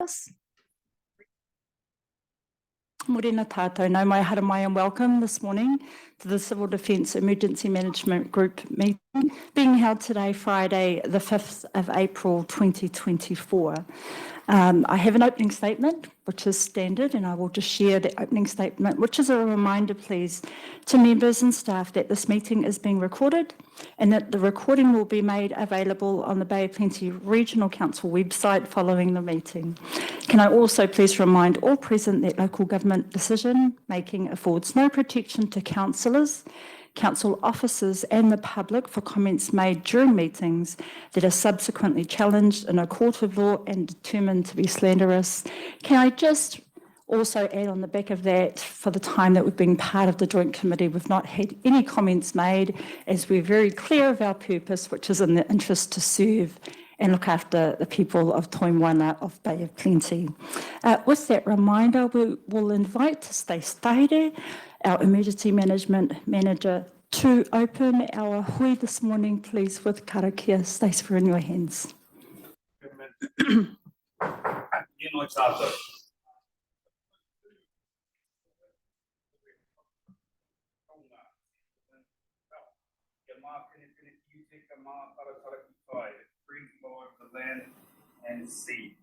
us. Morena tātou, nau mai haramai and welcome this morning to the Civil Defence Emergency Management Group meeting being held today, Friday, the 5th of April 2024. I have an opening statement, which is standard, and I will just share the opening statement, which is a reminder, please, to members and staff that this meeting is being recorded and that the recording will be made available on the Bay of Plenty Regional Council website following the meeting. Can I also please remind all present that local government decision making affords no protection to councillors, council officers and the public for comments made during meetings that are subsequently challenged in a court of law and determined to be slanderous. Can I just also add on the back of that, for the time that we've been part of the joint committee, we've not had any comments made, as we're very clear of our purpose, which is in the interest to serve and look after the people of Toimwana of Bay of Plenty. With that reminder, we will invite Stace Taire, our Emergency Management Manager, to open our hui this morning, please, with karakia. Stace, we're in your hands. The land and sea.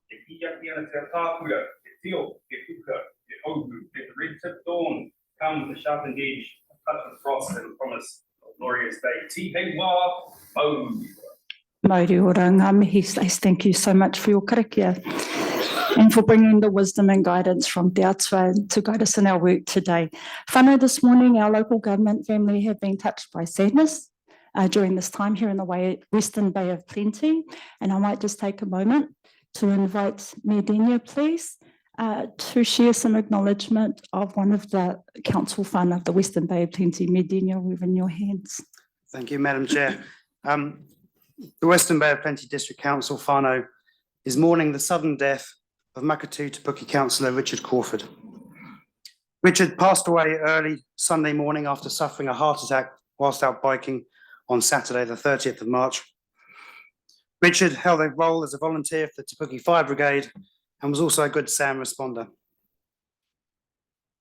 Te kiakiana te tāpura, te tio, te kuka, te ogu, te red-tip dawn, come the sharpened edge, a touch of frost and promise of glorious day. Te hei wā, mauri. Mauri ora ngā mihi, Stace, thank you so much for your karakia and for bringing the wisdom and guidance from Te Atua to guide us in our work today. Whānau, this morning, our local government family have been touched by sadness during this time here in the Western Bay of Plenty. And I might just take a moment to invite Medenia, please, to share some acknowledgement of one of the council whānau of the Western Bay of Plenty. Medenia, we're in your hands. Thank you, Madam Chair. The Western Bay of Plenty District Council whānau is mourning the sudden death of Makatu Te Puke councillor Richard Crawford. Richard passed away early Sunday morning after suffering a heart attack whilst out biking on Saturday, the 30th of March. Richard held a role as a volunteer for the Te Puke Fire Brigade and was also a good SAM responder.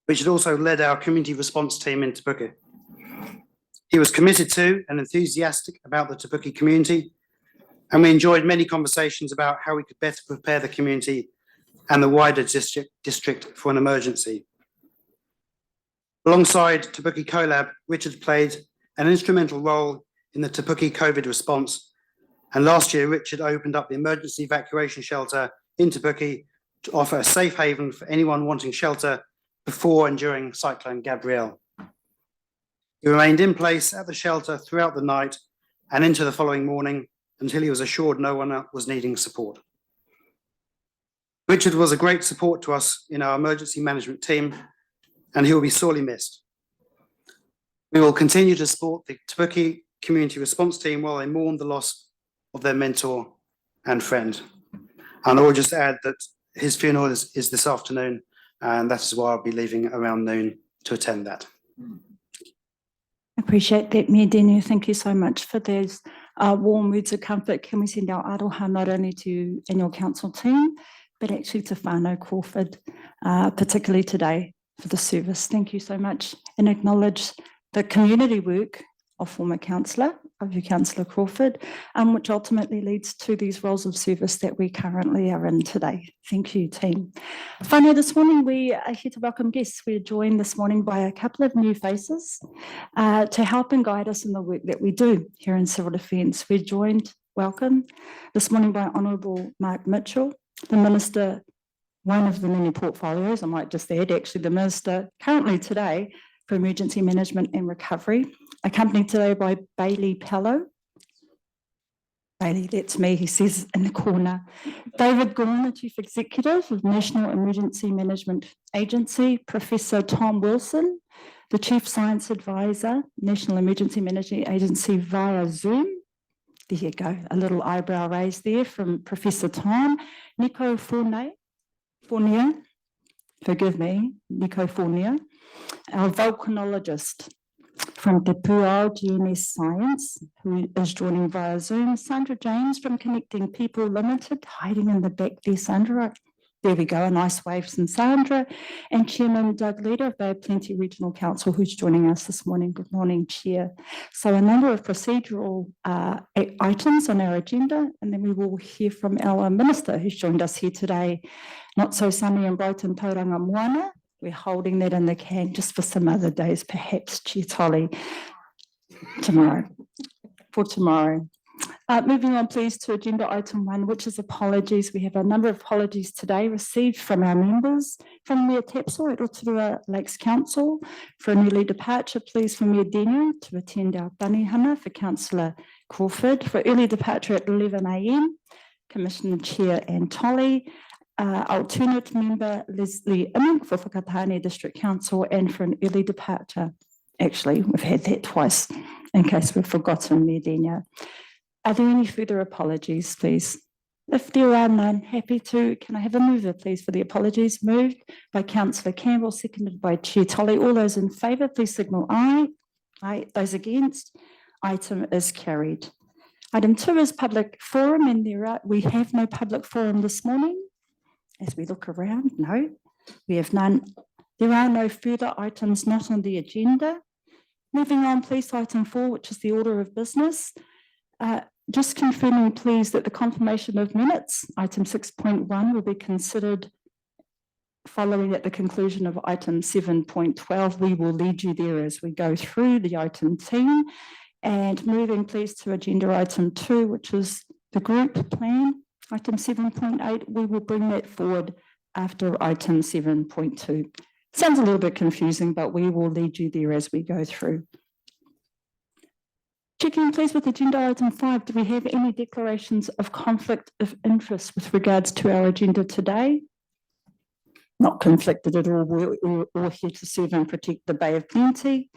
Richard also led our community response team in Te Puke. He was committed to and enthusiastic about the Te Puke community, and we enjoyed many conversations about how we could better prepare the community and the wider district for an emergency. Alongside Te Puke CoLab, Richard played an instrumental role in the Te Puke COVID response. And last year, Richard opened up the emergency evacuation shelter in Te Puke to offer a safe haven for anyone wanting shelter before and during Cyclone Gabrielle. He remained in place at the shelter throughout the night and into the following morning until he was assured no one was needing support. Richard was a great support to us in our emergency management team, and he will be sorely missed. We will continue to support the Te Puke community response team while they mourn the loss of their mentor and friend. And I will just add that his funeral is this afternoon, and that is why I'll be leaving around noon to attend that. Appreciate that, Medenia. Thank you so much for those warm words of comfort. Can we send our aroha not only to you and your council team, but actually to whānau Crawford, particularly today for the service. Thank you so much, and acknowledge the community work of former councillor, of your Councillor Crawford, which ultimately leads to these roles of service that we currently are in today. Thank you, team. Finally, this morning we are here to welcome guests. We are joined this morning by a couple of new faces to help and guide us in the work that we do here in Civil Defence. We're joined, welcome, this morning by Honourable Mark Mitchell, the Minister, one of the many portfolios, I might just add, actually the Minister currently today for Emergency Management and Recovery, accompanied today by Bailey Pellow. Bailey, that's me, he says in the corner. David Gawn, the Chief Executive of National Emergency Management Agency, Professor Tom Wilson, the Chief Science Advisor, National Emergency Management Agency via Zoom. There you go, a little eyebrow raised there from Professor Tom. Nico Fournier, forgive me, Nico Fournier, our volcanologist From Te Puao GNS Science, who is joining via Zoom. Sandra James from Connecting People Limited, hiding in the back there, Sandra. There we go, a nice wave from Sandra. And Chairman Doug Leader of Bay of Plenty Regional Council, who's joining us this morning. Good morning, Chair. So a number of procedural items on our agenda, and then we will hear from our Minister who's joined us here today. Not so sunny and bright in Tauranga Moana. We're holding that in the can just for some other days, perhaps, Chair Tolly, tomorrow. Moving on, please, to agenda item 1, which is apologies. We have a number of apologies today received from our members. From Mayor Tapsell at Rotorua Lakes Council for an early departure, please, for Mayor Daniel to attend our tanihana, for Councillor Crawford for early departure at 11 a.m, Commissioner Chair Anne Tolley, alternate member Leslie Imink for Whakatane District Council, and for an early departure. Actually, we've had that twice, in case we've forgotten, Mayor Daniel. Are there any further apologies, please? If there are none, can I have a mover, please, for the apologies? Moved by Councillor Campbell, seconded by Chair Tolley. All those in favour, please signal aye. Aye. Those against? Item is carried. Item 2 is public forum, and we have no public forum this morning. As we look around, no, we have none. There are no further items not on the agenda. Moving on, please, item 4, which is the order of business. Just confirming, please, that the confirmation of minutes, item 6.1, will be considered following at the conclusion of item 7.12. We will lead you there as we go through the item team. And moving, please, to agenda item 2, which is the group plan, item 7.8. We will bring that forward after item 7.2. Sounds a little bit confusing, but we will lead you there as we go through. Checking, please, with agenda item 5, do we have any declarations of conflict of interest with regards to our agenda today? Not conflicted at all. We're all here to serve and protect the Bay of Plenty.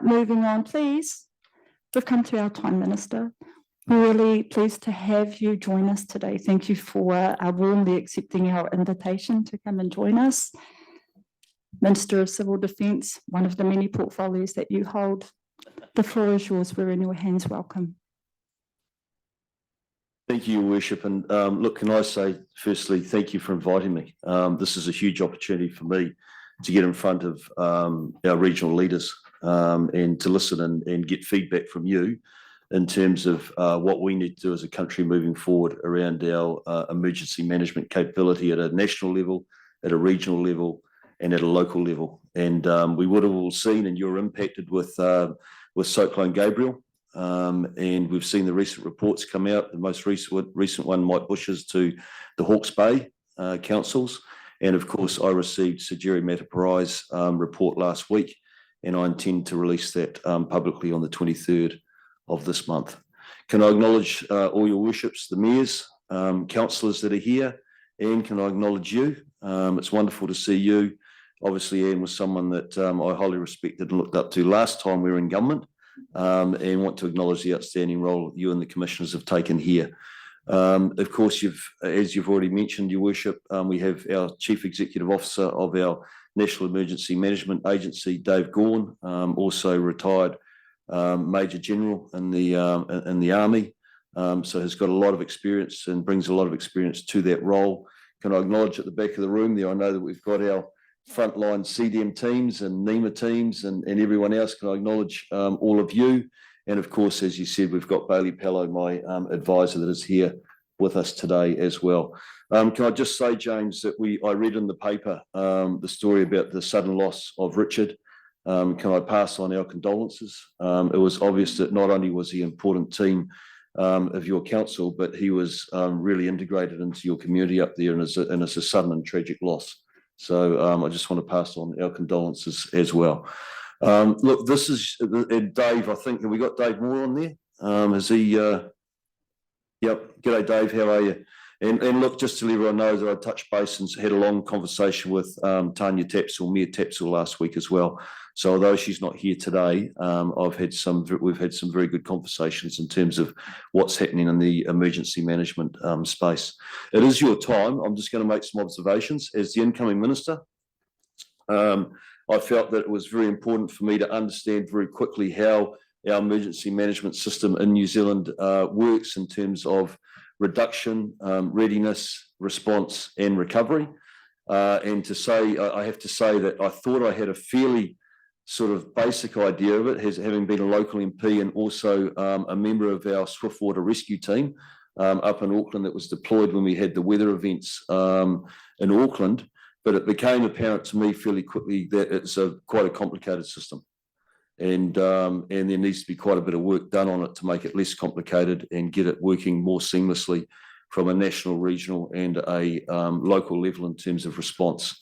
Moving on, please. We've come to our Time Minister. We're really pleased to have you join us today. Thank you for warmly accepting our invitation to come and join us. Minister of Civil Defence, one of the many portfolios that you hold. The floor is yours. We're in your hands. Welcome. Thank you, Your Worship. And look, can I say, firstly, thank you for inviting me. This is a huge opportunity for me to get in front of our regional leaders and to listen and get feedback from you in terms of what we need to do as a country moving forward around our emergency management capability at a national level, at a regional level, and at a local level. And we would have all seen, and you're impacted with Cyclone Gabriel. And we've seen the recent reports come out. The most recent one, Mike Bush's to the Hawke's Bay councils. And of course, I received Sir Jerry Mataparai's report last week, and I intend to release that publicly on the 23rd of this month. Can I acknowledge all your worships, the mayors, councillors that are here, and can I acknowledge you? It's wonderful to see you. Obviously, Anne was someone that I highly respected and looked up to last time we were in government, and want to acknowledge the outstanding role you and the commissioners have taken here. Of course, as you've already mentioned, Your Worship, we have our Chief Executive Officer of our National Emergency Management Agency, Dave Gawn, also retired Major General in the Army, so has got a lot of experience and brings a lot of experience to that role. Can I acknowledge at the back of the room there, I know that we've got our frontline CDM teams and NEMA teams and everyone else. Can I acknowledge all of you? And of course, as you said, we've got Bailey Pello, my advisor, that is here with us today as well. Can I just say, James, that I read in the paper the story about the sudden loss of Richard. Can I pass on our condolences? It was obvious that not only was he an important team of your council, but he was really integrated into your community up there, and it's a sudden and tragic loss. So I just want to pass on our condolences as well. Look, this is Dave. I think, have we got Dave Moore on there? Is he? Yep. G'day, Dave. How are you? And look, just to let everyone know that I touched base and had a long conversation with Tanya Tapsell, Mayor Tapsell, last week as well. So although she's not here today, we've had some very good conversations in terms of what's happening in the emergency management space. It is your time. I'm just going to make some observations as the incoming minister. I felt that it was very important for me to understand very quickly how our emergency management system in New Zealand works in terms of reduction, readiness, response, and recovery. And to say, I have to say that I thought I had a fairly sort of basic idea of it, having been a local MP and also a member of our Swiftwater rescue team up in Auckland that was deployed when we had the weather events in Auckland. But it became apparent to me fairly quickly that it's quite a complicated system. And there needs to be quite a bit of work done on it to make it less complicated and get it working more seamlessly from a national, regional and a local level in terms of response.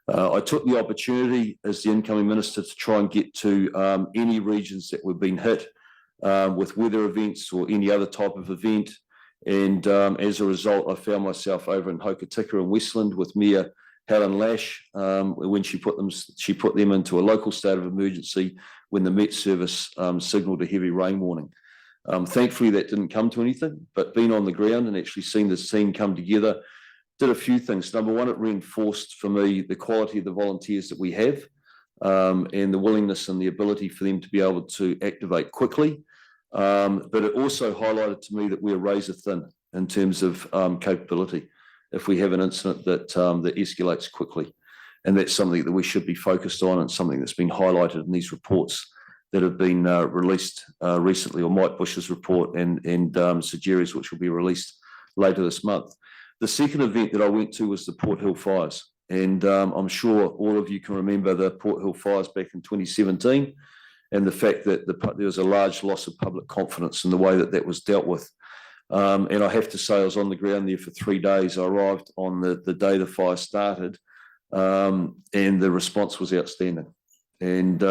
I took the opportunity as the incoming minister to try and get to any regions that were being hit with weather events or any other type of event. And as a result, I found myself over in Hokitika and Westland with Mayor Helen Lash when she put them into a local state of emergency when the Met Service signalled a heavy rain warning. Thankfully, that didn't come to anything, but being on the ground and actually seeing this team come together did a few things. Number one, it reinforced for me the quality of the volunteers that we have and the willingness and the ability for them to be able to activate quickly. But it also highlighted to me that we're razor thin in terms of capability if we have an incident that escalates quickly. And that's something that we should be focused on and something that's been highlighted in these reports that have been released recently, or Mike Bush's report and Sir Jerry's, which will be released later this month. The second event that I went to was the Port Hill fires. And I'm sure all of you can remember the Port Hill fires back in 2017 and the fact that there was a large loss of public confidence in the way that that was dealt with. And I have to say I was on the ground there for 3 days. I arrived on the day the fire started and the response was outstanding. And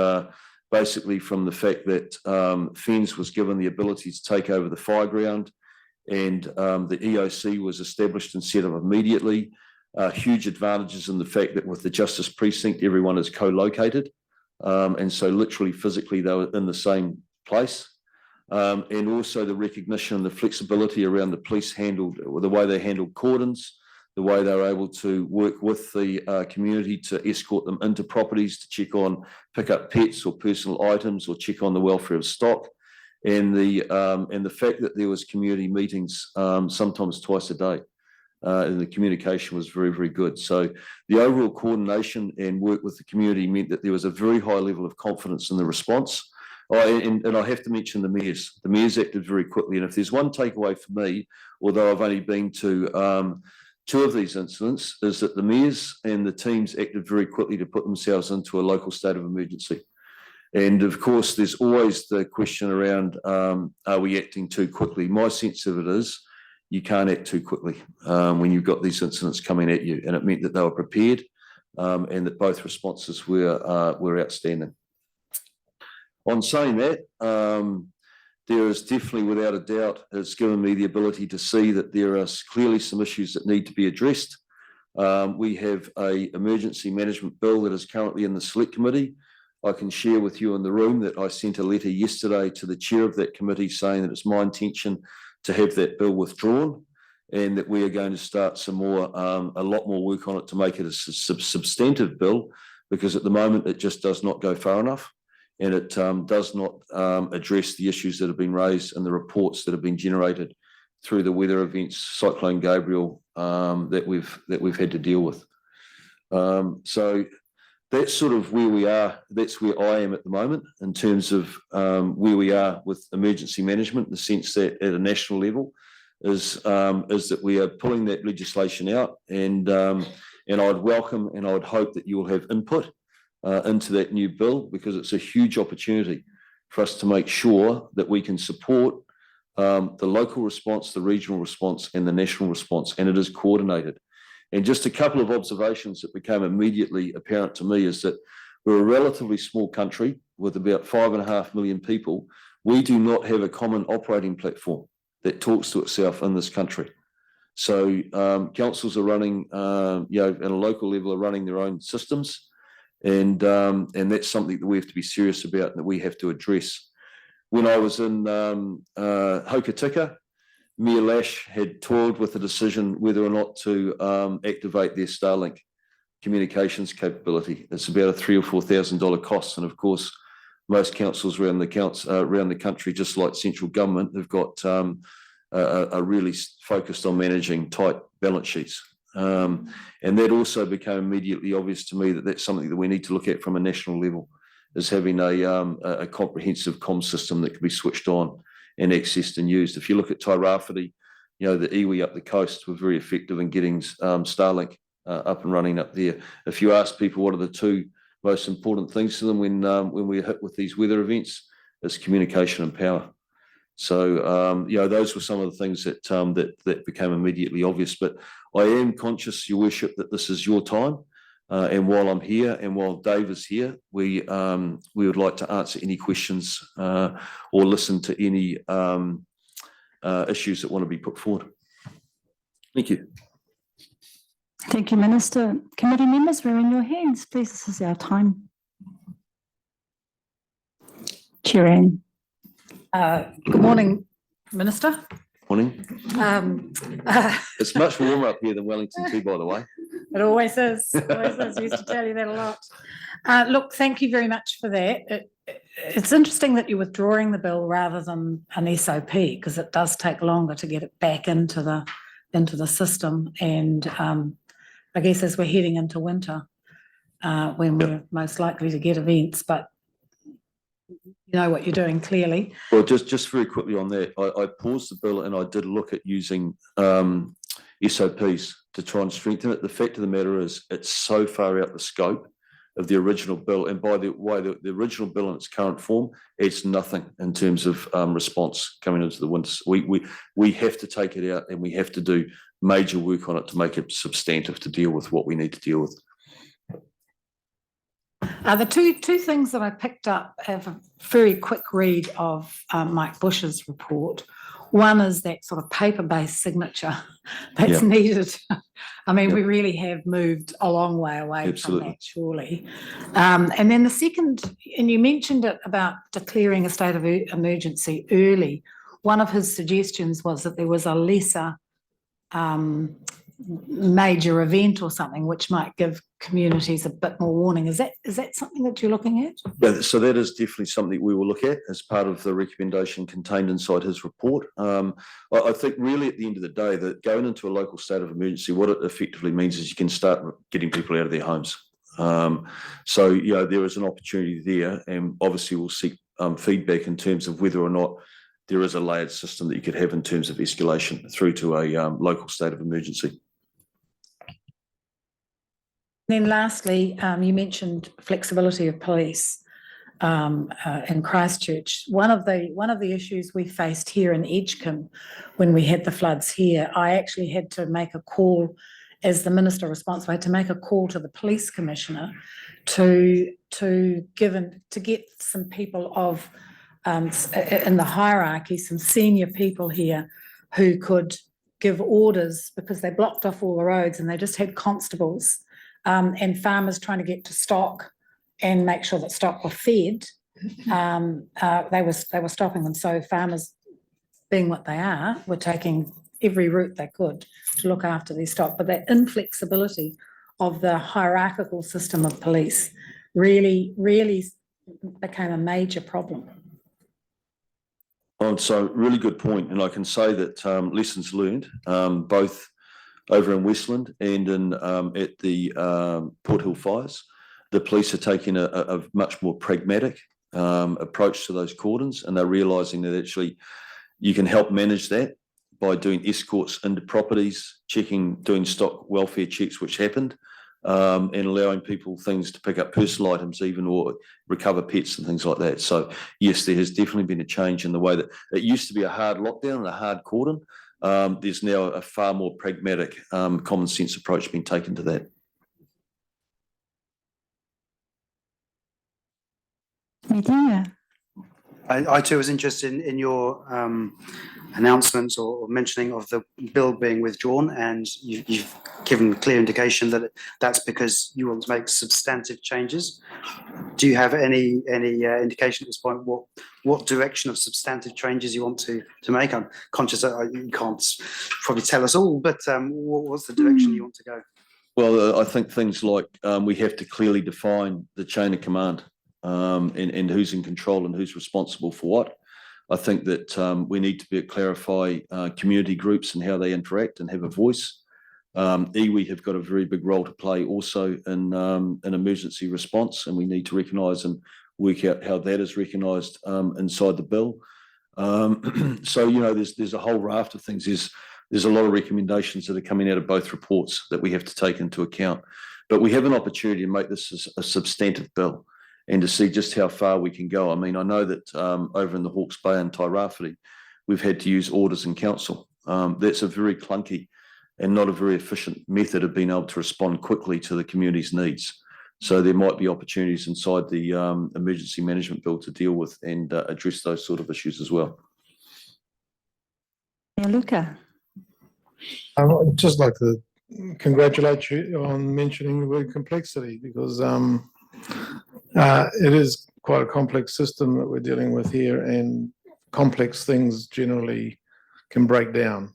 basically from the fact that FENZ was given the ability to take over the fireground and the EOC was established and set up immediately, huge advantages in the fact that with the Justice Precinct, everyone is co-located. And so literally physically they were in the same place. And also the recognition and the flexibility around the police the way they handled cordons, the way they were able to work with the community to escort them into properties to pick up pets or personal items or check on the welfare of stock. And the fact that there was community meetings sometimes twice a day. And the communication was very, very good. So the overall coordination and work with the community meant that there was a very high level of confidence in the response. And I have to mention the mayors. The mayors acted very quickly. And if there's one takeaway for me, although I've only been to 2 of these incidents, is that the mayors and the teams acted very quickly to put themselves into a local state of emergency. And of course, there's always the question around, are we acting too quickly? My sense of it is you can't act too quickly when you've got these incidents coming at you. And it meant that they were prepared and that both responses were outstanding. On saying that, there is definitely, without a doubt, it's given me the ability to see that there are clearly some issues that need to be addressed. We have an emergency management bill that is currently in the select committee. I can share with you in the room that I sent a letter yesterday to the chair of that committee saying that it's my intention to have that bill withdrawn and that we are going to start a lot more work on it to make it a substantive bill, because at the moment it just does not go far enough. And it does not address the issues that have been raised in the reports that have been generated through the weather events, Cyclone Gabriel, that we've had to deal with. So that's sort of where we are. That's where I am at the moment in terms of where we are with emergency management, in the sense that at a national level is that we are pulling that legislation out, and I'd welcome and I would hope that you will have input into that new bill, because it's a huge opportunity for us to make sure that we can support the local response, the regional response and the national response, and it is coordinated. And just a couple of observations that became immediately apparent to me is that we're a relatively small country with about 5.5 million people. We do not have a common operating platform that talks to itself in this country. So councils are running, at a local level, are running their own systems. And that's something that we have to be serious about and that we have to address. When I was in Hokitika, Mayor Lash had toiled with the decision whether or not to activate their Starlink communications capability. It's about a $3,000 or $4,000 cost. And of course, most councils around the country, just like central government, have got are really focused on managing tight balance sheets. And that also became immediately obvious to me that that's something that we need to look at from a national level, is having a comprehensive comm system that can be switched on and accessed and used. If you look at Tairāwhiti, the iwi up the coast were very effective in getting Starlink up and running up there. If you ask people what are the two most important things to them when we're hit with these weather events, it's communication and power. So those were some of the things that that became immediately obvious. But I am conscious, Your Worship, that this is your time, and while I'm here and while Dave is here, we would like to answer any questions or listen to any issues that want to be put forward. Thank you. Thank you, Minister. Committee members, we're in your hands. Please, this is our time. Chair Anne. Good morning, Minister. Morning. It's much warmer up here than Wellington too, by the way. It always is. Always is. I used to tell you that a lot. Look, thank you very much for that. It's interesting that you're withdrawing the bill rather than an SOP, because it does take longer to get it back into the system. And I guess as we're heading into winter, when we're most likely to get events, but you know what you're doing clearly. Well, just very quickly on that, I paused the bill and I did look at using SOPs to try and strengthen it. The fact of the matter is it's so far out the scope of the original bill, and by the way, the original bill in its current form, it's nothing in terms of response coming into the winter. We have to take it out and we have to do major work on it to make it substantive to deal with what we need to deal with. The two things that I picked up have a very quick read of Mike Bush's report. One is that sort of paper-based signature that's needed. I mean, we really have moved a long way away from that, surely. And then the second, and you mentioned it about declaring a state of emergency early. One of his suggestions was that there was a lesser major event or something which might give communities a bit more warning. Is that something that you're looking at? Yeah, so that is definitely something we will look at as part of the recommendation contained inside his report. I think really at the end of the day that going into a local state of emergency, what it effectively means is you can start getting people out of their homes. So there is an opportunity there, and obviously we'll seek feedback in terms of whether or not there is a layered system that you could have in terms of escalation through to a local state of emergency. Then lastly, you mentioned flexibility of police in Christchurch. One of the issues we faced here in Edgecombe when we had the floods here, I actually had to make a call as the minister responsible. I had to make a call to the police commissioner to get some people of in the hierarchy, some senior people here who could give orders, because they blocked off all the roads and they just had constables and farmers trying to get to stock and make sure that stock were fed. They were stopping them. So farmers, being what they are, were taking every route they could to look after their stock. But that inflexibility of the hierarchical system of police really became a major problem. So really good point, and I can say that lessons learned, both over in Westland and in at the Port Hill fires, the police are taking a much more pragmatic approach to those cordons, and they're realising that actually you can help manage that by doing escorts into properties, doing stock welfare checks, which happened, and allowing people things to pick up personal items even, or recover pets and things like that. So yes, there has definitely been a change in the way that it used to be a hard lockdown and a hard cordon. There's now a far more pragmatic, common sense approach being taken to that. Medina. I too was interested in your announcements or mentioning of the bill being withdrawn, and you've given clear indication that that's because you want to make substantive changes. Do you have any indication at this point what direction of substantive changes you want to make? I'm conscious that you can't probably tell us all, but what's the direction you want to go? Well, I think things like we have to clearly define the chain of command and who's in control and who's responsible for what. I think that we need to clarify community groups and how they interact and have a voice. Iwi have got a very big role to play also in emergency response, and we need to recognise and work out how that is recognised inside the bill. So, you know, there's a whole raft of things. There's a lot of recommendations that are coming out of both reports that we have to take into account. But we have an opportunity to make this a substantive bill and to see just how far we can go. I mean, I know that over in the Hawke's Bay and Tairāwhiti, we've had to use orders in council. That's a very clunky and not a very efficient method of being able to respond quickly to the community's needs. So there might be opportunities inside the emergency management bill to deal with and address those sort of issues as well. Luca. I'd just like to congratulate you on mentioning the word complexity, because it is quite a complex system that we're dealing with here, and complex things generally can break down.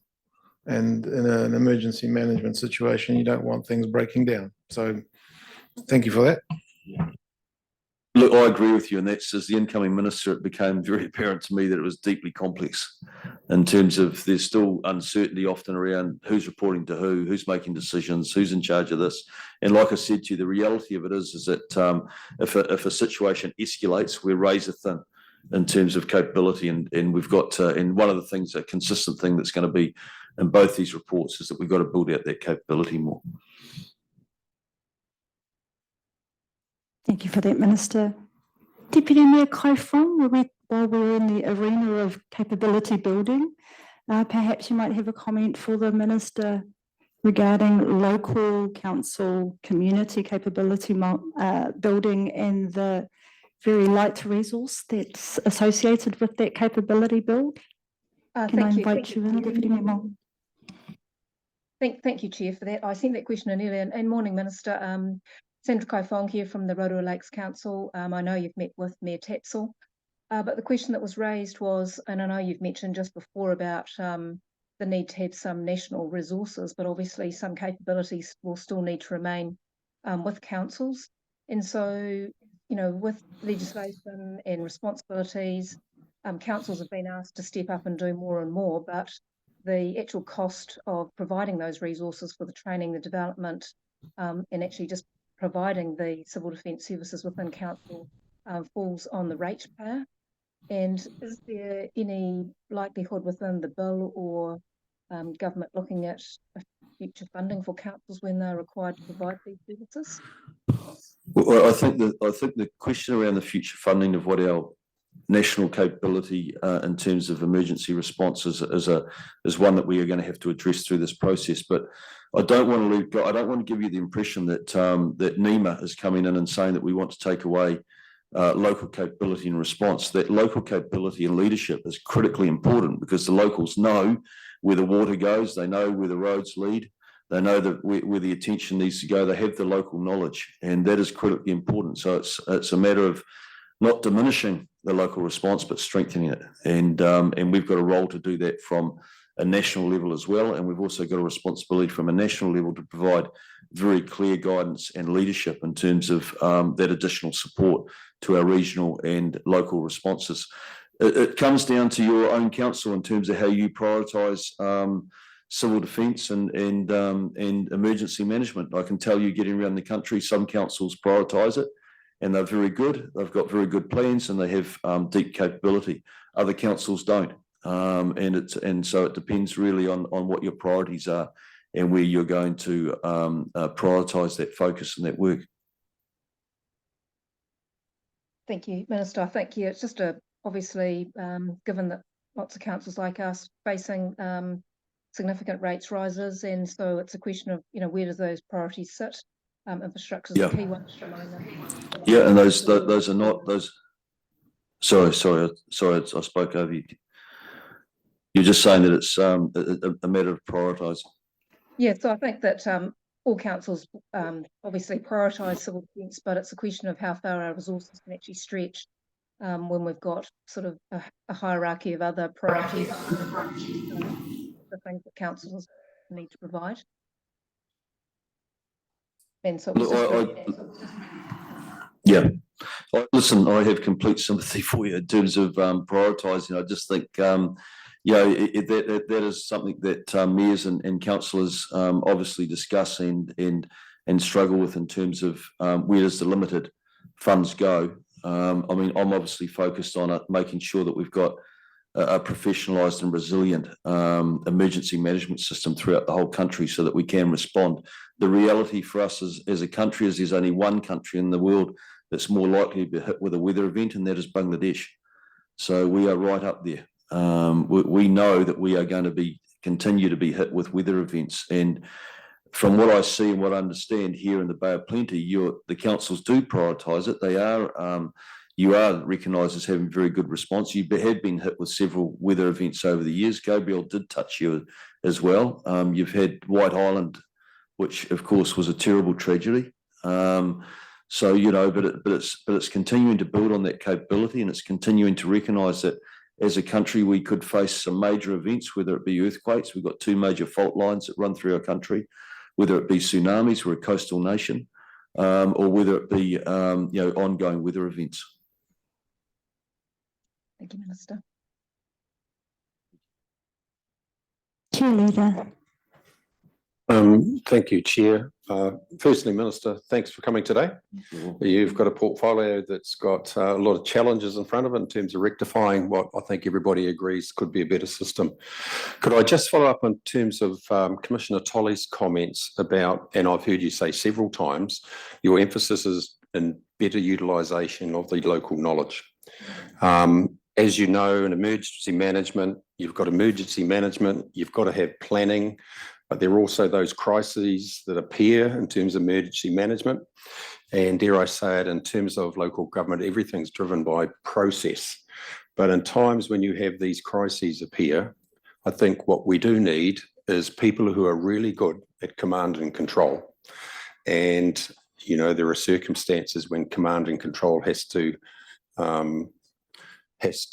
And in an emergency management situation, you don't want things breaking down. So thank you for that. Look, I agree with you, and that's, as the incoming minister, it became very apparent to me that it was deeply complex in terms of there's still uncertainty often around who's reporting to who's making decisions, who's in charge of this. And like I said to you, the reality of it is that if a situation escalates, we're razor thin in terms of capability, and we've got and one of the things, a consistent thing that's going to be in both these reports, is that we've got to build out that capability more. Thank you for that, Minister. Deputy Mayor Kai Fong, while we're in the arena of capability building, perhaps you might have a comment for the Minister regarding local council community capability building and the very light resource that's associated with that capability build. Can I invite you in, Deputy Mayor Mong? Thank you, Chair, for that. I sent that question in earlier. And morning, Minister. Sandra Kai Fong here from the Rotorua Lakes Council. I know you've met with Mayor Tatzel, but the question that was raised was, and I know you've mentioned just before about the need to have some national resources, but obviously some capabilities will still need to remain with councils. And so, you know, with legislation and responsibilities, councils have been asked to step up and do more and more, but the actual cost of providing those resources for the training, the development, and actually just providing the civil defence services within council falls on the ratepayer. And is there any likelihood within the bill or government looking at future funding for councils when they're required to provide these services? Well, I think the question around the future funding of what our national capability in terms of emergency response is one that we are going to have to address through this process. But I don't want to give you the impression that that NEMA is coming in and saying that we want to take away local capability and response. That local capability and leadership is critically important, because the locals know where the water goes, they know where the roads lead, they know that where the attention needs to go. They have the local knowledge, and that is critically important. So it's a matter of not diminishing the local response, but strengthening it. And we've got a role to do that from a national level as well. And we've also got a responsibility from a national level to provide very clear guidance and leadership in terms of that additional support to our regional and local responses. It comes down to your own council in terms of how you prioritise civil defence and emergency management. I can tell you, getting around the country, some councils prioritise it, and they're very good. They've got very good plans, and they have deep capability. Other councils don't, and so it depends really on what your priorities are and where you're going to prioritise that focus and that work. Thank you, Minister. Thank you. It's just obviously given that lots of councils like us facing significant rates rises, and so it's a question of, you know, where does those priorities sit? Infrastructure is a key one. Yeah, and those are not those. Sorry, I spoke over you. You're just saying that it's a matter of prioritising. Yeah, so I think that all councils obviously prioritise civil defence, but it's a question of how far our resources can actually stretch when we've got sort of a hierarchy of other priorities, the things that councils need to provide. Ben, so it was just Yeah, listen, I have complete sympathy for you in terms of prioritising. I just think, that is something that mayors and councillors obviously discuss and struggle with in terms of where does the limited funds go. I mean, I'm obviously focused on it, making sure that we've got a professionalised and resilient emergency management system throughout the whole country so that we can respond. The reality for us as a country is there's only one country in the world that's more likely to be hit with a weather event, and that is Bangladesh. So we are right up there. We know that we are going to continue to be hit with weather events. And from what I see and what I understand here in the Bay of Plenty, the councils do prioritise it. They are, you are recognised as having very good response. You have been hit with several weather events over the years. Gabriel did touch you as well. You've had White Island, which of course was a terrible tragedy. So, but it's continuing to build on that capability, and it's continuing to recognise that as a country we could face some major events, whether it be earthquakes. We've got 2 major fault lines that run through our country, whether it be tsunamis, we're a coastal nation, or whether it be ongoing weather events. Thank you, Minister. Chair Leader. Thank you, Chair. Firstly, Minister, thanks for coming today. You've got a portfolio that's got a lot of challenges in front of it in terms of rectifying what I think everybody agrees could be a better system. Could I just follow up in terms of Commissioner Tolley's comments about, and I've heard you say several times, your emphasis is in better utilisation of the local knowledge. As you know, in emergency management, you've got emergency management, you've got to have planning, but there are also those crises that appear in terms of emergency management. And dare I say it, in terms of local government, everything's driven by process. But in times when you have these crises appear, I think what we do need is people who are really good at command and control. And, there are circumstances when command and control has to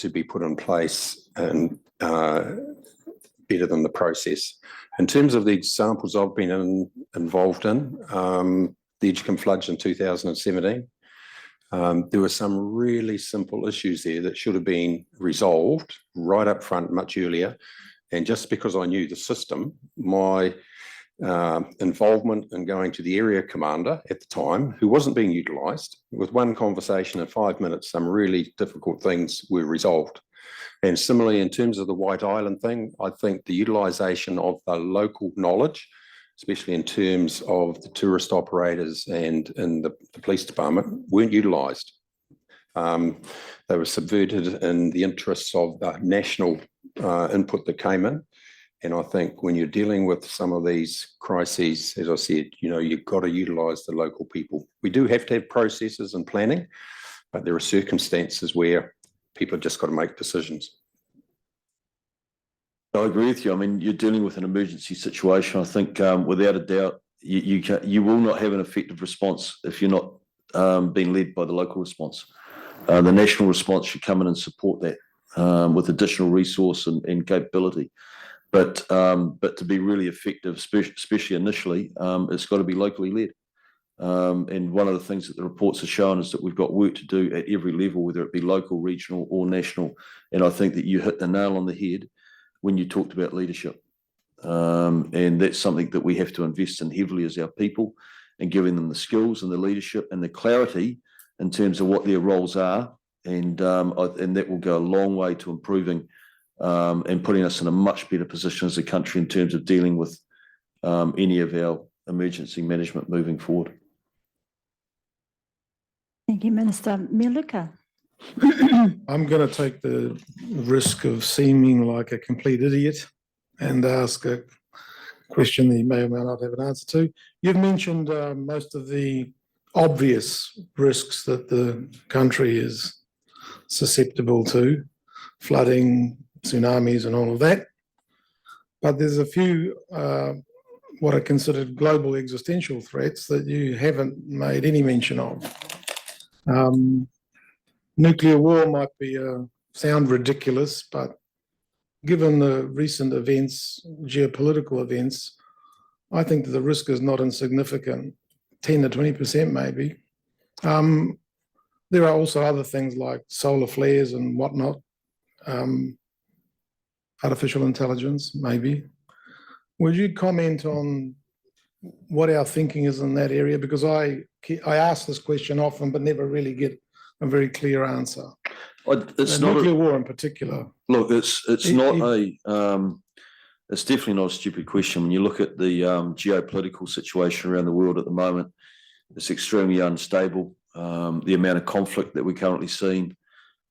be put in place and better than the process. In terms of the examples I've been involved in, the Edgecombe floods in 2017, there were some really simple issues there that should have been resolved right up front much earlier. And just because I knew the system, my involvement in going to the area commander at the time, who wasn't being utilised, with one conversation in 5 minutes, some really difficult things were resolved. And similarly, in terms of the White Island thing, I think the utilisation of the local knowledge, especially in terms of the tourist operators and the police department, weren't utilised. They were subverted in the interests of the national input that came in. And I think when you're dealing with some of these crises, as I said, you've got to utilise the local people. We do have to have processes and planning, but there are circumstances where people have just got to make decisions. I agree with you. I mean, you're dealing with an emergency situation. I think without a doubt, you will not have an effective response if you're not being led by the local response. The national response should come in and support that with additional resource and capability. But to be really effective, especially initially, it's got to be locally led. And one of the things that the reports have shown is that we've got work to do at every level, whether it be local, regional or national. And I think that you hit the nail on the head when you talked about leadership. And that's something that we have to invest in heavily as our people, and giving them the skills and the leadership and the clarity in terms of what their roles are. And that will go a long way to improving and putting us in a much better position as a country in terms of dealing with any of our emergency management moving forward. Thank you, Minister. Meluka. I'm going to take the risk of seeming like a complete idiot and ask a question that you may or may not have an answer to. You've mentioned most of the obvious risks that the country is susceptible to, flooding, tsunamis and all of that. But there's a few what are considered global existential threats that you haven't made any mention of. Nuclear war might sound ridiculous, but given the recent events, geopolitical events, I think that the risk is not insignificant 10 to 20% maybe. There are also other things like solar flares and whatnot. Artificial intelligence, maybe. Would you comment on what our thinking is in that area? Because I ask this question often, but never really get a very clear answer. It's And not nuclear war in particular. look. It's It- not a. It's definitely not a stupid question. When you look at the geopolitical situation around the world at the moment, it's extremely unstable. The amount of conflict that we're currently seeing,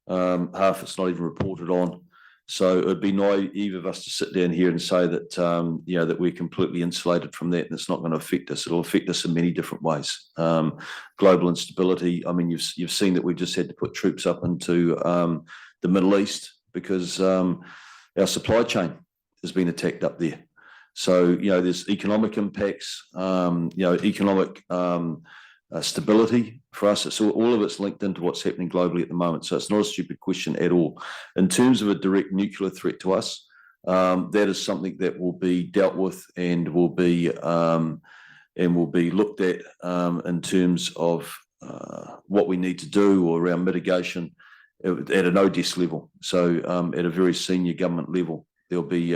half it's not even reported on. So it'd be naive of us to sit down here and say that that we're completely insulated from that and it's not going to affect us. It'll affect us in many different ways. Global instability. I mean, you've seen that we've just had to put troops up into the Middle East because our supply chain has been attacked up there. So there's economic impacts. Economic stability for us. It's all of it's linked into what's happening globally at the moment. So it's not a stupid question at all. In terms of a direct nuclear threat to us, that is something that will be dealt with and will be looked at in terms of what we need to do or around mitigation at an ODS level. So at a very senior government level, there'll be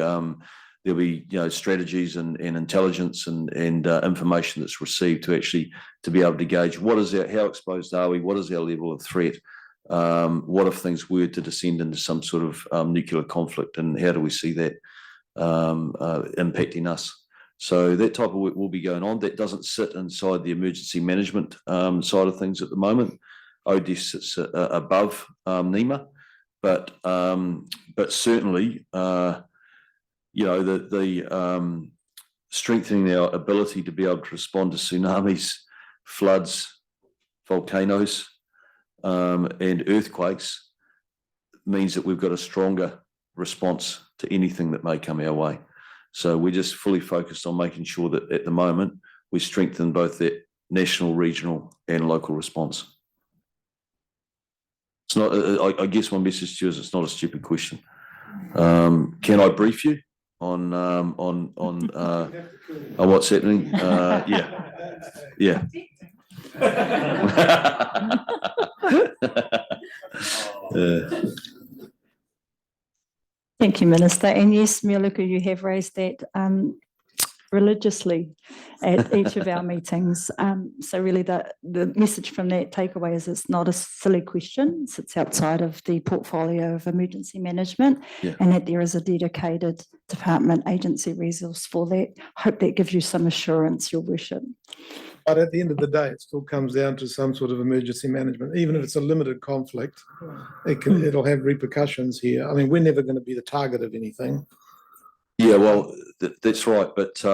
strategies and intelligence and information that's received to be able to gauge how exposed are we, what is our level of threat, what if things were to descend into some sort of nuclear conflict, and how do we see that impacting us. So that type of work will be going on. That doesn't sit inside the emergency management side of things at the moment. ODS sits above NEMA, but certainly the strengthening our ability to be able to respond to tsunamis, floods, volcanoes, and earthquakes means that we've got a stronger response to anything that may come our way. So we're just fully focused on making sure that at the moment we strengthen both that national, regional, and local response. It's not. I guess my message to you is it's not a stupid question. Can I brief you on what's happening? Yeah. Thank you, Minister. And yes, Mialuku, you have raised that religiously at each of our meetings. So really the message from that takeaway is it's not a silly question. It sits outside of the portfolio of emergency management, and that there is a dedicated department agency resource for that. Hope that gives you some assurance, Your Worship. But at the end of the day, it still comes down to some sort of emergency management. Even if it's a limited conflict, it'll have repercussions here. I mean, we're never going to be the target of anything. Yeah, well, that's right. But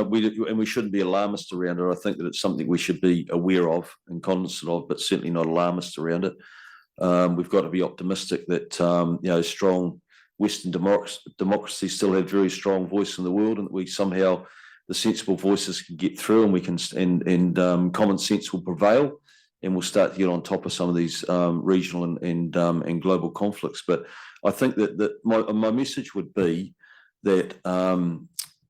we shouldn't be alarmist around it. I think that it's something we should be aware of and cognizant of, but certainly not alarmist around it. We've got to be optimistic that strong Western democracies still have very strong voice in the world, and that we somehow the sensible voices can get through, and we can and common sense will prevail, and we'll start to get on top of some of these regional and global conflicts. But I think that my message would be that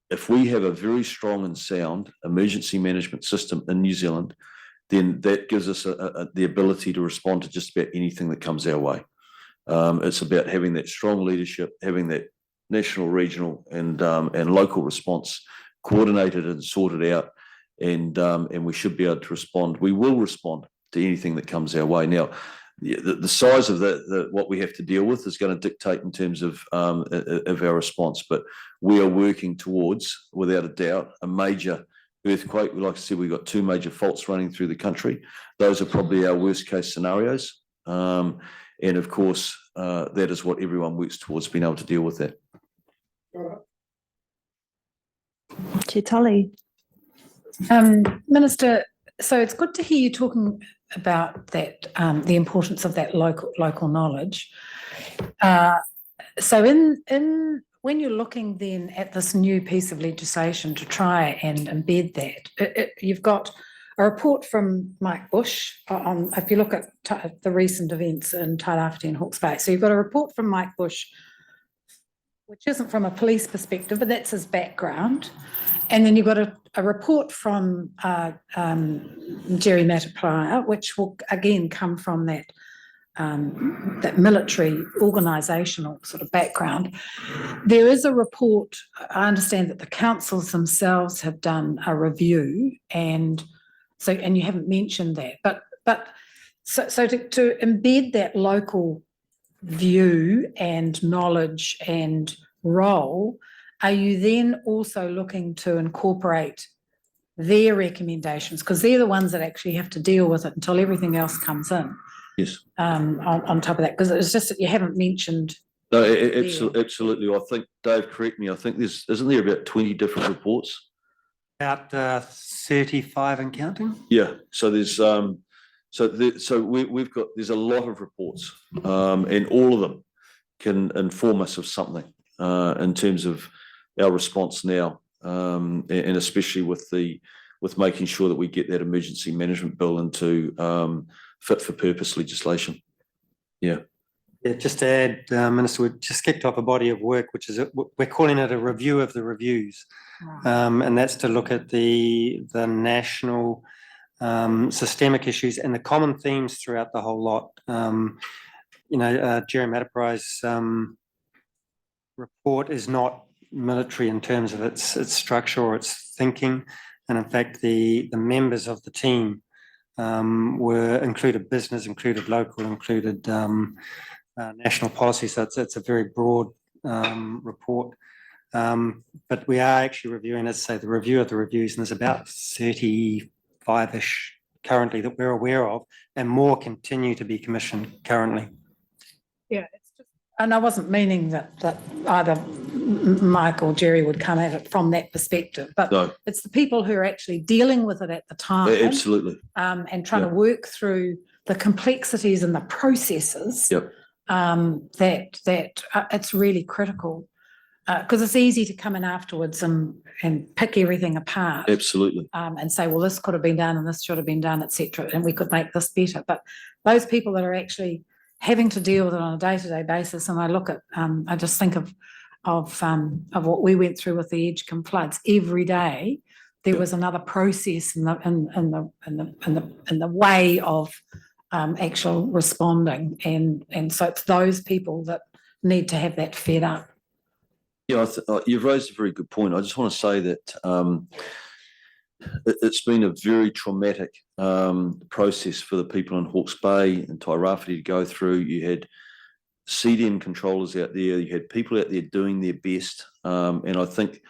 if we have a very strong and sound emergency management system in New Zealand, then that gives us the ability to respond to just about anything that comes our way. It's about having that strong leadership, having that national, regional, and local response coordinated and sorted out, and we should be able to respond. We will respond to anything that comes our way. Now, the size of what we have to deal with is going to dictate in terms of our response, but we are working towards, without a doubt, a major earthquake. Like I said, we've got 2 major faults running through the country. Those are probably our worst case scenarios. And of course, that is what everyone works towards, being able to deal with that. Te Tali. Minister, so it's good to hear you talking about that, the importance of that local knowledge. So when you're looking then at this new piece of legislation to try and embed that, you've got a report from Mike Bush on, if you look at the recent events in Tairāwhiti and Hawke's Bay. So you've got a report from Mike Bush which isn't from a police perspective, but that's his background. And then you've got a report from Jerry Matapiwa, which will again come from that military organisational sort of background. There is a report, I understand that the councils themselves have done a review, and you haven't mentioned that, but to embed that local view and knowledge and role, are you then also looking to incorporate their recommendations? Because they're the ones that actually have to deal with it until everything else comes in. Yes. On top of that, because it's just that you haven't mentioned. No, absolutely. I think, Dave, correct me. I think isn't there about 20 different reports? About 35 and counting. Yeah. So there's we've got, there's a lot of reports, and all of them can inform us of something in terms of our response now, and especially with making sure that we get that emergency management bill into fit for purpose legislation. Yeah. Yeah, just to add, Minister, we just kicked off a body of work, which is we're calling it a review of the reviews, and that's to look at the national systemic issues and the common themes throughout the whole lot. Jerry Matapiwa's report is not military in terms of its structure or its thinking, and in fact, the members of the team included business, included local, included national policy. So it's a very broad report. But we are actually reviewing, as I say, the review of the reviews, and there's about 35-ish currently that we're aware of, and more continue to be commissioned currently. Yeah, it's just, and I wasn't meaning that either Mike or Jerry would come at it from that perspective, but No. it's the people who are actually dealing with it at the time. Absolutely. And trying to work through the complexities and the processes. Yep. That it's really critical, because it's easy to come in afterwards and pick everything apart. Absolutely. And say, well, this could have been done and this should have been done, etc., and we could make this better. But those people that are actually having to deal with it on a day-to-day basis, and I look at, I just think of what we went through with the Edgecombe floods. Every day there was another process in the way of actual responding, and so it's those people that need to have that fed up. Yeah, you've raised a very good point. I just want to say that it's been a very traumatic process for the people in Hawke's Bay and Tairāwhiti to go through. You had CDM controllers out there, you had people out there doing their best, and I think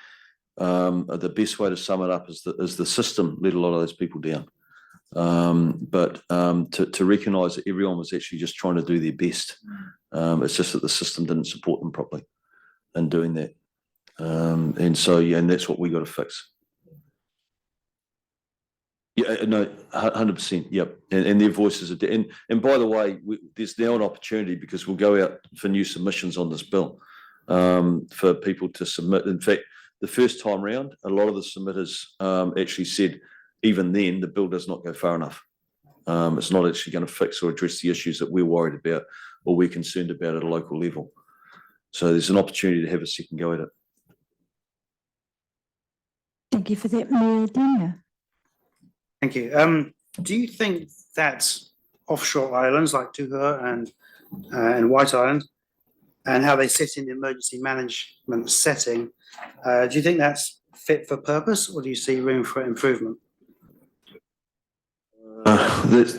the best way to sum it up is the system let a lot of those people down. But to recognise that everyone was actually just trying to do their best. It's just that the system didn't support them properly in doing that. And so, yeah, and that's what we got to fix. Yeah, no, 100%. Yep. And their voices are, and by the way, there's now an opportunity, because we'll go out for new submissions on this bill for people to submit. In fact, the first time round, a lot of the submitters actually said, even then, the bill does not go far enough. It's not actually going to fix or address the issues that we're worried about or we're concerned about at a local level. So there's an opportunity to have a second go at it. Thank you for that, Mayor Daniel. Thank you. Do you think that offshore islands like Tuhoe and White Island, and how they sit in the emergency management setting, do you think that's fit for purpose, or do you see room for improvement? That's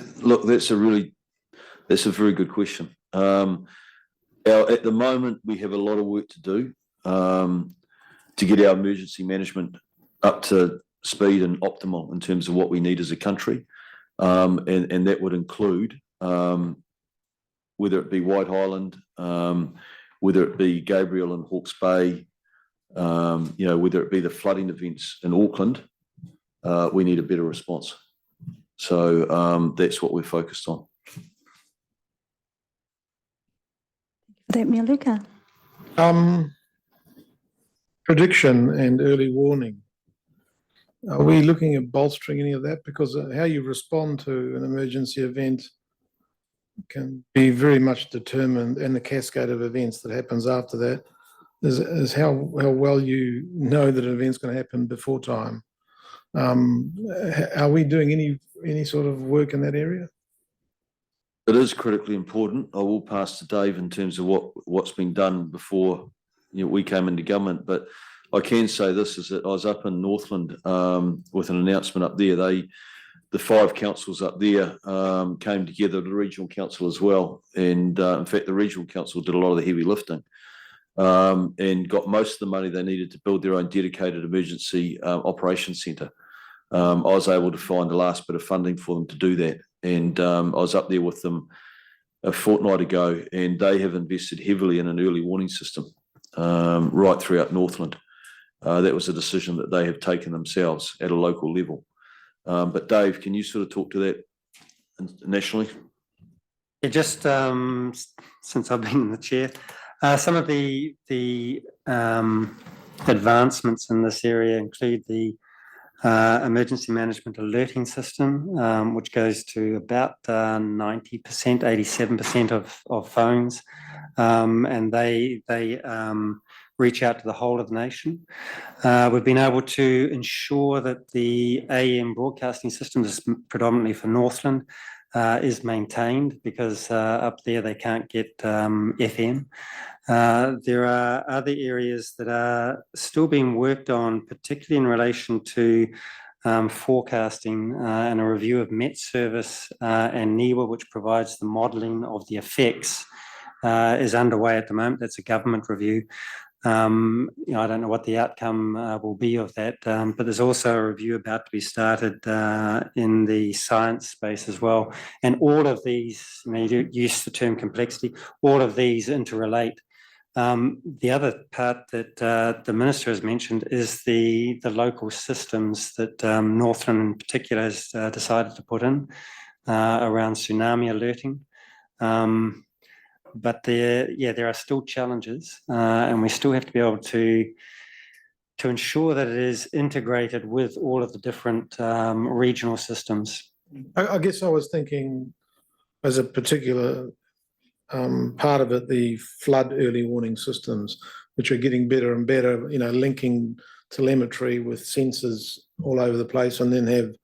a very good question. At the moment, we have a lot of work to do to get our emergency management up to speed and optimal in terms of what we need as a country, and that would include whether it be White Island, whether it be Gabriel and Hawke's Bay, whether it be the flooding events in Auckland. We need a better response. So that's what we're focused on. That Mayor Luca. Prediction and early warning. Are we looking at bolstering any of that? Because how you respond to an emergency event can be very much determined, and the cascade of events that happens after that is how well you know that an event's going to happen before time. Are we doing any sort of work in that area? It is critically important. I will pass to Dave in terms of what's been done before we came into government. But I can say this is that I was up in Northland with an announcement up there. The 5 councils up there came together, the regional council as well. And in fact, the regional council did a lot of the heavy lifting and got most of the money they needed to build their own dedicated emergency operations centre. I was able to find the last bit of funding for them to do that. And I was up there with them a fortnight ago, and they have invested heavily in an early warning system right throughout Northland. That was a decision that they have taken themselves at a local level. But Dave, can you sort of talk to that nationally? Yeah, just since I've been in the chair, some of the advancements in this area include the emergency management alerting system, which goes to about 90%, 87% of phones, and they reach out to the whole of the nation. We've been able to ensure that the AM broadcasting system is predominantly for Northland is maintained because up there they can't get FM. There are other areas that are still being worked on, particularly in relation to forecasting and a review of Met Service and NIWA, which provides the modelling of the effects, is underway at the moment. That's a government review. I don't know what the outcome will be of that, but there's also a review about to be started in the science space as well. And all of these, you use the term complexity, all of these interrelate. The other part that the Minister has mentioned is the local systems that Northland in particular has decided to put in around tsunami alerting. But there are still challenges, and we still have to be able to ensure that it is integrated with all of the different regional systems. I guess I was thinking as a particular part of it, the flood early warning systems, which are getting better and better, linking telemetry with sensors all over the place, and then have,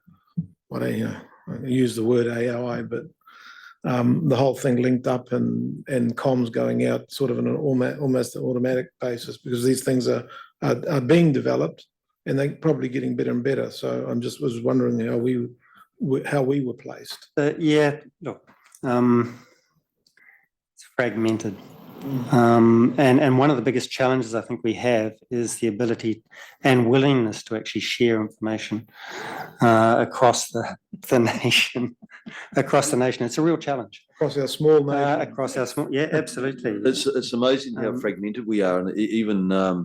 I use the word AI, but the whole thing linked up and comms going out sort of on an almost automatic basis, because these things are being developed and they're probably getting better and better. So I'm just was wondering how we were placed. Look, it's fragmented. And one of the biggest challenges I think we have is the ability and willingness to actually share information across the nation. Across the nation, it's a real challenge. Across our small nation. Across our small, yeah, absolutely. It's amazing how fragmented we are, and even I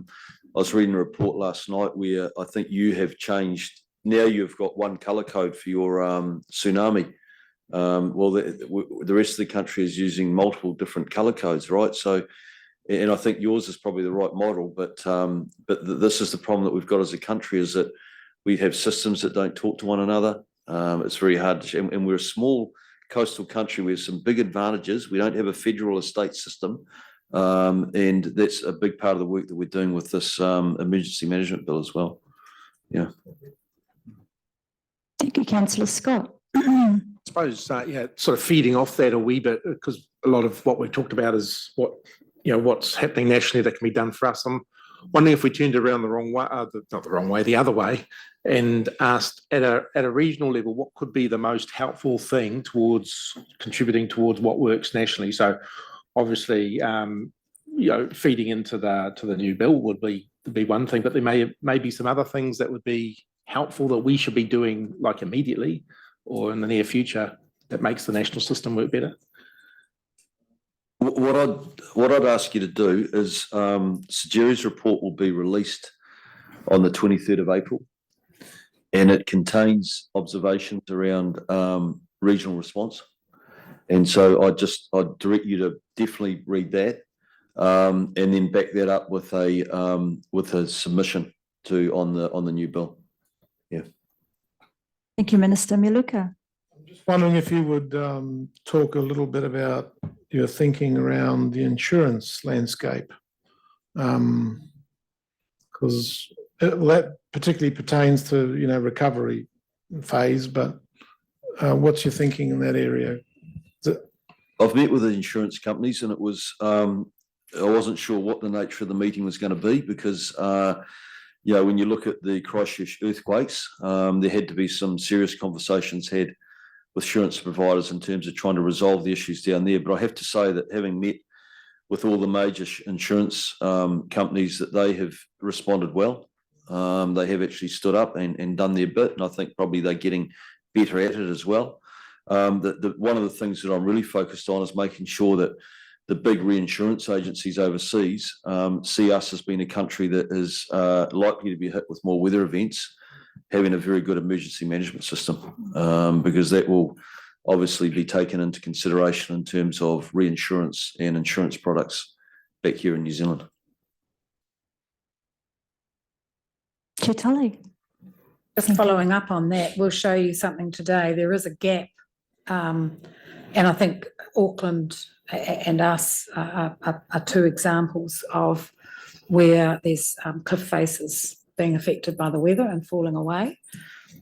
was reading a report last night where I think you have changed. Now you've got one colour code for your tsunami. Well, the rest of the country is using multiple different colour codes, right? So, and I think yours is probably the right model, but this is the problem that we've got as a country, is that we have systems that don't talk to one another. It's very hard to, and we're a small coastal country. We have some big advantages. We don't have a federal estate system, and that's a big part of the work that we're doing with this emergency management bill as well. Yeah. Thank you, Councillor Scott. I suppose, sort of feeding off that a wee bit, because a lot of what we've talked about is what's happening nationally that can be done for us. I'm wondering if we turned around the wrong way, not the wrong way, the other way, and asked at a regional level, what could be the most helpful thing towards contributing towards what works nationally? So obviously, feeding into the new bill would be one thing, but there may be some other things that would be helpful that we should be doing like immediately or in the near future that makes the national system work better. What I'd ask you to do is, Jerry's report will be released on the 23rd of April, and it contains observations around regional response. And so I'd direct you to definitely read that, and then back that up with a submission on the new bill. Yeah. Thank you, Minister Meluka. I'm just wondering if you would talk a little bit about your thinking around the insurance landscape. Because that particularly pertains to, recovery phase, but what's your thinking in that area? I've met with the insurance companies and it was, I wasn't sure what the nature of the meeting was going to be because, when you look at the Christchurch earthquakes, there had to be some serious conversations had with insurance providers in terms of trying to resolve the issues down there. But I have to say that having met with all the major insurance companies, that they have responded well. They have actually stood up and done their bit, and I think probably they're getting better at it as well. One of the things that I'm really focused on is making sure that the big reinsurance agencies overseas see us as being a country that is likely to be hit with more weather events, having a very good emergency management system, because that will obviously be taken into consideration in terms of reinsurance and insurance products back here in New Zealand. Chair Tully. Just following up on that, we'll show you something today. There is a gap, and I think Auckland and us are two examples of where there's cliff faces being affected by the weather and falling away.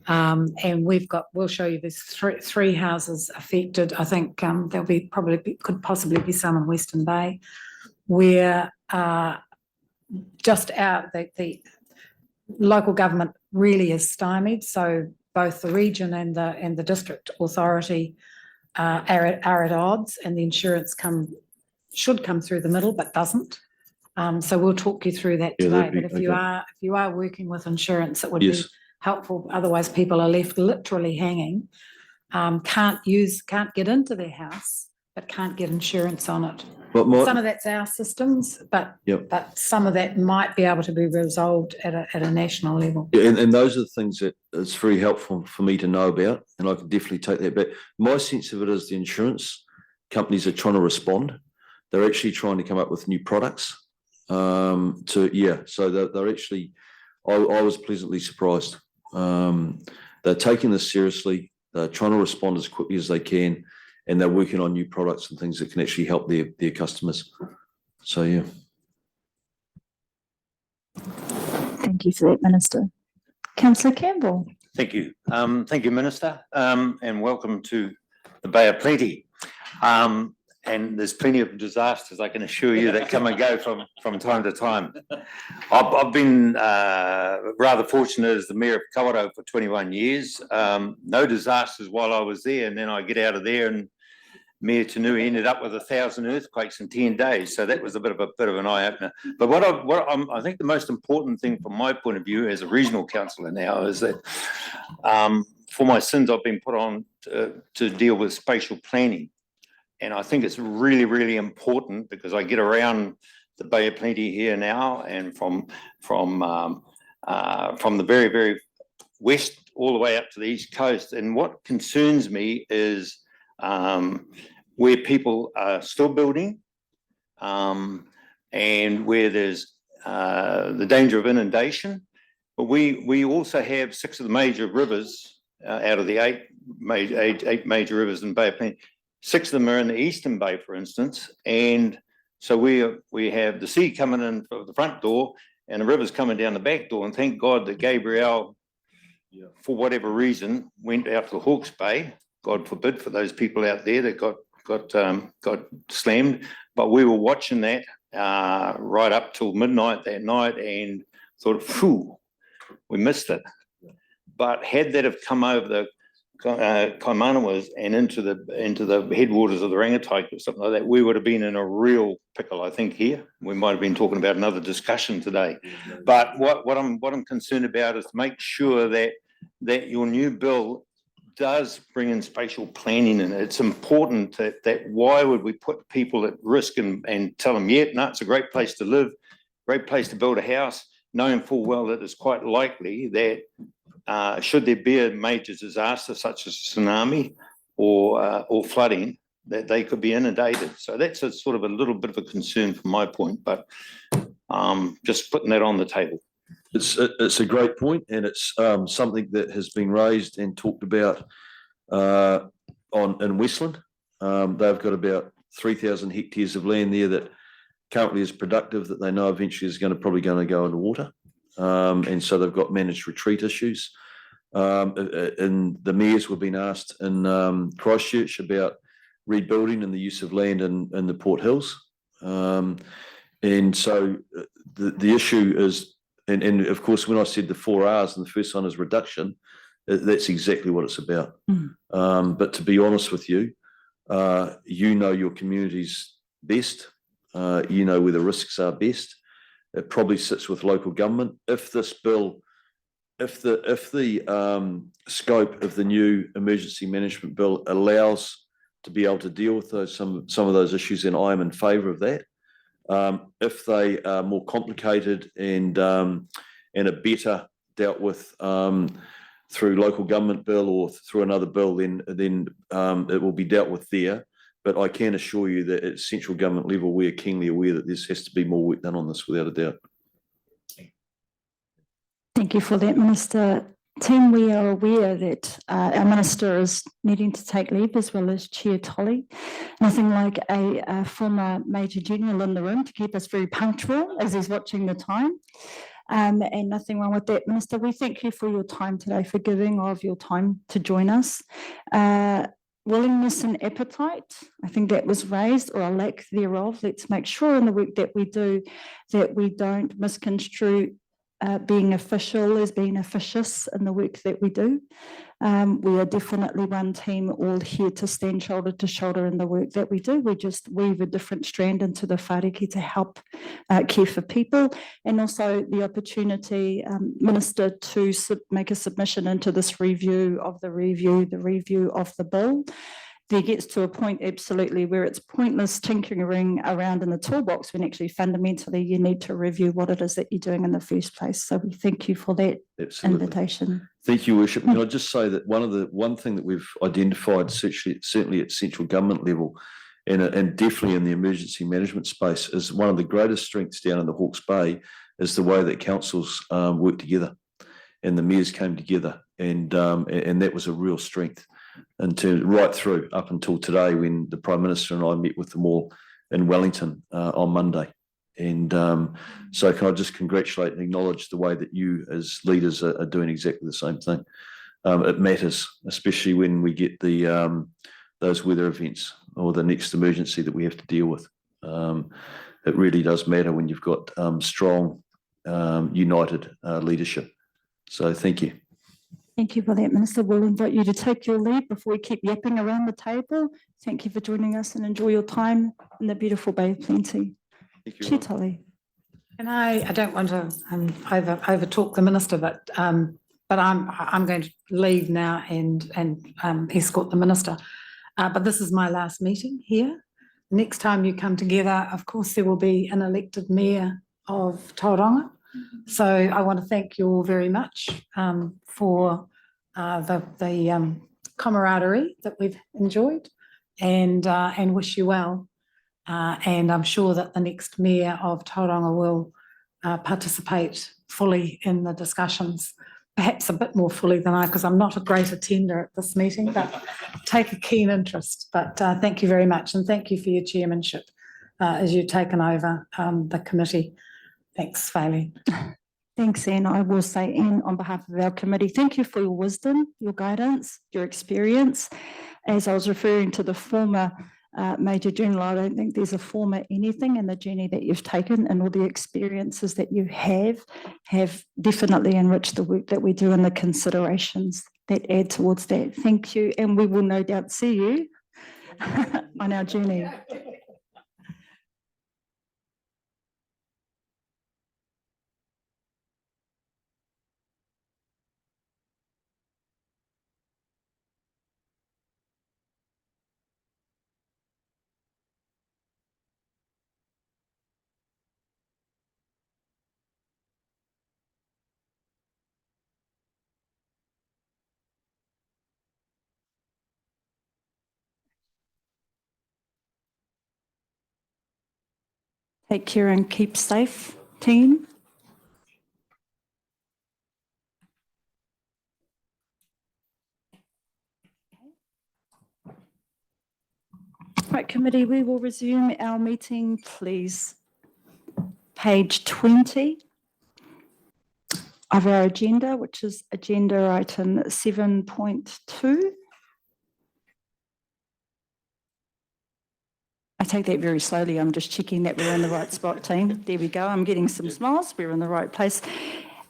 And we'll show you there's three houses affected. I think there'll be could possibly be some in Western Bay where just out the local government really is stymied. So both the region and the district authority are at odds, and the insurance should come through the middle, but doesn't. So we'll talk you through that today. But if you are working with insurance, it would be helpful. Otherwise, people are left literally hanging. Can't get into their house, but can't get insurance on it. Some of that's our systems, but some of that might be able to be resolved at a national level. Yeah, and those are the things that it's very helpful for me to know about, and I can definitely take that back. My sense of it is the insurance companies are trying to respond. They're actually trying to come up with new products. So they're actually, I was pleasantly surprised. They're taking this seriously. They're trying to respond as quickly as they can, and they're working on new products and things that can actually help their customers. So, yeah. Thank you for that, Minister. Councillor Campbell. Thank you. Thank you, Minister, and welcome to the Bay of Plenty. And there's plenty of disasters, I can assure you, that come and go from time to time. I've been rather fortunate as the Mayor of Kawerau for 21 years. No disasters while I was there, and then I get out of there and Mayor Tanui ended up with 1,000 earthquakes in 10 days. So that was a bit of an eye-opener. But I think the most important thing from my point of view as a regional councillor now is that for my sins, I've been put on to deal with spatial planning. And I think it's really, really important because I get around the Bay of Plenty here now, and from the very, very west all the way up to the east coast. And what concerns me is where people are still building, and where there's the danger of inundation. But we also have 6 of the major rivers out of the eight major rivers in Bay of Plenty. 6 of them are in the Eastern Bay, for instance, and so we have the sea coming in from the front door and the rivers coming down the back door. And thank God that Gabrielle, for whatever reason, went out to Hawke's Bay. God forbid for those people out there that got slammed. But we were watching that right up till midnight that night and thought, phew, we missed it. But had that have come over the Kaimanawas and into the headwaters of the Rangitaiki or something like that, we would have been in a real pickle, I think, here. We might have been talking about another discussion today. But what I'm concerned about is to make sure that your new bill does bring in spatial planning, and it's important that why would we put people at risk and tell them, no, it's a great place to live, great place to build a house, knowing full well that it's quite likely that should there be a major disaster such as tsunami or flooding, that they could be inundated. So that's a sort of a little bit of a concern from my point, but just putting that on the table. It's a great point, and it's something that has been raised and talked about in Westland. They've got about 3,000 hectares of land there that currently is productive that they know eventually is probably going to go underwater. And so they've got managed retreat issues. And the mayors were being asked in Christchurch about rebuilding and the use of land in the Port Hills. And so the issue is, and of course, when I said the 4 R's and the first one is reduction, that's exactly what it's about. But to be honest with you, you know your communities best. You know where the risks are best. It probably sits with local government. If this bill, if the scope of the new emergency management bill allows to be able to deal with some of those issues, then I am in favour of that. If they are more complicated and are better dealt with through local government bill or through another bill, then it will be dealt with there. But I can assure you that at central government level, we are keenly aware that this has to be more work done on this, without a doubt. Thank you for that, Minister. Team, we are aware that our Minister is needing to take leave, as well as Chair Tolly. Nothing like a former Major General in the room to keep us very punctual as he's watching the time. And nothing wrong with that, Minister. We thank you for your time today, for giving of your time to join us. Willingness and appetite, I think that was raised, or a lack thereof. Let's make sure in the work that we do that we don't misconstrue being official as being officious in the work that we do. We are definitely one team, all here to stand shoulder to shoulder in the work that we do. We just weave a different strand into the whāriki to help care for people, and also the opportunity, Minister, to make a submission into this review of the review of the bill. There gets to a point absolutely where it's pointless tinkering around in the toolbox when actually fundamentally you need to review what it is that you're doing in the first place. So we thank you for that invitation. Thank you, Worship. Can I just say that one thing that we've identified, certainly at central government level, and definitely in the emergency management space, is one of the greatest strengths down in the Hawke's Bay is the way that councils work together, and the mayors came together, and that was a real strength. Right through up until today, when the Prime Minister and I met with them all in Wellington on Monday. And so can I just congratulate and acknowledge the way that you as leaders are doing exactly the same thing. It matters, especially when we get those weather events or the next emergency that we have to deal with. It really does matter when you've got strong, united leadership. So thank you. Thank you for that, Minister. We'll invite you to take your leave before we keep yapping around the table. Thank you for joining us, and enjoy your time in the beautiful Bay of Plenty. Thank you. Chair Tolly. And I don't want to over talk the Minister, but I'm going to leave now and escort the Minister. But this is my last meeting here. Next time you come together, of course, there will be an elected mayor of Tauranga. So I want to thank you all very much for the camaraderie that we've enjoyed, and wish you well. And I'm sure that the next mayor of Tauranga will participate fully in the discussions, perhaps a bit more fully than I, because I'm not a great attender at this meeting, but take a keen interest. But thank you very much, and thank you for your chairmanship as you've taken over the committee. Thanks, Faylene. Thanks, Anne. I will say, Anne, on behalf of our committee, thank you for your wisdom, your guidance, your experience. As I was referring to the former Major General, I don't think there's a former anything in the journey that you've taken, and all the experiences that you have definitely enriched the work that we do and the considerations that add towards that. Thank you, and we will no doubt see you on our journey. Take care and keep safe, team. Right, committee, we will resume our meeting, please. page 20 of our agenda, which is agenda item 7.2. I take that very slowly. I'm just checking that we're in the right spot, team. There we go. I'm getting some smiles. We're in the right place.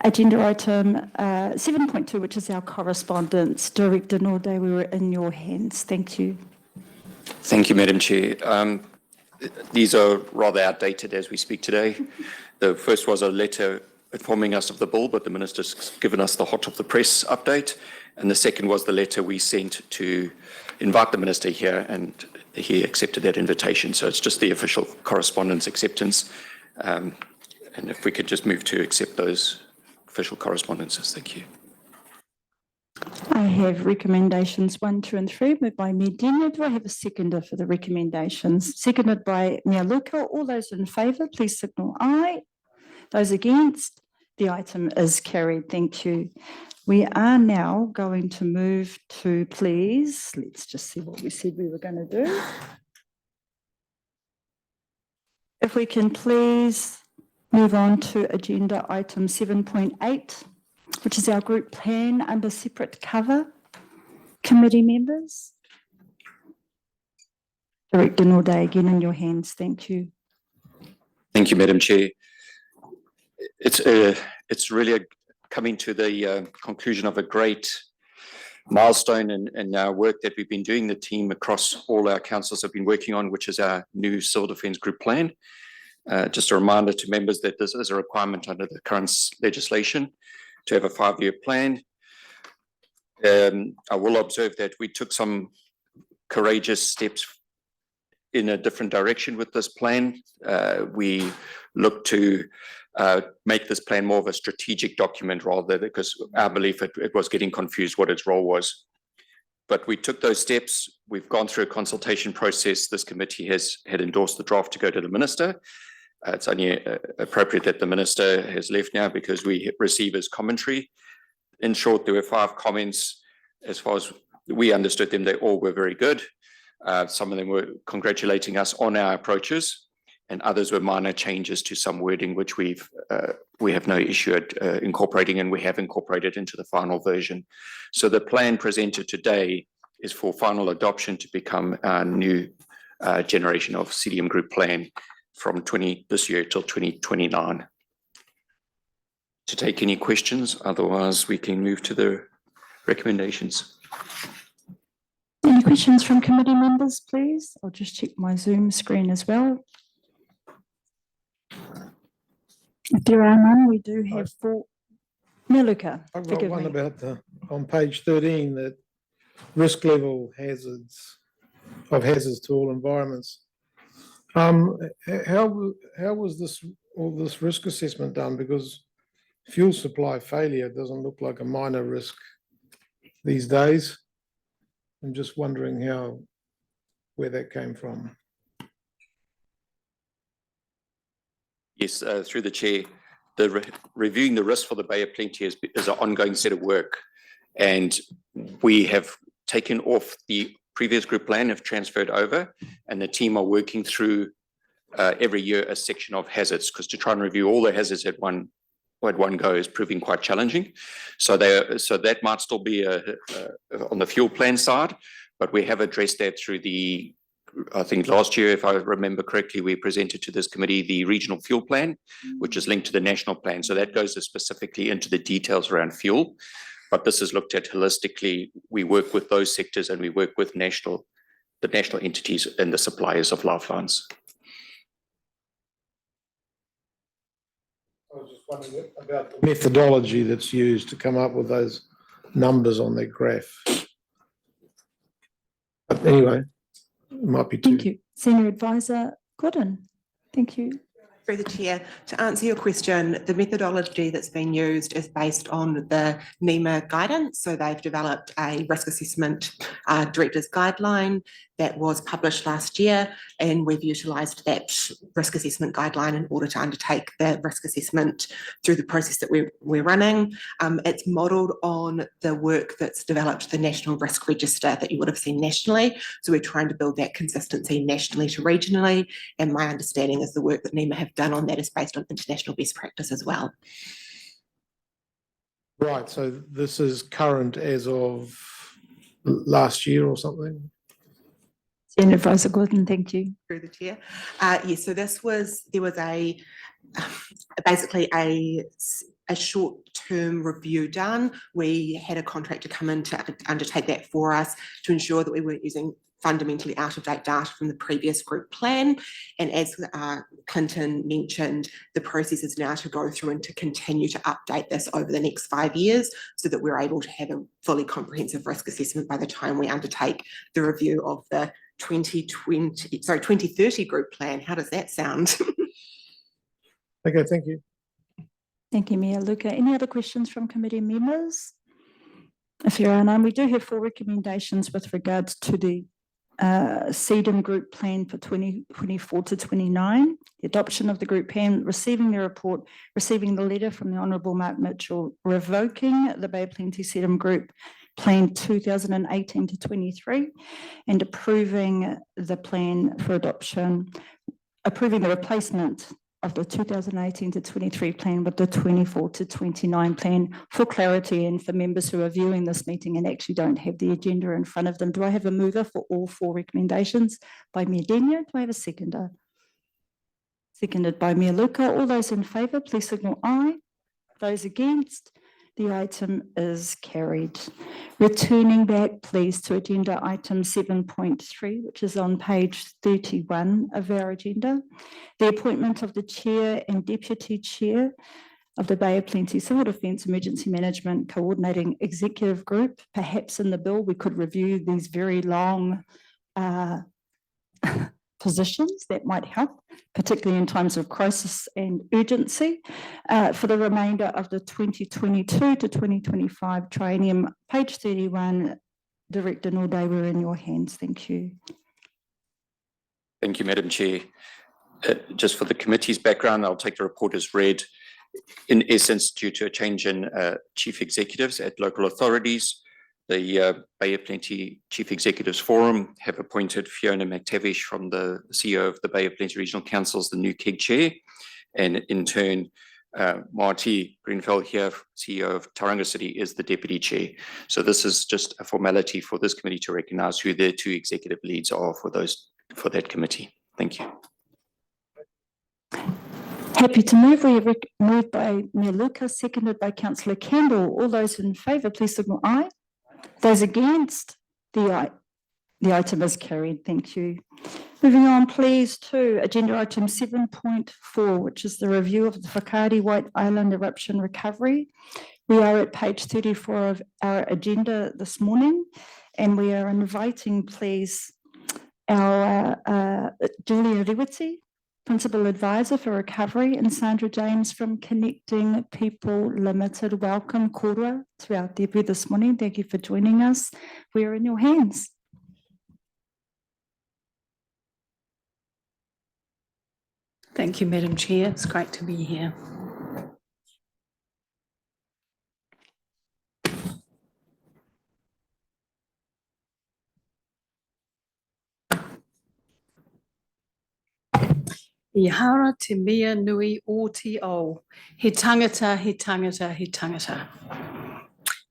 Agenda item 7.2, which is our correspondence. Director Norde, we were in your hands. Thank you. Thank you, Madam Chair. These are rather outdated as we speak today. The first was a letter informing us of the bill, but the minister's given us the hot off the press update. And the second was the letter we sent to invite the minister here, and he accepted that invitation. So it's just the official correspondence acceptance. And if we could just move to accept those official correspondences. Thank you. I have recommendations 1, 2, and 3 moved by Mayor Denia. Do I have a seconder for the recommendations? Seconded by Mayor Luca. All those in favour, please signal aye. Those against, the item is carried. Thank you. We are now going to move to, please, let's just see what we said we were going to do. If we can please move on to agenda item 7.8, which is our group plan under separate cover. Committee members. Director Norde, again in your hands. Thank you. Thank you, Madam Chair. It's really coming to the conclusion of a great milestone in our work that we've been doing. The team across all our councils have been working on, which is our new civil defence group plan. Just a reminder to members that this is a requirement under the current legislation to have a 5-year plan. I will observe that we took some courageous steps in a different direction with this plan. We look to make this plan more of a strategic document rather, because our belief it was getting confused what its role was. But we took those steps. We've gone through a consultation process. This committee had endorsed the draft to go to the minister. It's only appropriate that the minister has left now because we receive his commentary. In short, there were 5 comments. As far as we understood them, they all were very good. Some of them were congratulating us on our approaches, and others were minor changes to some wording, which we have no issue at incorporating, and we have incorporated into the final version. So the plan presented today is for final adoption to become our new generation of CDM group plan from this year till 2029. To take any questions, otherwise we can move to the recommendations. Any questions from committee members, please? I'll just check my Zoom screen as well. If there are none, we do have 4. No, Luca, I've got forgive one me. about on page 13, that risk level hazards to all environments. How was all this risk assessment done? Because fuel supply failure doesn't look like a minor risk these days. I'm just wondering where that came from. Yes, through the chair, reviewing the risk for the Bay of Plenty is an ongoing set of work, and we have taken off the previous group plan, have transferred over, and the team are working through every year a section of hazards, because to try and review all the hazards at one go is proving quite challenging. So that might still be on the fuel plan side, but we have addressed that through I think last year, if I remember correctly, we presented to this committee the regional fuel plan, which is linked to the national plan. So that goes specifically into the details around fuel. But this is looked at holistically. We work with those sectors, and we work with the national entities and the suppliers of lifelines. I was just wondering about the methodology that's used to come up with those numbers on that graph. But anyway, it might be too. Thank you. Senior Advisor Gooden. Thank you. Through the chair, to answer your question, the methodology that's been used is based on the NEMA guidance. So they've developed a risk assessment director's guideline that was published last year, and we've utilised that risk assessment guideline in order to undertake the risk assessment through the process that we're running. It's modelled on the work that's developed the National Risk Register that you would have seen nationally. So we're trying to build that consistency nationally to regionally, and my understanding is the work that NEMA have done on that is based on international best practice as well. Right, so this is current as of last year or something? Senior Advisor Gordon, thank you. Through the chair. Yes, so there was basically a short-term review done. We had a contractor come in to undertake that for us to ensure that we weren't using fundamentally out-of-date data from the previous group plan. And as Clinton mentioned, the process is now to go through and to continue to update this over the next 5 years so that we're able to have a fully comprehensive risk assessment by the time we undertake the review of the 2030 group plan. How does that sound? Okay, thank you. Thank you, Mayor Luca. Any other questions from committee members? If there are none, we do have 4 recommendations with regards to the CEDAM group plan for 2024 to 29, the adoption of the group plan, receiving the report, receiving the letter from the Honourable Mark Mitchell, revoking the Bay of Plenty CEDAM group plan 2018 to 23, and approving the plan for adoption, approving the replacement of the 2018 to 23 plan with the 24 to 29 plan. For clarity and for members who are viewing this meeting and actually don't have the agenda in front of them, do I have a mover for all 4 recommendations? By Mayor Denyer. Do I have a seconder? Seconded by Mayor Luca. All those in favour, please signal aye. Those against? The item is carried. Returning back, please, to agenda item 7.3, which is on page 31 of our agenda. The appointment of the chair and deputy chair of the Bay of Plenty Civil Defence Emergency Management Coordinating Executive Group. Perhaps in the bill, we could review these very long positions that might help, particularly in times of crisis and urgency, for the remainder of the 2022 to 2025 triennium. Page 31, Director Norday, we're in your hands. Thank you. Thank you, Madam Chair. Just for the committee's background, I'll take the report as read. In essence, due to a change in chief executives at local authorities, the Bay of Plenty Chief Executives Forum have appointed Fiona McTavish from the CEO of the Bay of Plenty Regional Council as the new KEG chair, and in turn, Marty Greenfeld here, CEO of Tauranga City, is the deputy chair. So this is just a formality for this committee to recognise who their 2 executive leads are for that committee. Thank you. Happy to move. We have moved by Mayor Lucas, seconded by Councillor Campbell. All those in favour, please signal aye. Those against? The item is carried. Thank you. Moving on, please, to agenda item 7.4, which is the review of the Whakaari White Island eruption recovery. We are at page 34 of our agenda this morning, and we are inviting, please, our Julia Rewiti, Principal Advisor for Recovery, and Sandra James from Connecting People Limited. Welcome, Korua, to our debut this morning. Thank you for joining us. We are in your hands. Thank you, Madam Chair. It's great to be here. I hara te mea nui o te o. He tangata, he tangata, he tangata.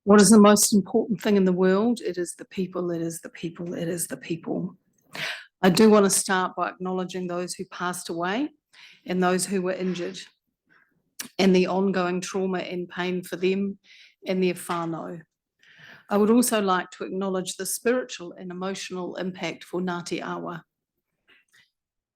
What is the most important thing in the world? It is the people, it is the people, it is the people. I do want to start by acknowledging those who passed away and those who were injured, and the ongoing trauma and pain for them and their whānau. I would also like to acknowledge the spiritual and emotional impact for Ngāti Awa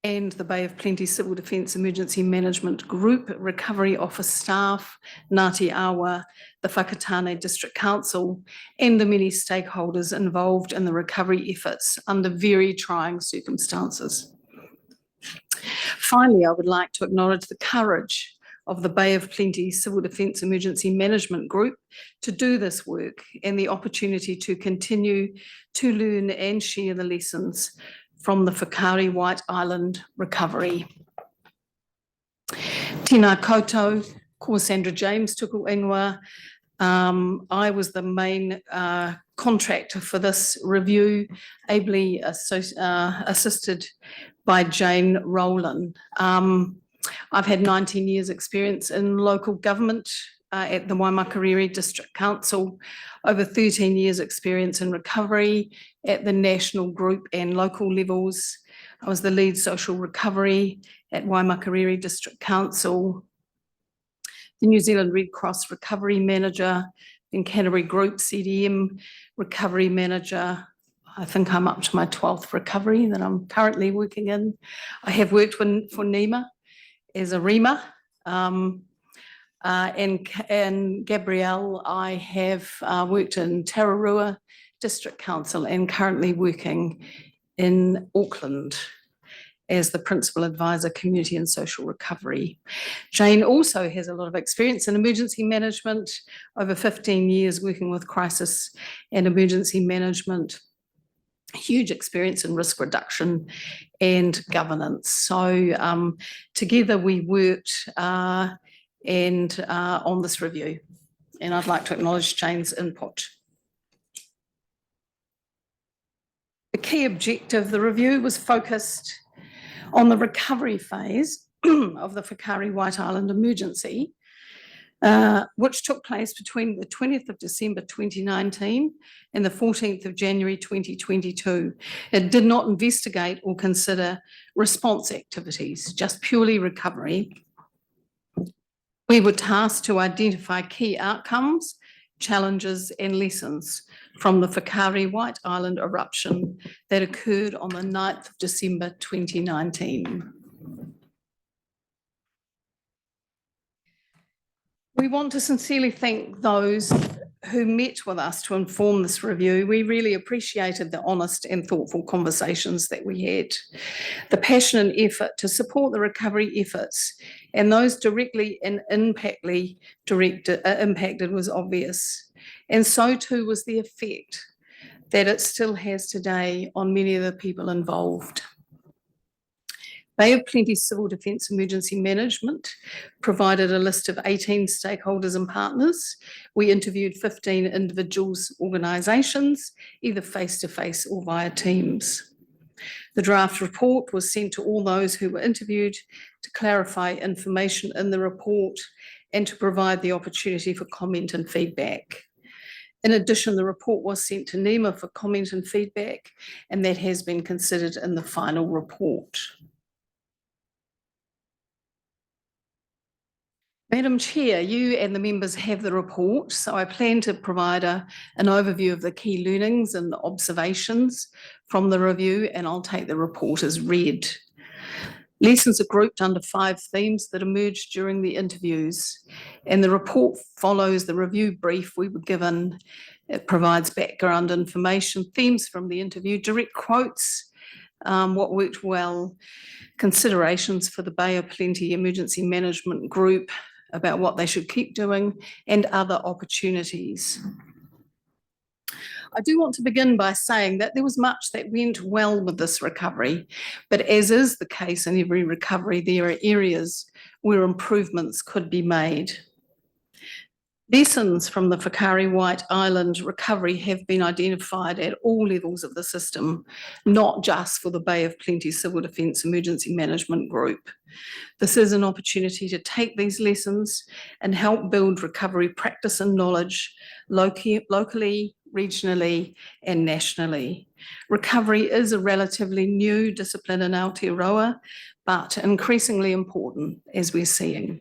and the Bay of Plenty Civil Defence Emergency Management Group, Recovery Office staff, Ngāti Awa, the Whakatane District Council, and the many stakeholders involved in the recovery efforts under very trying circumstances. Finally, I would like to acknowledge the courage of the Bay of Plenty Civil Defence Emergency Management Group to do this work, and the opportunity to continue to learn and share the lessons from the Whakaari White Island recovery. Tēnā koutou, ko Sandra James tuku ingoa. I was the main contractor for this review, ably assisted by Jane Rowland. I've had 19 years experience in local government at the Waimakariri District Council, over 13 years experience in recovery at the national group and local levels. I was the lead social recovery at Waimakariri District Council, the New Zealand Red Cross Recovery Manager, in Canterbury Group CDM Recovery Manager. I think I'm up to my 12th recovery that I'm currently working in. I have worked for NEMA as a REMA. And Gabrielle, I have worked in Tararua District Council and currently working in Auckland as the Principal Advisor, Community and Social Recovery. Jane also has a lot of experience in emergency management, over 15 years working with crisis and emergency management, huge experience in risk reduction and governance. So together we worked on this review, and I'd like to acknowledge Jane's input. The key objective of the review was focused on the recovery phase of the Whakaari White Island emergency, which took place between the 20th of December 2019 and the 14th of January 2022. It did not investigate or consider response activities, just purely recovery. We were tasked to identify key outcomes, challenges and lessons from the Whakaari White Island eruption that occurred on the 9th of December 2019. We want to sincerely thank those who met with us to inform this review. We really appreciated the honest and thoughtful conversations that we had. The passion and effort to support the recovery efforts and those directly and impacted was obvious. And so too was the effect that it still has today on many of the people involved. Bay of Plenty Civil Defence Emergency Management provided a list of 18 stakeholders and partners. We interviewed 15 individuals, organisations, either face-to-face or via Teams. The draft report was sent to all those who were interviewed to clarify information in the report and to provide the opportunity for comment and feedback. In addition, the report was sent to NEMA for comment and feedback, and that has been considered in the final report. Madam Chair, you and the members have the report, so I plan to provide an overview of the key learnings and observations from the review, and I'll take the report as read. Lessons are grouped under 5 themes that emerged during the interviews, and the report follows the review brief we were given. It provides background information, themes from the interview, direct quotes, what worked well, considerations for the Bay of Plenty Emergency Management Group about what they should keep doing, and other opportunities. I do want to begin by saying that there was much that went well with this recovery, but as is the case in every recovery, there are areas where improvements could be made. Lessons from the Whakaari White Island recovery have been identified at all levels of the system, not just for the Bay of Plenty Civil Defence Emergency Management Group. This is an opportunity to take these lessons and help build recovery practice and knowledge locally, regionally and nationally. Recovery is a relatively new discipline in Aotearoa, but increasingly important as we're seeing.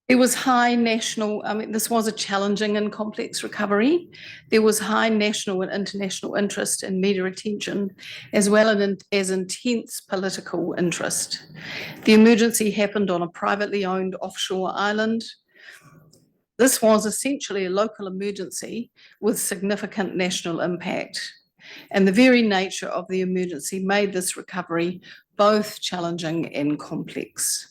There was high national, this was a challenging and complex recovery. There was high national and international interest and media attention, as well as intense political interest. The emergency happened on a privately owned offshore island. This was essentially a local emergency with significant national impact. And the very nature of the emergency made this recovery both challenging and complex.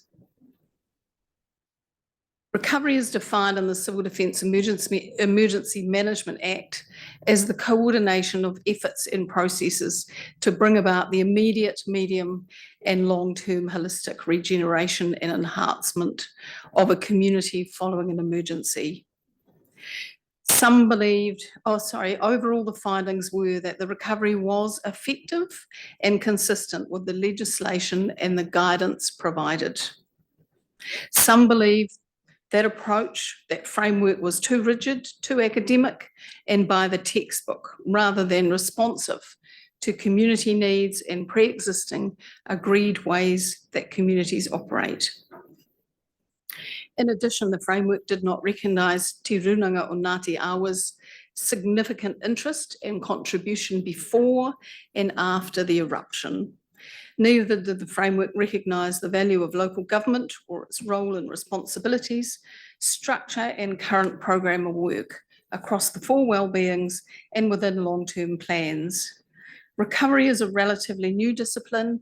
Recovery is defined in the Civil Defence Emergency Management Act as the coordination of efforts and processes to bring about the immediate, medium and long-term holistic regeneration and enhancement of a community following an emergency. Some believed, overall the findings were that the recovery was effective and consistent with the legislation and the guidance provided. Some believed that approach, that framework was too rigid, too academic, and by the textbook, rather than responsive to community needs and pre-existing agreed ways that communities operate. In addition, the framework did not recognise Te Rūnanga o Ngāti Awa's significant interest and contribution before and after the eruption. Neither did the framework recognise the value of local government or its role and responsibilities, structure and current programme of work across the four wellbeings and within long-term plans. Recovery is a relatively new discipline.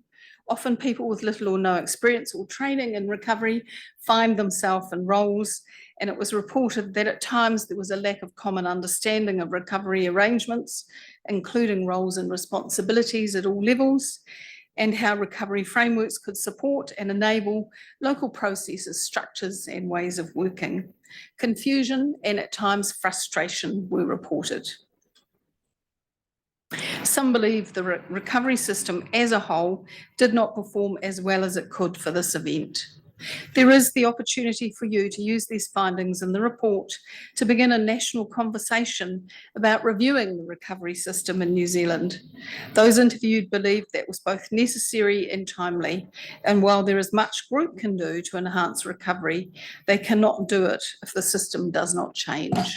Often people with little or no experience or training in recovery find themselves in roles, and it was reported that at times there was a lack of common understanding of recovery arrangements, including roles and responsibilities at all levels, and how recovery frameworks could support and enable local processes, structures, and ways of working. Confusion and at times frustration were reported. Some believe the recovery system as a whole did not perform as well as it could for this event. There is the opportunity for you to use these findings in the report to begin a national conversation about reviewing the recovery system in New Zealand. Those interviewed believe that was both necessary and timely, and while there is much group can do to enhance recovery, they cannot do it if the system does not change.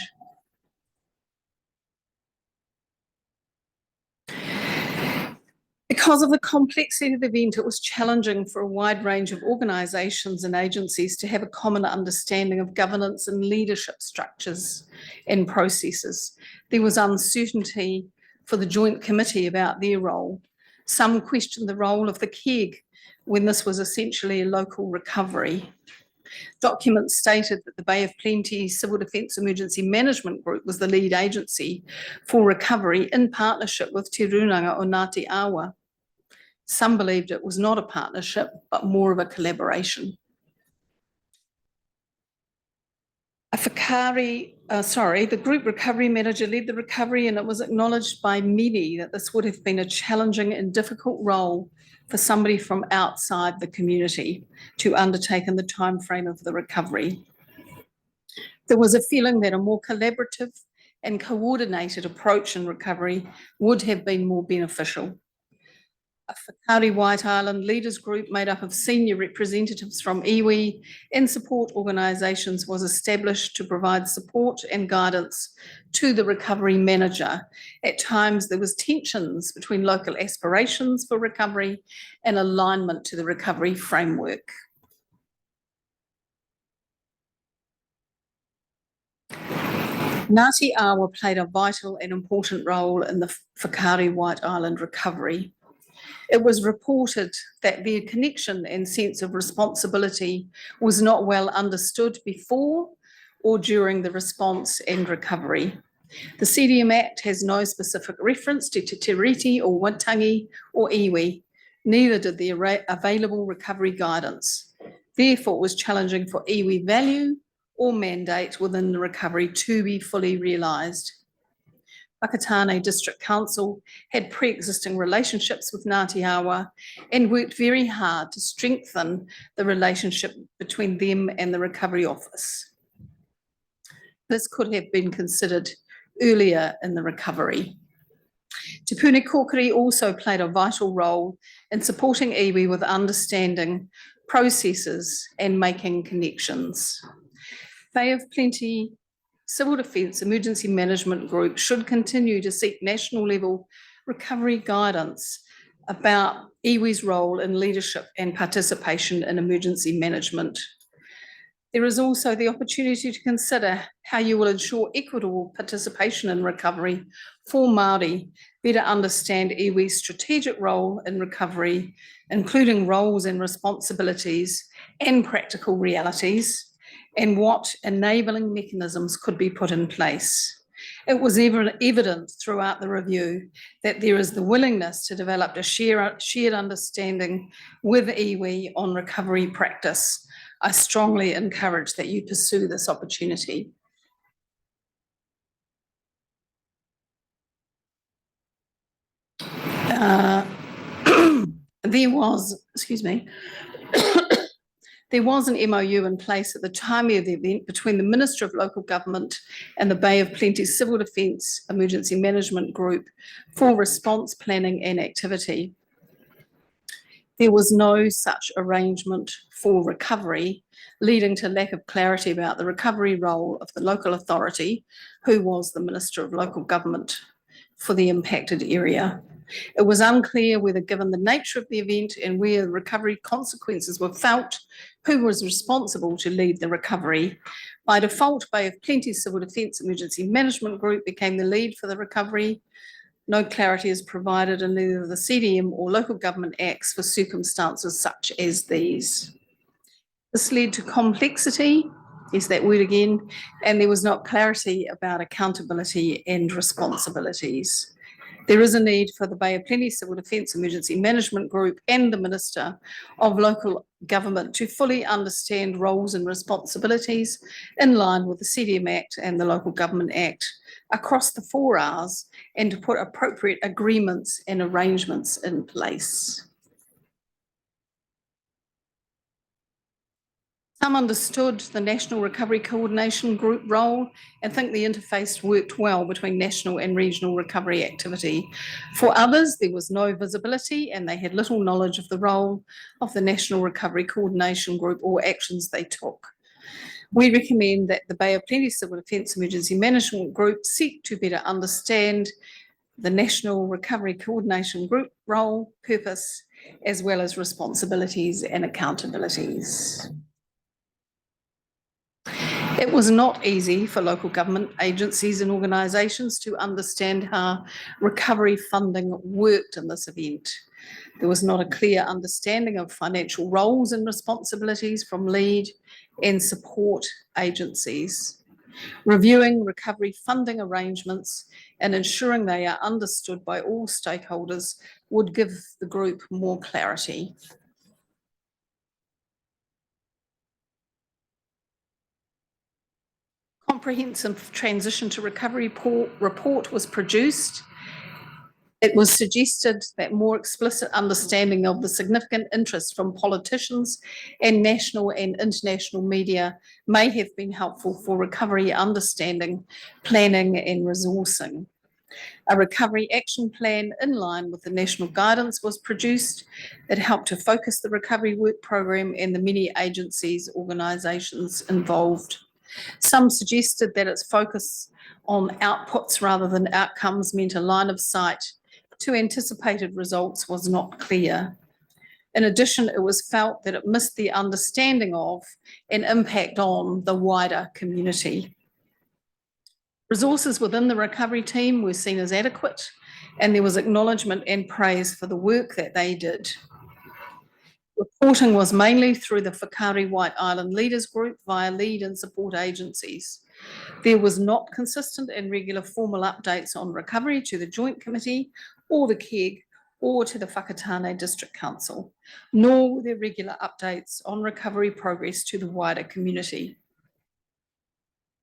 Because of the complexity of the event, it was challenging for a wide range of organisations and agencies to have a common understanding of governance and leadership structures and processes. There was uncertainty for the Joint Committee about their role. Some questioned the role of the KEG when this was essentially a local recovery. Documents stated that the Bay of Plenty Civil Defence Emergency Management Group was the lead agency for recovery in partnership with Te Rūnanga o Ngāti Awa. Some believed it was not a partnership, but more of a collaboration. The group recovery manager led the recovery, and it was acknowledged by many that this would have been a challenging and difficult role for somebody from outside the community to undertake in the timeframe of the recovery. There was a feeling that a more collaborative and coordinated approach in recovery would have been more beneficial. A Whakaari White Island leaders group made up of senior representatives from iwi and support organisations was established to provide support and guidance to the recovery manager. At times there was tensions between local aspirations for recovery and alignment to the recovery framework. Ngāti Awa played a vital and important role in the Whakaari White Island recovery. It was reported that their connection and sense of responsibility was not well understood before or during the response and recovery. The CDM Act has no specific reference to Te Tiriti or Waitangi or iwi, neither did the available recovery guidance. Therefore, it was challenging for iwi value or mandate within the recovery to be fully realised. Whakatane District Council had pre-existing relationships with Ngāti Awa and worked very hard to strengthen the relationship between them and the Recovery Office. This could have been considered earlier in the recovery. Te Puni Kōkiri also played a vital role in supporting iwi with understanding processes and making connections. Bay of Plenty Civil Defence Emergency Management Group should continue to seek national level recovery guidance about iwi's role in leadership and participation in emergency management. There is also the opportunity to consider how you will ensure equitable participation in recovery for Māori, better understand iwi's strategic role in recovery, including roles and responsibilities and practical realities, and what enabling mechanisms could be put in place. It was evident throughout the review that there is the willingness to develop a shared understanding with iwi on recovery practice. I strongly encourage that you pursue this opportunity. There was, excuse me, there was an MOU in place at the time of the event between the Minister of Local Government and the Bay of Plenty Civil Defence Emergency Management Group for response planning and activity. There was no such arrangement for recovery, leading to lack of clarity about the recovery role of the local authority, who was the Minister of Local Government for the impacted area. It was unclear whether, given the nature of the event and where recovery consequences were felt, who was responsible to lead the recovery. By default, Bay of Plenty Civil Defence Emergency Management Group became the lead for the recovery. No clarity is provided in either the CDM or local government acts for circumstances such as these. This led to complexity, is that word again, and there was not clarity about accountability and responsibilities. There is a need for the Bay of Plenty Civil Defence Emergency Management Group and the Minister of Local Government to fully understand roles and responsibilities in line with the CDM Act and the Local Government Act across the 4 Rs, and to put appropriate agreements and arrangements in place. Some understood the National Recovery Coordination Group role and think the interface worked well between national and regional recovery activity. For others, there was no visibility and they had little knowledge of the role of the National Recovery Coordination Group or actions they took. We recommend that the Bay of Plenty Civil Defence Emergency Management Group seek to better understand the National Recovery Coordination Group role, purpose, as well as responsibilities and accountabilities. It was not easy for local government agencies and organisations to understand how recovery funding worked in this event. There was not a clear understanding of financial roles and responsibilities from lead and support agencies. Reviewing recovery funding arrangements and ensuring they are understood by all stakeholders would give the group more clarity. Comprehensive transition to recovery report was produced. It was suggested that more explicit understanding of the significant interest from politicians and national and international media may have been helpful for recovery understanding, planning and resourcing. A recovery action plan in line with the national guidance was produced. It helped to focus the recovery work program and the many agencies, organisations involved. Some suggested that its focus on outputs rather than outcomes meant a line of sight to anticipated results was not clear. In addition, it was felt that it missed the understanding of and impact on the wider community. Resources within the recovery team were seen as adequate, and there was acknowledgement and praise for the work that they did. Reporting was mainly through the Whakaari White Island Leaders Group via lead and support agencies. There was not consistent and regular formal updates on recovery to the Joint Committee or the KEG or to the Whakatane District Council, nor were there regular updates on recovery progress to the wider community.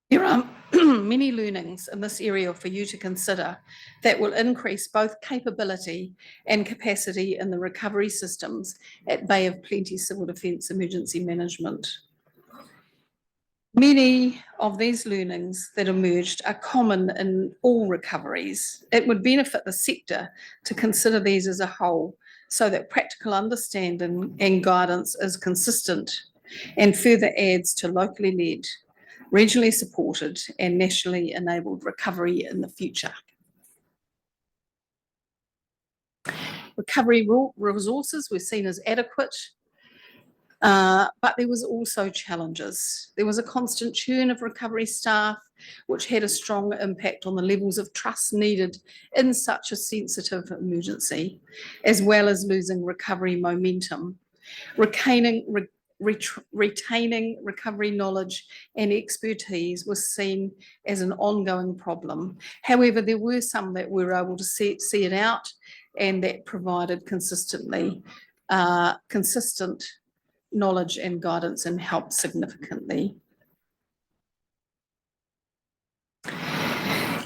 There are many learnings in this area for you to consider that will increase both capability and capacity in the recovery systems at Bay of Plenty Civil Defence Emergency Management. Many of these learnings that emerged are common in all recoveries. It would benefit the sector to consider these as a whole so that practical understanding and guidance is consistent and further adds to locally led, regionally supported and nationally enabled recovery in the future. Recovery resources were seen as adequate, but there was also challenges. There was a constant churn of recovery staff, which had a strong impact on the levels of trust needed in such a sensitive emergency, as well as losing recovery momentum. Retaining recovery knowledge and expertise was seen as an ongoing problem. However, there were some that were able to see it out and that provided consistent knowledge and guidance and helped significantly.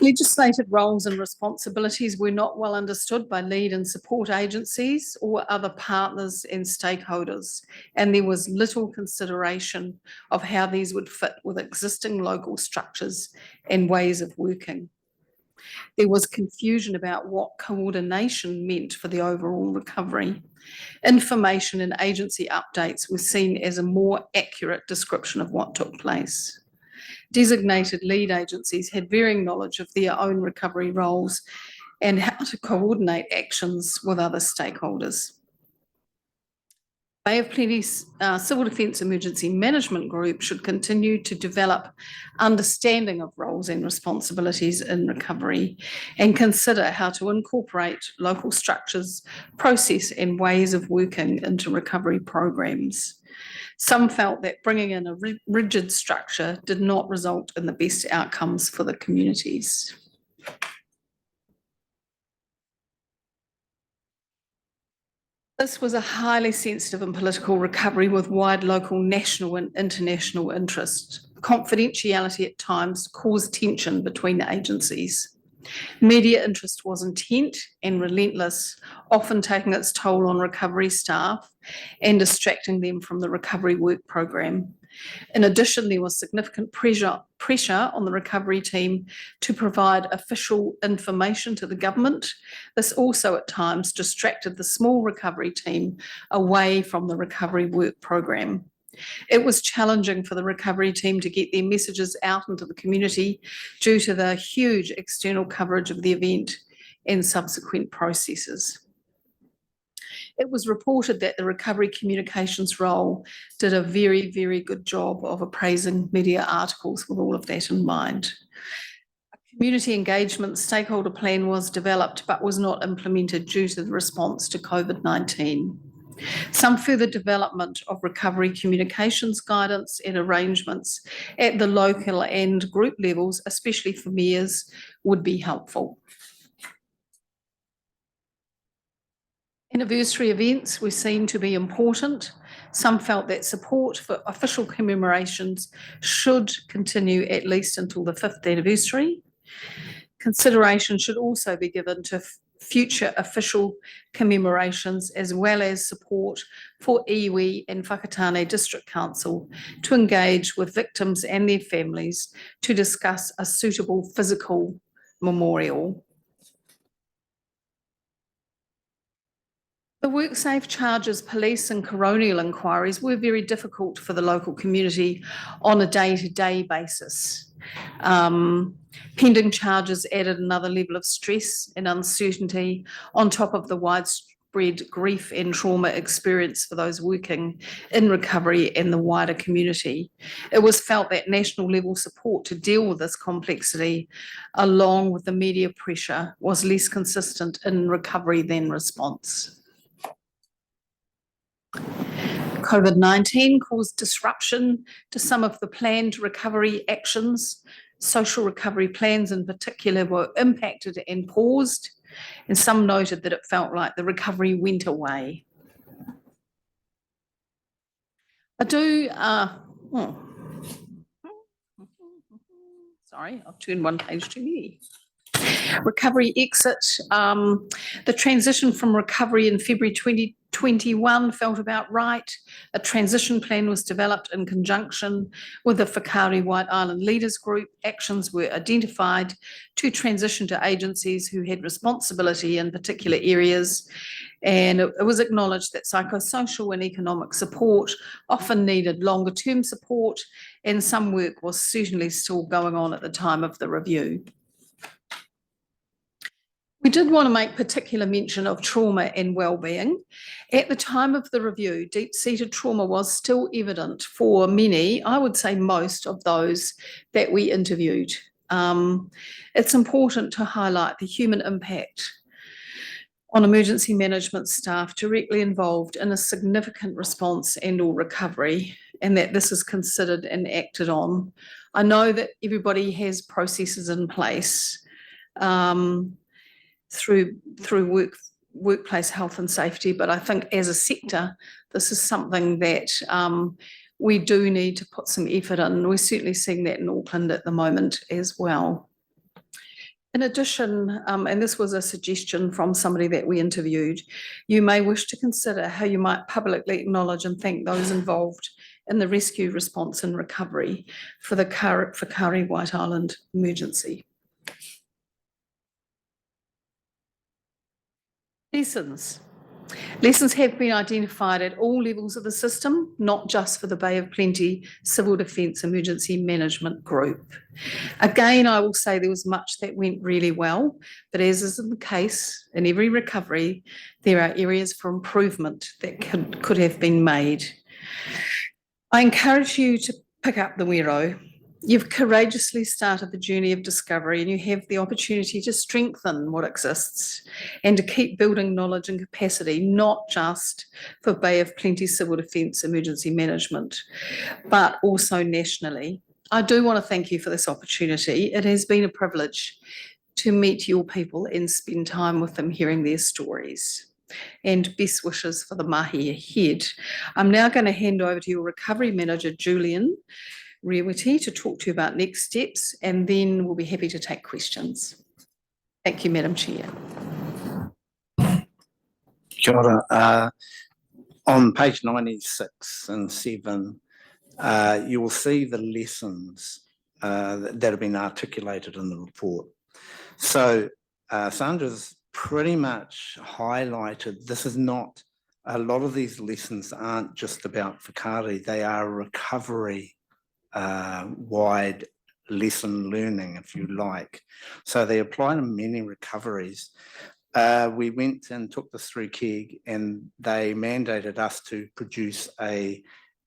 Legislated roles and responsibilities were not well understood by lead and support agencies or other partners and stakeholders, and there was little consideration of how these would fit with existing local structures and ways of working. There was confusion about what coordination meant for the overall recovery. Information and agency updates were seen as a more accurate description of what took place. Designated lead agencies had varying knowledge of their own recovery roles and how to coordinate actions with other stakeholders. Bay of Plenty Civil Defence Emergency Management Group should continue to develop understanding of roles and responsibilities in recovery and consider how to incorporate local structures, process and ways of working into recovery programs. Some felt that bringing in a rigid structure did not result in the best outcomes for the communities. This was a highly sensitive and political recovery with wide local, national and international interest. Confidentiality at times caused tension between the agencies. Media interest was intense and relentless, often taking its toll on recovery staff and distracting them from the recovery work program. In addition, there was significant pressure on the recovery team to provide official information to the government. This also at times distracted the small recovery team away from the recovery work program. It was challenging for the recovery team to get their messages out into the community due to the huge external coverage of the event and subsequent processes. It was reported that the recovery communications role did a very, very good job of appraising media articles with all of that in mind. A community engagement stakeholder plan was developed but was not implemented due to the response to COVID-19. Some further development of recovery communications guidance and arrangements at the local and group levels, especially for mayors, would be helpful. Anniversary events were seen to be important. Some felt that support for official commemorations should continue at least until the 5th anniversary. Consideration should also be given to future official commemorations, as well as support for iwi and Whakatane District Council to engage with victims and their families to discuss a suitable physical memorial. The WorkSafe charges, police and coronial inquiries were very difficult for the local community on a day-to-day basis. Pending charges added another level of stress and uncertainty on top of the widespread grief and trauma experience for those working in recovery and the wider community. It was felt that national level support to deal with this complexity, along with the media pressure, was less consistent in recovery than response. COVID-19 caused disruption to some of the planned recovery actions. Social recovery plans in particular were impacted and paused, and some noted that it felt like the recovery went away. Sorry, I've turned one page too many. Recovery exit. The transition from recovery in February 2021 felt about right. A transition plan was developed in conjunction with the Whakaari White Island Leaders Group. Actions were identified to transition to agencies who had responsibility in particular areas. And it was acknowledged that psychosocial and economic support often needed longer term support, and some work was certainly still going on at the time of the review. We did want to make particular mention of trauma and wellbeing. At the time of the review, deep-seated trauma was still evident for many, I would say most of those that we interviewed. It's important to highlight the human impact on emergency management staff directly involved in a significant response and/or recovery, and that this is considered and acted on. I know that everybody has processes in place through workplace health and safety, but I think as a sector, this is something that we do need to put some effort in. We're certainly seeing that in Auckland at the moment as well. In addition, and this was a suggestion from somebody that we interviewed, you may wish to consider how you might publicly acknowledge and thank those involved in the rescue, response and recovery for the Whakaari White Island emergency. Lessons. Lessons have been identified at all levels of the system, not just for the Bay of Plenty Civil Defence Emergency Management Group. Again, I will say there was much that went really well, but as is the case in every recovery, there are areas for improvement that could have been made. I encourage you to pick up the Wero. You've courageously started the journey of discovery and you have the opportunity to strengthen what exists and to keep building knowledge and capacity, not just for Bay of Plenty Civil Defence Emergency Management, but also nationally. I do want to thank you for this opportunity. It has been a privilege to meet your people and spend time with them hearing their stories. And best wishes for the mahi ahead. I'm now going to hand over to your recovery manager, Julian Rewiti, to talk to you about next steps, and then we'll be happy to take questions. Thank you, Madam Chair. Kia ora. On page 96 and 7, you will see the lessons that have been articulated in the report. So Sandra's pretty much highlighted, this is not, a lot of these lessons aren't just about Whakaari, they are recovery wide lesson learning, if you like. So they apply to many recoveries. We went and took this through KEG and they mandated us to produce a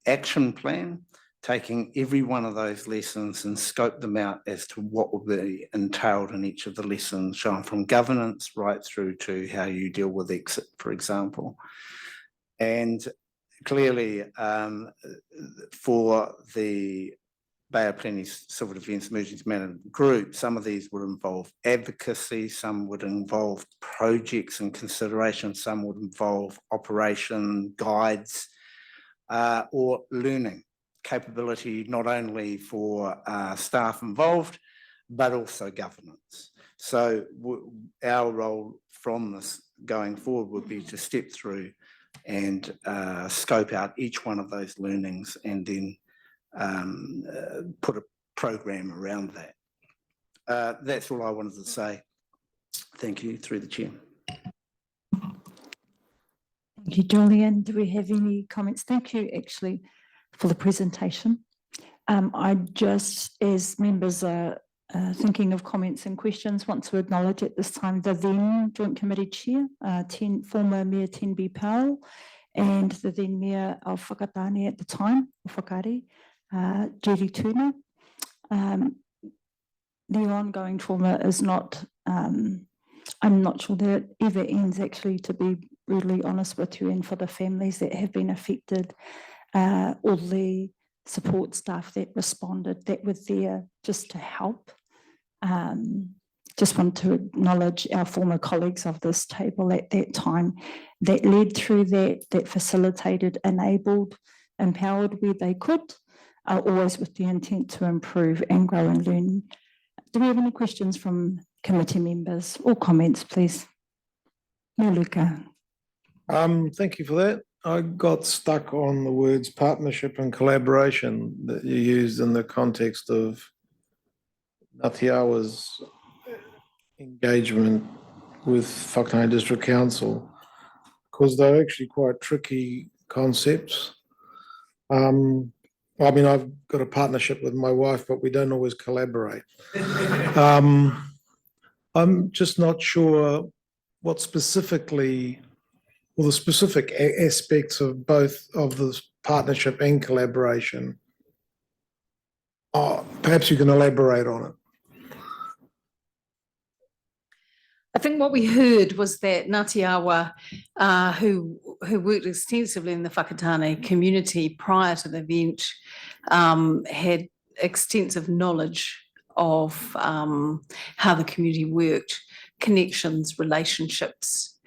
action plan, taking every one of those lessons and scope them out as to what will be entailed in each of the lessons, showing from governance right through to how you deal with exit, for example. And clearly, for the Bay of Plenty Civil Defence Emergency Management Group, some of these would involve advocacy, some would involve projects and consideration, some would involve operation guides or learning capability, not only for staff involved, but also governance. So our role from this going forward would be to step through and scope out each one of those learnings and then put a program around that. That's all I wanted to say. Thank you, through the chair. Thank you, Julian. Do we have any comments? Thank you, actually, for the presentation. I just, as members are thinking of comments and questions, want to acknowledge at this time the then Joint Committee Chair, former Mayor Tenby Powell, and the then Mayor of Whakatane at the time, of Whakaari, Judy Turner. The ongoing trauma is not, I'm not sure that it ever ends, actually, to be really honest with you, and for the families that have been affected, all the support staff that responded, that were there just to help. Just want to acknowledge our former colleagues of this table at that time that led through that facilitated, enabled, empowered where they could, always with the intent to improve and grow and learn. Do we have any questions from committee members or comments, please? Luca. Thank you for that. I got stuck on the words partnership and collaboration that you used in the context of Ngāti Awa's engagement with Whakatane District Council, because they're actually quite tricky concepts. I mean, I've got a partnership with my wife, but we don't always collaborate. I'm just not sure what specifically, well, the specific aspects of both of the partnership and collaboration. Perhaps you can elaborate on it. I think what we heard was that Ngāti Awa, who worked extensively in the Whakatane community prior to the event, had extensive knowledge of how the community worked, connections, relationships,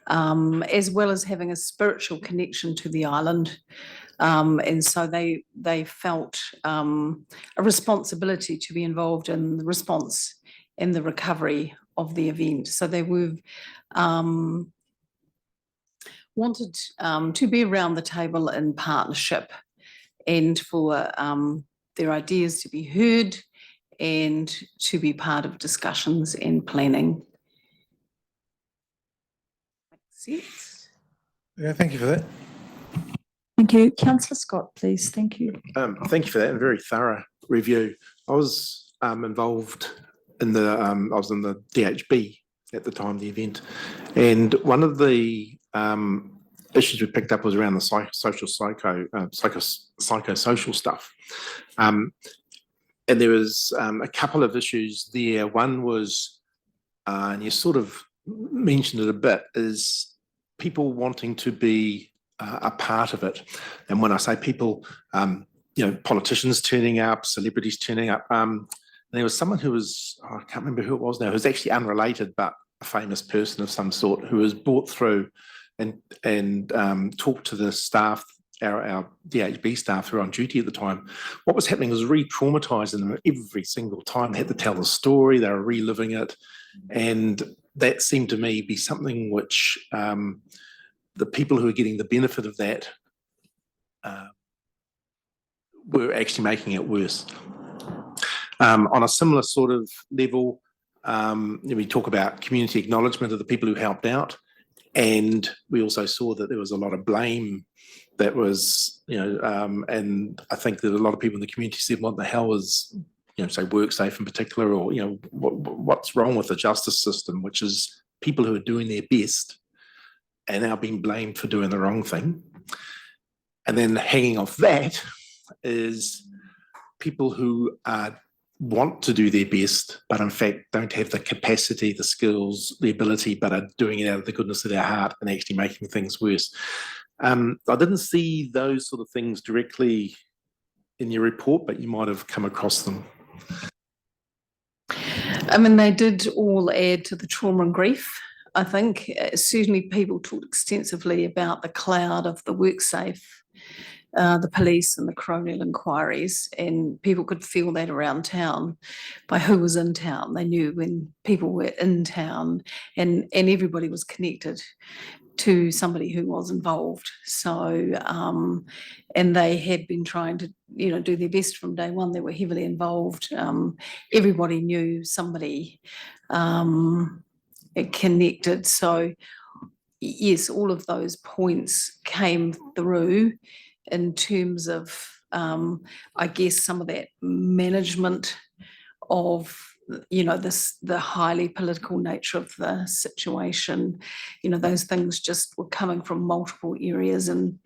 as well as having a spiritual connection to the island. And so they felt a responsibility to be involved in the response and the recovery of the event. So they were wanted to be around the table in partnership and for their ideas to be heard and to be part of discussions and planning. Makes sense? Yeah, thank you for that. Thank you. Councillor Scott, please. Thank you. Thank you for that, a very thorough review. I was involved in I was in the DHB at the time of the event, and one of the issues we picked up was around the psychosocial stuff. And there was a couple of issues there. One was, and you sort of mentioned it a bit, is people wanting to be a part of it. And when I say people, politicians turning up, celebrities turning up. There was someone who was, I can't remember who it was now, who was actually unrelated, but a famous person of some sort, who was brought through and talked to the staff, our DHB staff who were on duty at the time. What was happening was re-traumatizing them every single time. They had to tell the story, they were reliving it. And that seemed to me be something which the people who are getting the benefit of that were actually making it worse. On a similar sort of level, we talk about community acknowledgement of the people who helped out. And we also saw that there was a lot of blame that was, and I think that a lot of people in the community said, what the hell is, say WorkSafe in particular, or, what's wrong with the justice system, which is people who are doing their best and now being blamed for doing the wrong thing. And then hanging off that is people who want to do their best, but in fact don't have the capacity, the skills, the ability, but are doing it out of the goodness of their heart and actually making things worse. I didn't see those sort of things directly in your report, but you might have come across them. I mean, they did all add to the trauma and grief. I think certainly people talked extensively about the cloud of the WorkSafe, the police and the coronial inquiries, and people could feel that around town by who was in town. They knew when people were in town, and everybody was connected to somebody who was involved. So, and they had been trying to, do their best from day one. They were heavily involved. Everybody knew somebody connected. So yes, all of those points came through in terms of, I guess, some of that management of, the highly political nature of the situation. Those things just were coming from multiple areas, and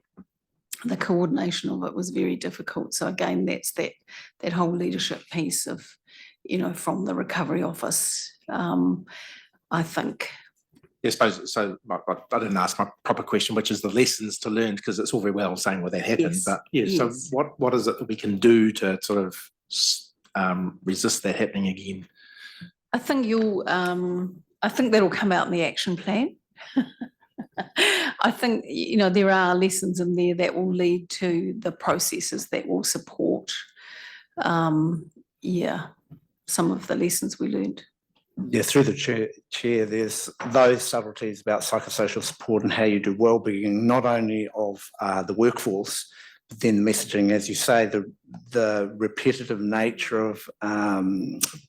the coordination of it was very difficult. So again, that's that whole leadership piece of, from the recovery office, I think. Yeah, I suppose, so I didn't ask my proper question, which is the lessons to learn, because it's all very well saying, well, that happened, Yes, but yeah, so yes. what is it that we can do to sort of resist that happening again? I think I think that'll come out in the action plan. I think, there are lessons in there that will lead to the processes that will support, some of the lessons we learned. Yeah, through the chair, there's those subtleties about psychosocial support and how you do wellbeing, not only of the workforce, but then messaging, as you say, the repetitive nature of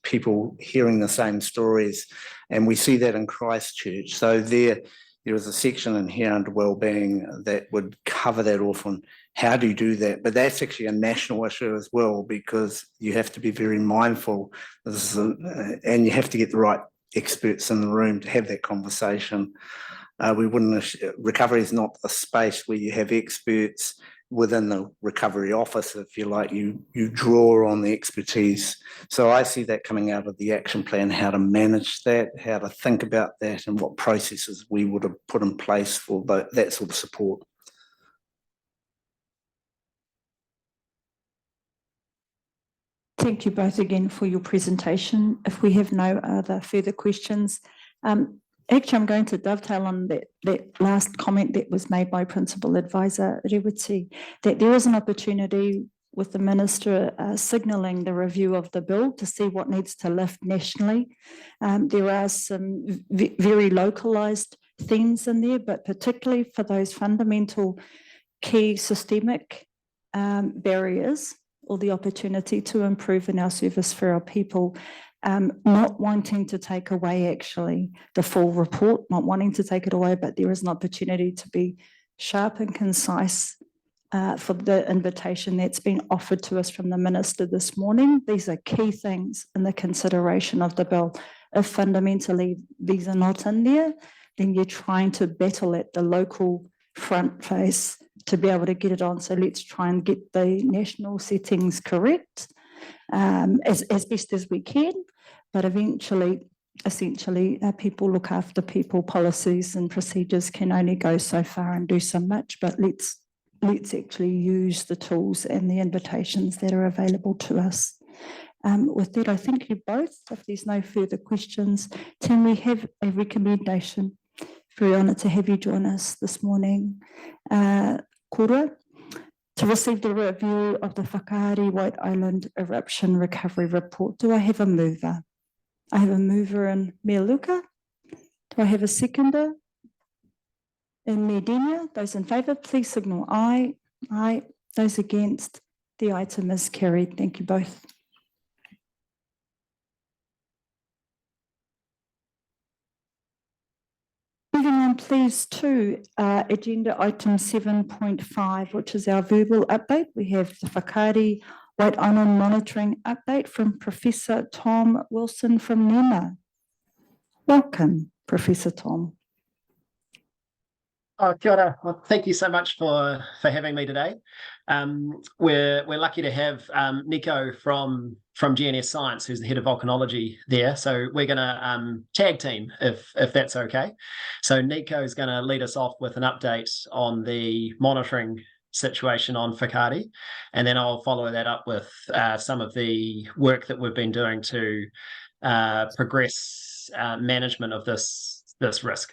people hearing the same stories. And we see that in Christchurch. So there is a section in here under wellbeing that would cover that off on how do you do that. But that's actually a national issue as well, because you have to be very mindful, and you have to get the right experts in the room to have that conversation. Recovery is not a space where you have experts within the recovery office, if you like. You draw on the expertise. So I see that coming out of the action plan, how to manage that, how to think about that, and what processes we would have put in place for that sort of support. Thank you both again for your presentation. If we have no other further questions, actually I'm going to dovetail on that last comment that was made by Principal Advisor Rewiti, that there is an opportunity with the minister signalling the review of the bill to see what needs to lift nationally. There are some very localised themes in there, but particularly for those fundamental key systemic barriers or the opportunity to improve in our service for our people, not wanting to take away actually the full report, not wanting to take it away, but there is an opportunity to be sharp and concise for the invitation that's been offered to us from the minister this morning. These are key things in the consideration of the bill. If fundamentally these are not in there, then you're trying to battle at the local front face to be able to get it on. So let's try and get the national settings correct as best as we can. But essentially, people look after people. Policies and procedures can only go so far and do so much. But let's actually use the tools and the invitations that are available to us. With that, I thank you both. If there's no further questions, can we have a recommendation? Very honoured to have you join us this morning. Kura, to receive the review of the Whakaari White Island Eruption Recovery Report. Do I have a mover? I have a mover in Mealuka. Do I have a seconder? In Medina, those in favour, please signal aye. Aye. Those against, the item is carried. Thank you both. Moving on, please, to agenda item 7.5, which is our verbal update. We have the Whakaari White Island monitoring update from Professor Tom Wilson from NEMA. Welcome, Professor Tom. Oh, kia ora. Well, thank you so much for having me today. We're lucky to have Nico from GNS Science, who's the head of volcanology there. So we're going to tag team if that's okay. So Nico is going to lead us off with an update on the monitoring situation on Whakaari, and then I'll follow that up with some of the work that we've been doing to progress management of this risk.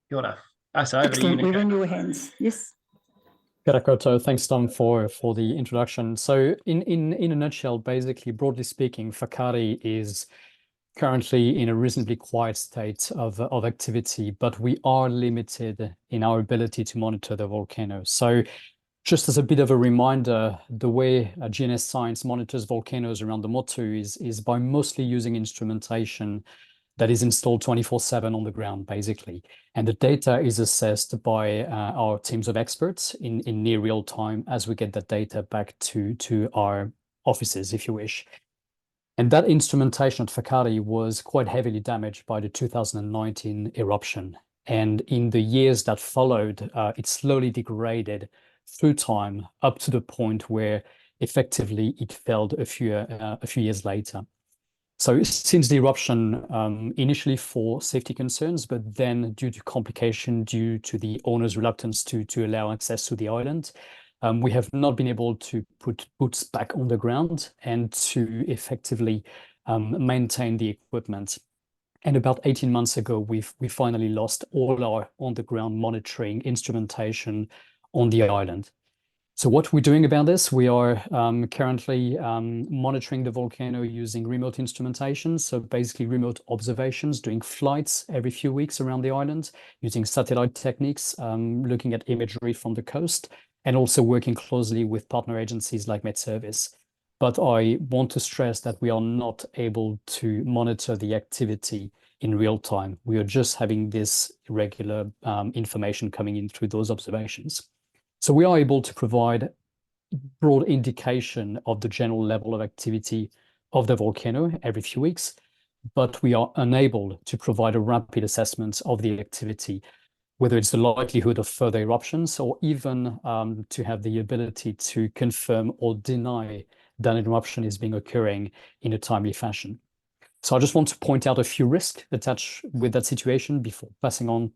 Kia ora. So over to you, Excellent. Nico. We're in your hands. Yes. Kia ora koutou. Thanks, Tom, for the introduction. So in a nutshell, basically, broadly speaking, Whakaari is currently in a reasonably quiet state of activity, but we are limited in our ability to monitor the volcano. So just as a bit of a reminder, the way GNS Science monitors volcanoes around the Motu is by mostly using instrumentation that is installed 24/7 on the ground, basically. And the data is assessed by our teams of experts in near real time as we get that data back to our offices, if you wish. And that instrumentation at Whakaari was quite heavily damaged by the 2019 eruption. And in the years that followed, it slowly degraded through time up to the point where effectively it failed a few years later. So since the eruption, initially for safety concerns, but then due to complication, due to the owner's reluctance to allow access to the island, we have not been able to put boots back on the ground and to effectively maintain the equipment. And about 18 months ago, we finally lost all our on-the-ground monitoring instrumentation on the island. So what we're doing about this, we are currently monitoring the volcano using remote instrumentation. So basically remote observations, doing flights every few weeks around the island, using satellite techniques, looking at imagery from the coast, and also working closely with partner agencies like Met Service. But I want to stress that we are not able to monitor the activity in real time. We are just having this irregular information coming in through those observations. So we are able to provide broad indication of the general level of activity of the volcano every few weeks, but we are unable to provide a rapid assessment of the activity, whether it's the likelihood of further eruptions or even to have the ability to confirm or deny that an eruption is occurring in a timely fashion. So I just want to point out a few risks attached with that situation before passing on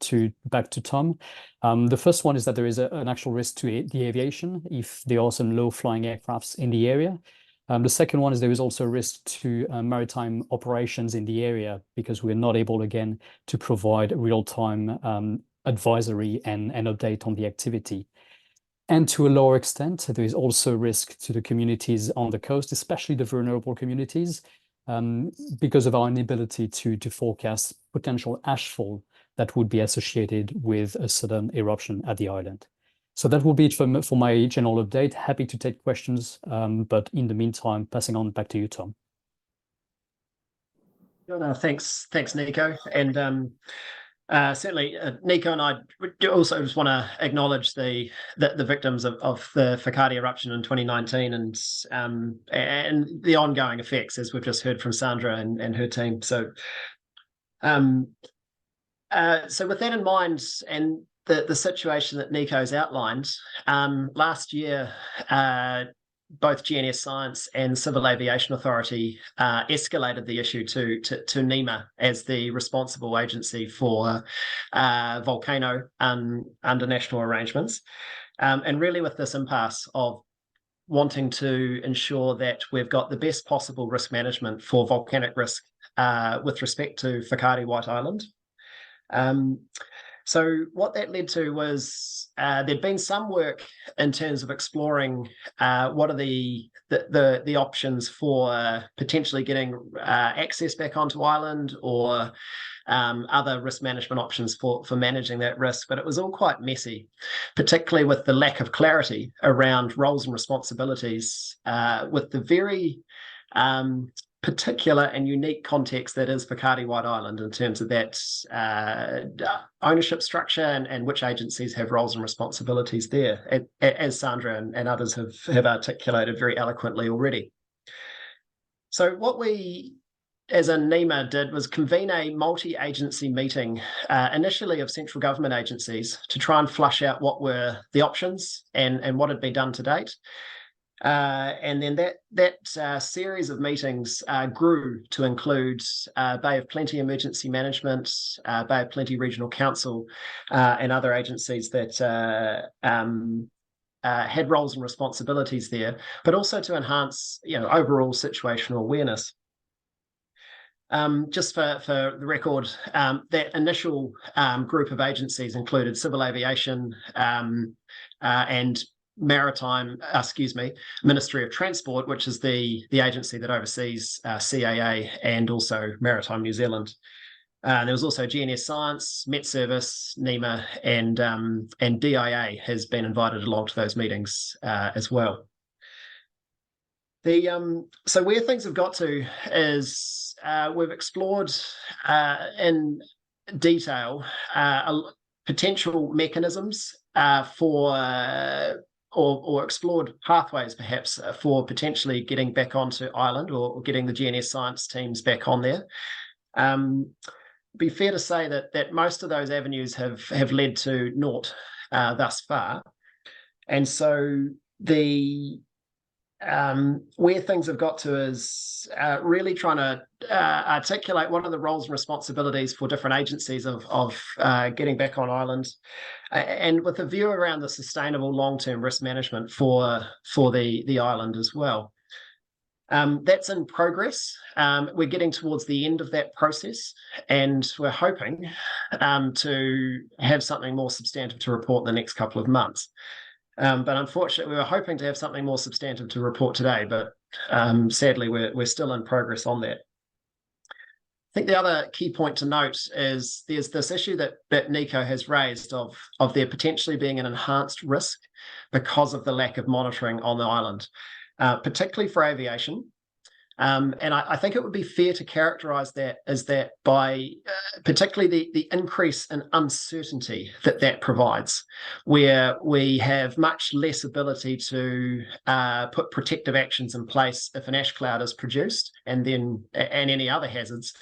back to Tom. The first one is that there is an actual risk to the aviation if there are some low-flying aircrafts in the area. The second one is there is also a risk to maritime operations in the area because we're not able, again, to provide real-time advisory and update on the activity. And to a lower extent, there is also risk to the communities on the coast, especially the vulnerable communities, because of our inability to forecast potential ashfall that would be associated with a sudden eruption at the island. So that will be it for my general update. Happy to take questions, but in the meantime, passing on back to you, Tom. No, thanks, Nico. And certainly, Nico and I also just want to acknowledge the victims of the Whakaari eruption in 2019 and the ongoing effects, as we've just heard from Sandra and her team. So, so with that in mind, and the situation that Nico's outlined, last year, both GNS Science and Civil Aviation Authority escalated the issue to NEMA as the responsible agency for volcano under national arrangements. And really with this impasse of wanting to ensure that we've got the best possible risk management for volcanic risk with respect to Whakaari White Island. So what that led to was there'd been some work in terms of exploring what are the options for potentially getting access back onto island or other risk management options for managing that risk. But it was all quite messy, particularly with the lack of clarity around roles and responsibilities with the very particular and unique context that is Whakaari White Island in terms of that ownership structure and which agencies have roles and responsibilities there, as Sandra and others have articulated very eloquently already. So what we, as a NEMA, did was convene a multi-agency meeting, initially of central government agencies, to try and flush out what were the options and what had been done to date. And then that series of meetings grew to include Bay of Plenty Emergency Management, Bay of Plenty Regional Council, and other agencies that had roles and responsibilities there, but also to enhance, overall situational awareness. Just for the record, that initial group of agencies included Civil Aviation and Ministry of Transport, which is the agency that oversees CAA and also Maritime New Zealand. There was also GNS Science, Met Service, NEMA, and DIA has been invited along to those meetings as well. So where things have got to is we've explored in detail potential mechanisms for or explored pathways perhaps for potentially getting back onto island or getting the GNS Science teams back on there. Be fair to say that most of those avenues have led to naught thus far. And so where things have got to is really trying to articulate what are the roles and responsibilities for different agencies of getting back on island, and with a view around the sustainable long-term risk management for the island as well. That's in progress. We're getting towards the end of that process, and we're hoping to have something more substantive to report in the next couple of months. But unfortunately, we were hoping to have something more substantive to report today, but sadly, we're still in progress on that. I think the other key point to note is there's this issue that Nico has raised of there potentially being an enhanced risk because of the lack of monitoring on the island, particularly for aviation. And I think it would be fair to characterise that as that by particularly the increase in uncertainty that provides, where we have much less ability to put protective actions in place if an ash cloud is produced and any other hazards,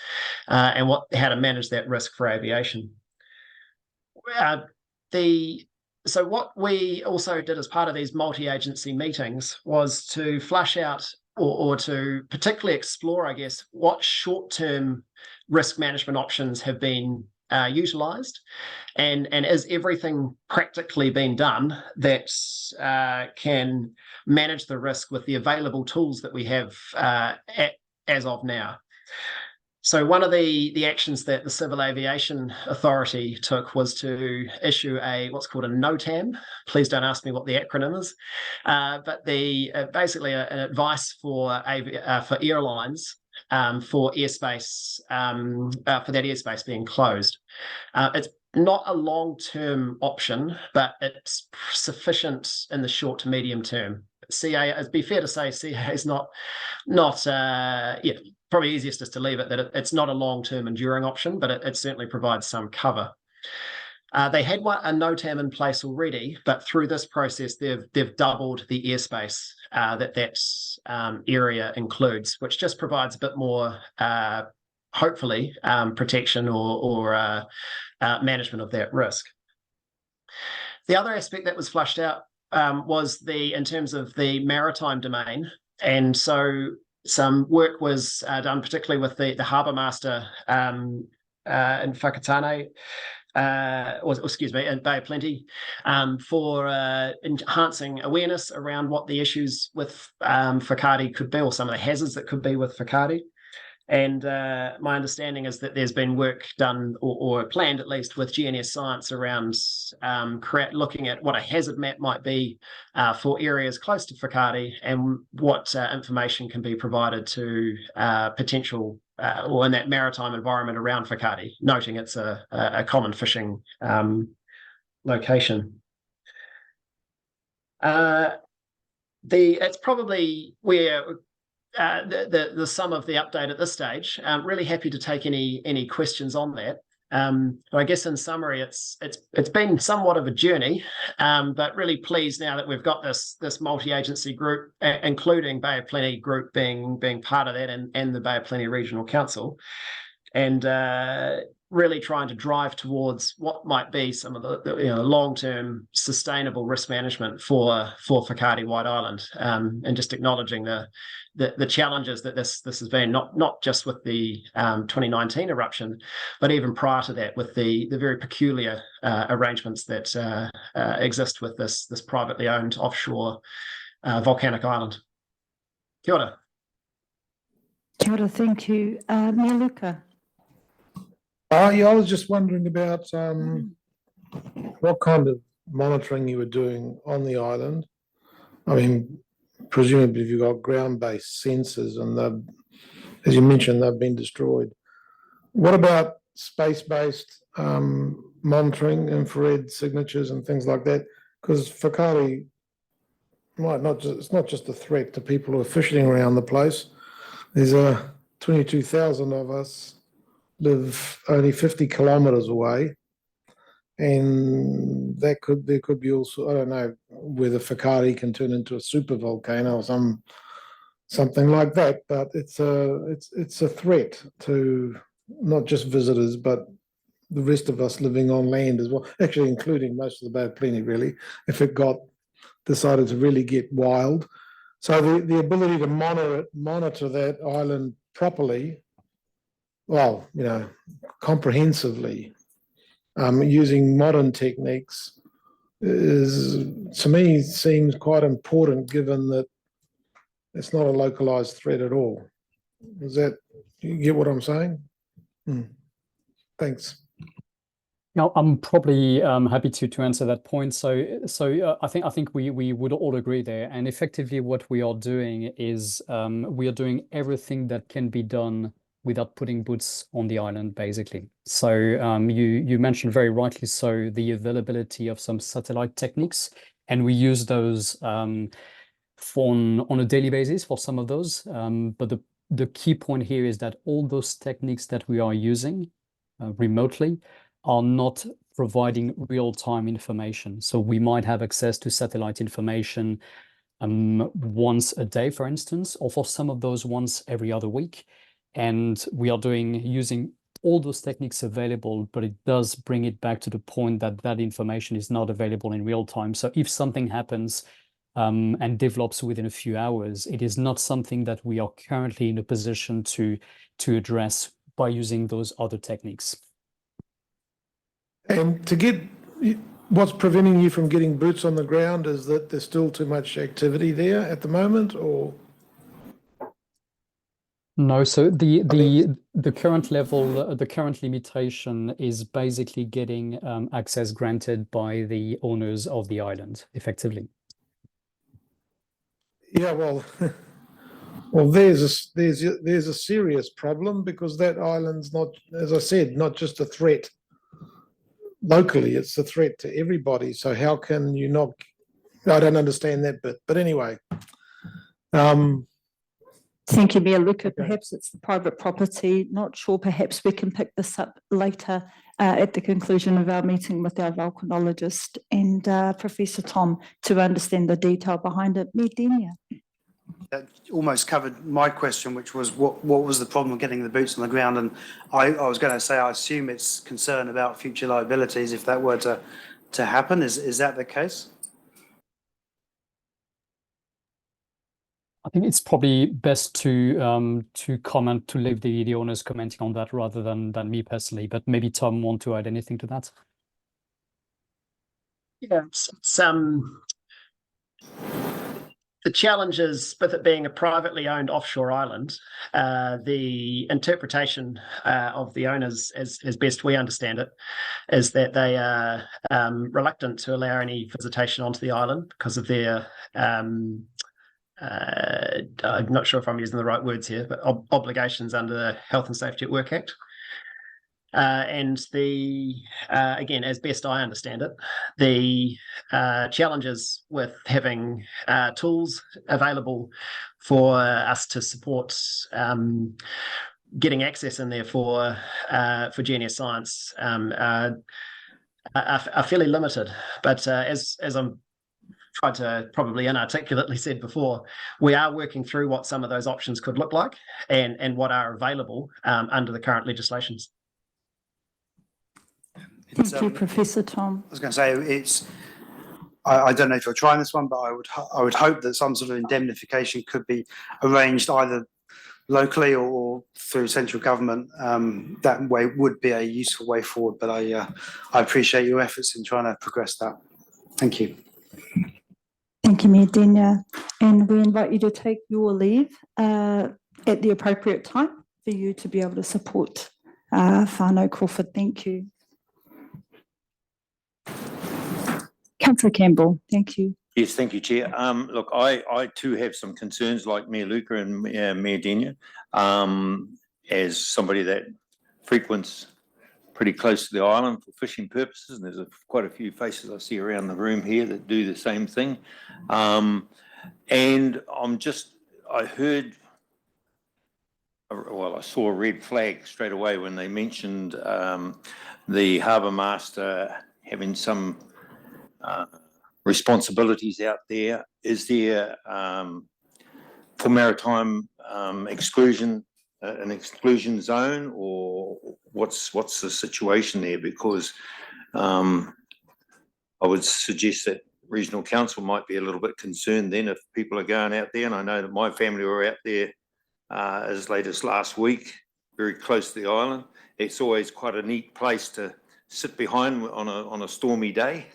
and how to manage that risk for aviation. So what we also did as part of these multi-agency meetings was to flush out or to particularly explore, I guess, what short-term risk management options have been utilised, and is everything practically been done that can manage the risk with the available tools that we have as of now. So one of the actions that the Civil Aviation Authority took was to issue what's called a NOTAM. Please don't ask me what the acronym is, but basically an advice for airlines for airspace for that airspace being closed. It's not a long-term option, but it's sufficient in the short to medium term. CA, it'd be fair to say, CA is not probably easiest just to leave it that it's not a long-term enduring option, but it certainly provides some cover. They had a NOTAM in place already, but through this process, they've doubled the airspace that area includes, which just provides a bit more, hopefully, protection or management of that risk. The other aspect that was flushed out was in terms of the maritime domain, and so some work was done, particularly with the harbour master in Whakatane, in Bay of Plenty, for enhancing awareness around what the issues with whakaari could be, or some of the hazards that could be with whakaari. And my understanding is that there's been work done or planned, at least, with GNS Science around looking at what a hazard map might be for areas close to whakaari, and what information can be provided to potential or in that maritime environment around whakaari, noting it's a common fishing location. It's probably where the sum of the update at this stage. Really happy to take any questions on that. I guess in summary, it's been somewhat of a journey, but really pleased now that we've got this multi-agency group, including Bay of Plenty group being part of that, and the Bay of Plenty Regional Council, and really trying to drive towards what might be some of the long-term sustainable risk management for Whakaari White Island, and just acknowledging the challenges that this has been, not just with the 2019 eruption, but even prior to that, with the very peculiar arrangements that exist with this privately owned offshore volcanic island. Kia ora. Kia ora, thank you. Mea Luka. Yeah, I was just wondering about what kind of monitoring you were doing on the island. I mean, presumably you've got ground-based sensors, and as you mentioned, they've been destroyed. What about space-based monitoring, infrared signatures and things like that? Because whakaari it's not just a threat to people who are fishing around the place. There's 22,000 of us live only 50 kilometres away, and there could be also, I don't know whether whakaari can turn into a super volcano or something like that, but it's a threat to not just visitors but the rest of us living on land as well, actually including most of the Bay of Plenty, really, if it decided to really get wild. So the ability to monitor that island properly, well, comprehensively, using modern techniques, to me seems quite important, given that it's not a localized threat at all. You get what I'm saying? Thanks. Now, I'm probably happy to answer that point. So I think we would all agree there. And effectively, what we are doing is we are doing everything that can be done without putting boots on the island, basically. So you mentioned very rightly so the availability of some satellite techniques, and we use those on a daily basis for some of those. But the key point here is that all those techniques that we are using remotely are not providing real-time information. So we might have access to satellite information once a day, for instance, or for some of those once every other week. And we are using all those techniques available, but it does bring it back to the point that information is not available in real time. So if something happens and develops within a few hours, it is not something that we are currently in a position to address by using those other techniques. And what's preventing you from getting boots on the ground is that there's still too much activity there at the moment, or? No, so the current level, the current limitation is basically getting access granted by the owners of the island, effectively. Yeah, well, well, there's a serious problem because that island's not, as I said, not just a threat locally, it's a threat to everybody. So how can you not, I don't understand that bit, but anyway. Thank you, Mayor Luca. Perhaps it's the private property. Not sure. Perhaps we can pick this up later at the conclusion of our meeting with our volcanologist and Professor Tom to understand the detail behind it. Medenia. That almost covered my question, which was what was the problem of getting the boots on the ground? And I was going to say, I assume it's concern about future liabilities if that were to happen. Is that the case? I think it's probably best to comment, to leave the owners commenting on that rather than me personally, but maybe Tom want to add anything to that? Yeah, the challenges with it being a privately owned offshore island, the interpretation of the owners, as best we understand it, is that they are reluctant to allow any visitation onto the island because of their I'm not sure if I'm using the right words here, but obligations under the Health and Safety at Work Act. And again, as best I understand it, the challenges with having tools available for us to support getting access in there for GNS Science are fairly limited. But as I'm tried to probably inarticulately said before, we are working through what some of those options could look like and what are available under the current legislations. Thank you, Professor Tom. I was going to say I don't know if you're trying this one, but I would hope that some sort of indemnification could be arranged either locally or through central government. That way would be a useful way forward. But I appreciate your efforts in trying to progress that. Thank you. Thank you, Medenia. And we invite you to take your leave at the appropriate time for you to be able to support whānau Crawford. Thank you. Councillor Campbell, thank you. Yes, thank you, Chair. Look, I too have some concerns like Mayor Luca and Mayor Denia, as somebody that frequents pretty close to the island for fishing purposes. And there's quite a few faces I see around the room here that do the same thing. And I heard, well, I saw a red flag straight away when they mentioned the harbour master having some responsibilities out there. Is there for maritime exclusion, an exclusion zone, or what's the situation there? Because I would suggest that regional council might be a little bit concerned then if people are going out there. And I know that my family were out there as late as last week, very close to the island. It's always quite a neat place to sit behind on a stormy day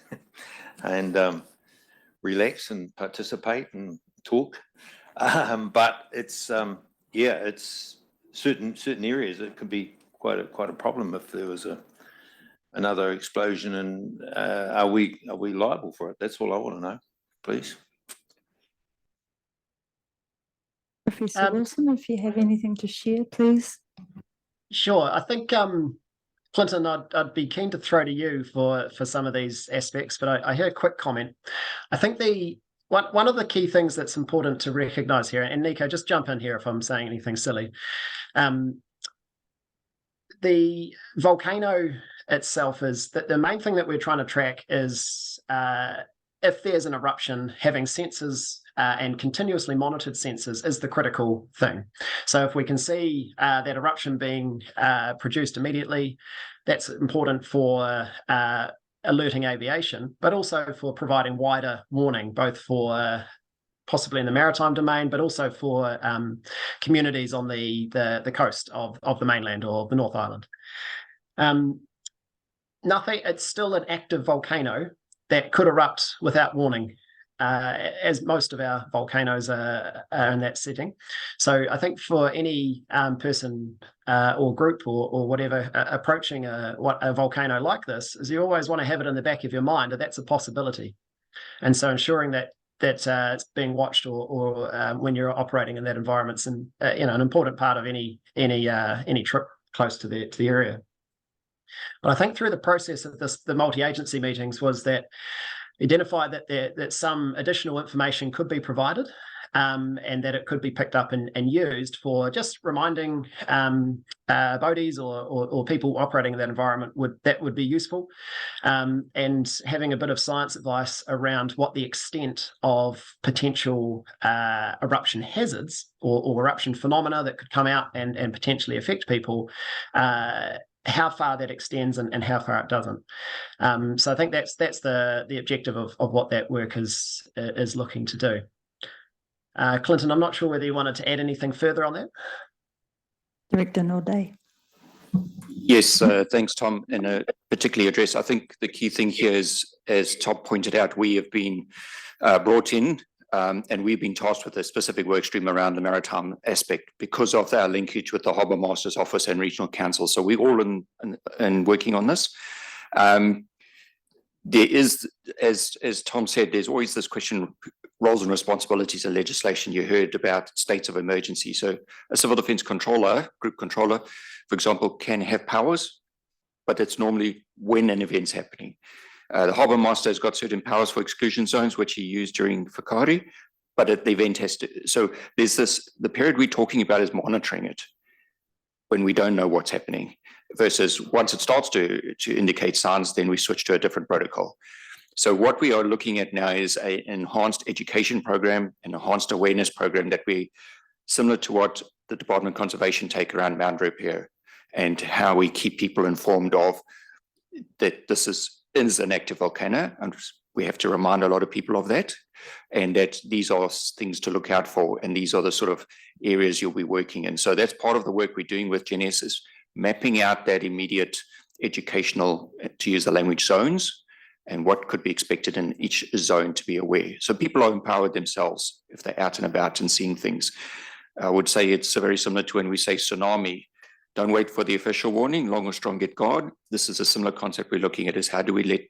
and relax and participate and talk. But it's it's certain areas it could be quite a problem if there was another explosion. And are we liable for it? That's all I want to know, please. Professor Wilson, if you have anything to share, please. Sure. I think, Clinton, I'd be keen to throw to you for some of these aspects, but I hear a quick comment. I think one of the key things that's important to recognise here, and Nico, just jump in here if I'm saying anything silly. The volcano itself is that the main thing that we're trying to track is if there's an eruption, having sensors and continuously monitored sensors is the critical thing. So if we can see that eruption being produced immediately, that's important for alerting aviation, but also for providing wider warning, both for possibly in the maritime domain, but also for communities on the coast of the mainland or the North Island. It's still an active volcano that could erupt without warning as most of our volcanoes are in that setting. So I think for any person or group or whatever approaching a volcano like this, is you always want to have it in the back of your mind that that's a possibility. And so ensuring that it's being watched or when you're operating in that environment's an important part of any trip close to the area. But I think through the process of the multi-agency meetings was that identified that some additional information could be provided, and that it could be picked up and used for just reminding boaties or people operating in that environment would be useful, and having a bit of science advice around what the extent of potential eruption hazards or eruption phenomena that could come out and potentially affect people, how far that extends and how far it doesn't. So I think that's the objective of what that work is looking to do. Clinton, I'm not sure whether you wanted to add anything further on that. Director Nordé. Yes, thanks, Tom. And particularly address, I think the key thing here is, as Tom pointed out, we have been brought in and we've been tasked with a specific work stream around the maritime aspect because of our linkage with the Harbour Master's Office and Regional Council. So we're all in working on this. There is, as Tom said, there's always this question, roles and responsibilities in legislation. You heard about states of emergency. So a civil defence controller, group controller, for example, can have powers, but it's normally when an event's happening. The Harbour Master has got certain powers for exclusion zones, which he used during Whakaari, but the event has to, so there's this, the period we're talking about is monitoring it when we don't know what's happening, versus once it starts to indicate signs, then we switch to a different protocol. So what we are looking at now is an enhanced education program, an enhanced awareness program that we, similar to what the Department of Conservation take around Mount Rapier, and how we keep people informed of that this is an active volcano, and we have to remind a lot of people of that, and that these are things to look out for, and these are the sort of areas you'll be working in. So that's part of the work we're doing with GNS, is mapping out that immediate educational, to use the language, zones, and what could be expected in each zone to be aware. So people are empowered themselves if they're out and about and seeing things. I would say it's very similar to when we say tsunami. Don't wait for the official warning, long or strong get guard. This is a similar concept we're looking at, is how do we let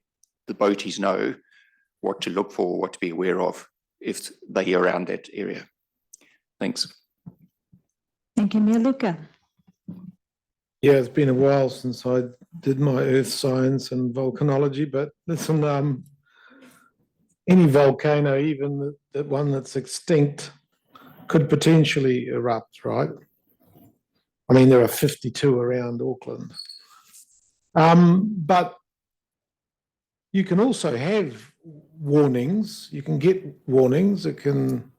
the boaties know what to look for, what to be aware of if they're around that area. Thanks. Thank you, Mia Luca. Yeah, it's been a while since I did my earth science and volcanology, but listen, any volcano, even the one that's extinct, could potentially erupt, right? I mean, there are 52 around Auckland. But you can also have warnings. You can get warnings. It can,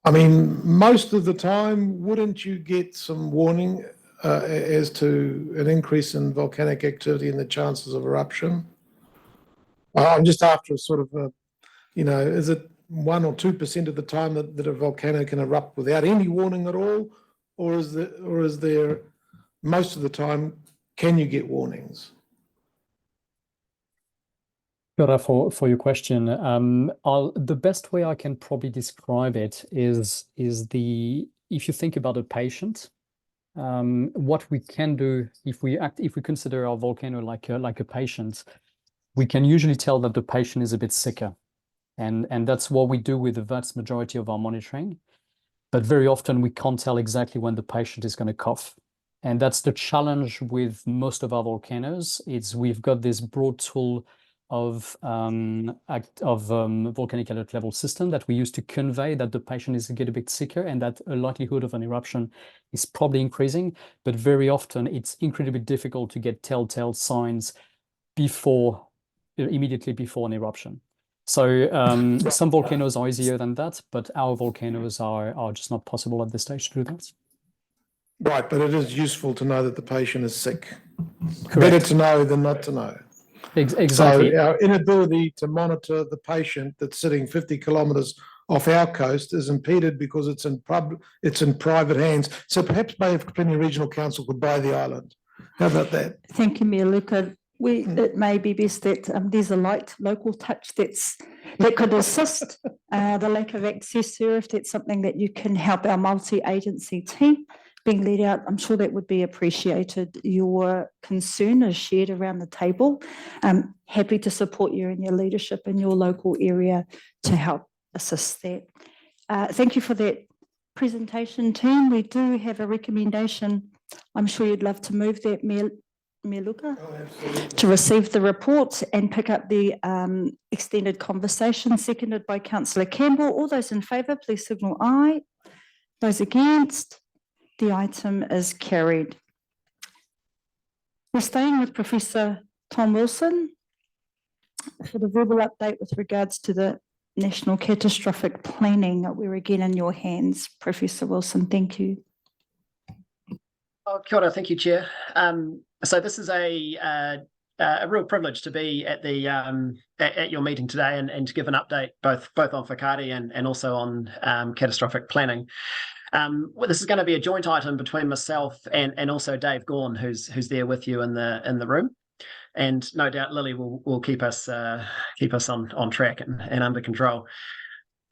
I mean, most of the time, wouldn't you get some warning as to an increase in volcanic activity and the chances of eruption? I'm just after a sort of a, is it 1 or 2% of the time that a volcano can erupt without any warning at all? Or is there most of the time, can you get warnings? Kia for your question. The best way I can probably describe it is if you think about a patient, what we can do if we consider our volcano like a patient, we can usually tell that the patient is a bit sicker, and that's what we do with the vast majority of our monitoring. But very often we can't tell exactly when the patient is going to cough. And that's the challenge with most of our volcanoes. We've got this broad tool of volcanic alert level system that we use to convey that the patient is getting a bit sicker and that a likelihood of an eruption is probably increasing. But very often it's incredibly difficult to get telltale signs immediately before an eruption. So some volcanoes are easier than that, but our volcanoes are just not possible at this stage to do that. Right, but it is useful to know that the patient is sick. Correct. Better to know than not to know. Exactly. So our inability to monitor the patient that's sitting 50 kilometres off our coast is impeded because it's in private hands. So perhaps Bay of Plenty Regional Council could buy the island. How about that? Thank you, Mia Luca. it may be best that there's a light local touch that could assist the lack of access here, if that's something that you can help our multi-agency team being led out. I'm sure that would be appreciated. Your concern is shared around the table. Happy to support you in your leadership in your local area to help assist that. Thank you for that presentation, team. We do have a recommendation. I'm sure you'd love to move that, Mayor Luca, to receive the report and pick up the extended conversation, seconded by Councillor Campbell. All those in favour, please signal aye. Those against, the item is carried. We're staying with Professor Tom Wilson for the verbal update with regards to the National Catastrophic Planning. We're again in your hands, Professor Wilson. Thank you. Oh, kia ora, thank you, Chair. So this is a real privilege to be at the at your meeting today and to give an update both on Whakaari and also on catastrophic planning. Well, this is going to be a joint item between myself and also Dave Gawn, who's there with you in the room, and no doubt Lily will keep us on track and under control.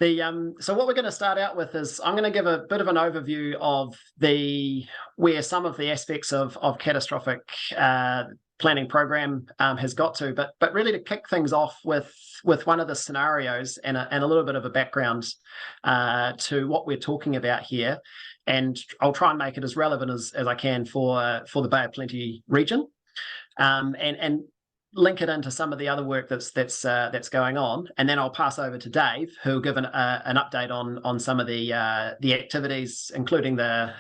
So what we're going to start out with is I'm going to give a bit of an overview of where some of the aspects of catastrophic planning program has got to, but really to kick things off with one of the scenarios and a little bit of a background to what we're talking about here, and I'll try and make it as relevant as I can for the Bay of Plenty region, and link it into some of the other work that's going on, and then I'll pass over to Dave, who'll give an update on some of the activities, including the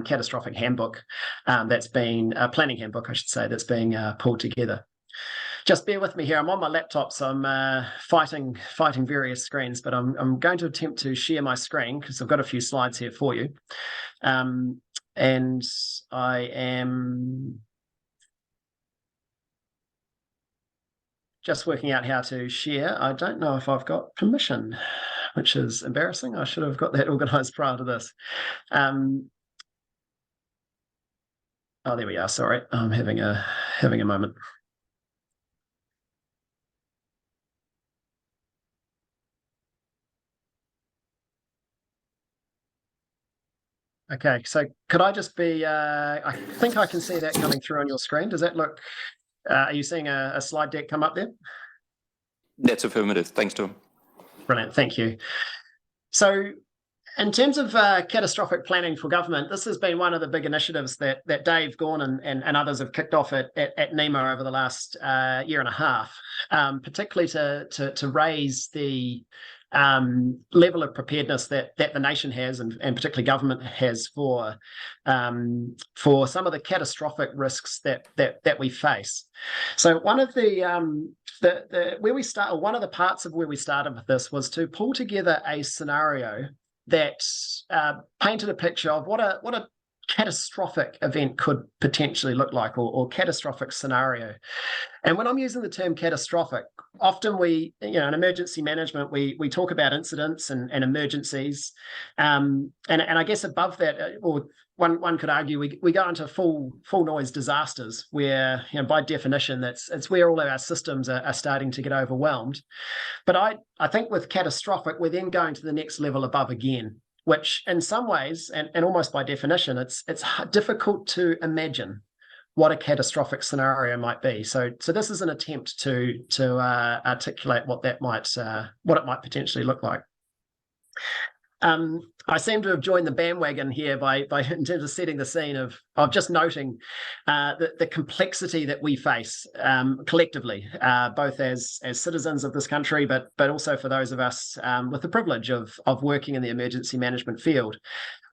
catastrophic handbook planning handbook, I should say, that's being pulled together. Just bear with me here. I'm on my laptop, so I'm fighting various screens, but I'm going to attempt to share my screen because I've got a few slides here for you, and I am just working out how to share. I don't know if I've got permission, which is embarrassing. I should have got that organised prior to this. Oh, there we are. Sorry, I'm having a moment. Okay, so could I just be? I think I can see that coming through on your screen. Does that look? Are you seeing a slide deck come up there? That's affirmative. Thanks, Tom. Brilliant, thank you. So in terms of catastrophic planning for government, this has been one of the big initiatives that Dave Gawn and others have kicked off at NEMA over the last year and a half, particularly to raise the level of preparedness that the nation has and particularly government has for some of the catastrophic risks that we face. So one of one of the parts of where we started with this was to pull together a scenario that painted a picture of what a catastrophic event could potentially look like, or catastrophic scenario. And when I'm using the term catastrophic, often in emergency management, we talk about incidents and emergencies. And I guess above that, or one could argue, we go into full noise disasters where, by definition, it's where all of our systems are starting to get overwhelmed. But I think with catastrophic, we're then going to the next level above again, which in some ways, and almost by definition, it's difficult to imagine what a catastrophic scenario might be. So this is an attempt to articulate what it might potentially look like. I seem to have joined the bandwagon here by in terms of setting the scene of just noting the complexity that we face collectively, both as citizens of this country, but also for those of us with the privilege of working in the emergency management field.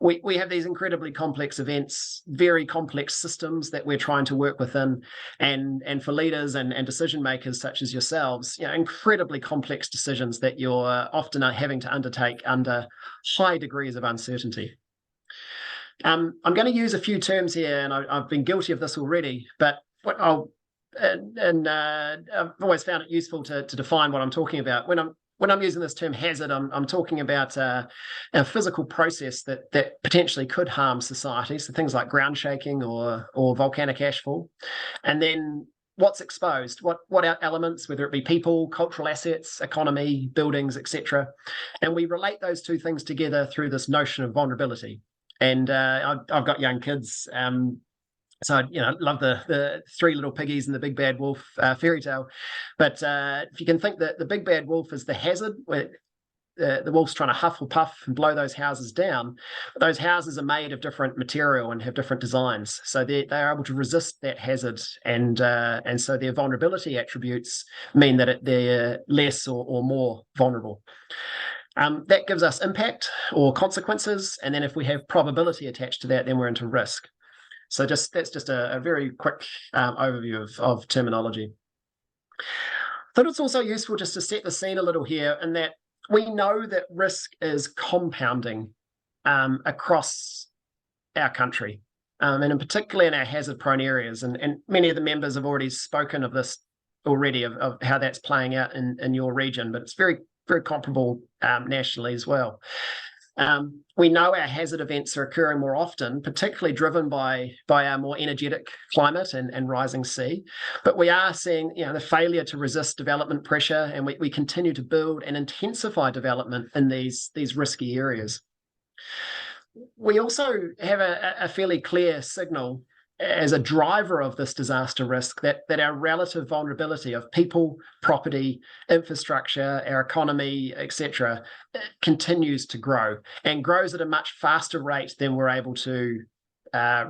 We have these incredibly complex events, very complex systems that we're trying to work within, and for leaders and decision makers such as yourselves, incredibly complex decisions that you're often having to undertake under high degrees of uncertainty. I'm going to use a few terms here, and I've been guilty of this already, but I've always found it useful to define what I'm talking about. When when I'm using this term hazard, I'm talking about a physical process that potentially could harm society. So things like ground shaking or volcanic ashfall. And then what's exposed, what elements, whether it be people, cultural assets, economy, buildings, etc. And we relate those two things together through this notion of vulnerability. And I've got young kids, so love the Three Little Piggies and the Big Bad Wolf fairy tale. But if you can think that the Big Bad Wolf is the hazard, where the wolf's trying to huff or puff and blow those houses down. Those houses are made of different material and have different designs, so they are able to resist that hazard, and so their vulnerability attributes mean that they're less or more vulnerable. That gives us impact or consequences, and then if we have probability attached to that, then we're into risk. So that's just a very quick overview of terminology. I thought it's also useful just to set the scene a little here, in that we know that risk is compounding across our country, and in particular in our hazard-prone areas. And many of the members have already spoken of this already, of how that's playing out in your region, but it's very, very comparable nationally as well. We know our hazard events are occurring more often, particularly driven by our more energetic climate and rising sea. But we are seeing, the failure to resist development pressure, and we continue to build and intensify development in these risky areas. We also have a fairly clear signal as a driver of this disaster risk that our relative vulnerability of people, property, infrastructure, our economy, etc., continues to grow, and grows at a much faster rate than we're able to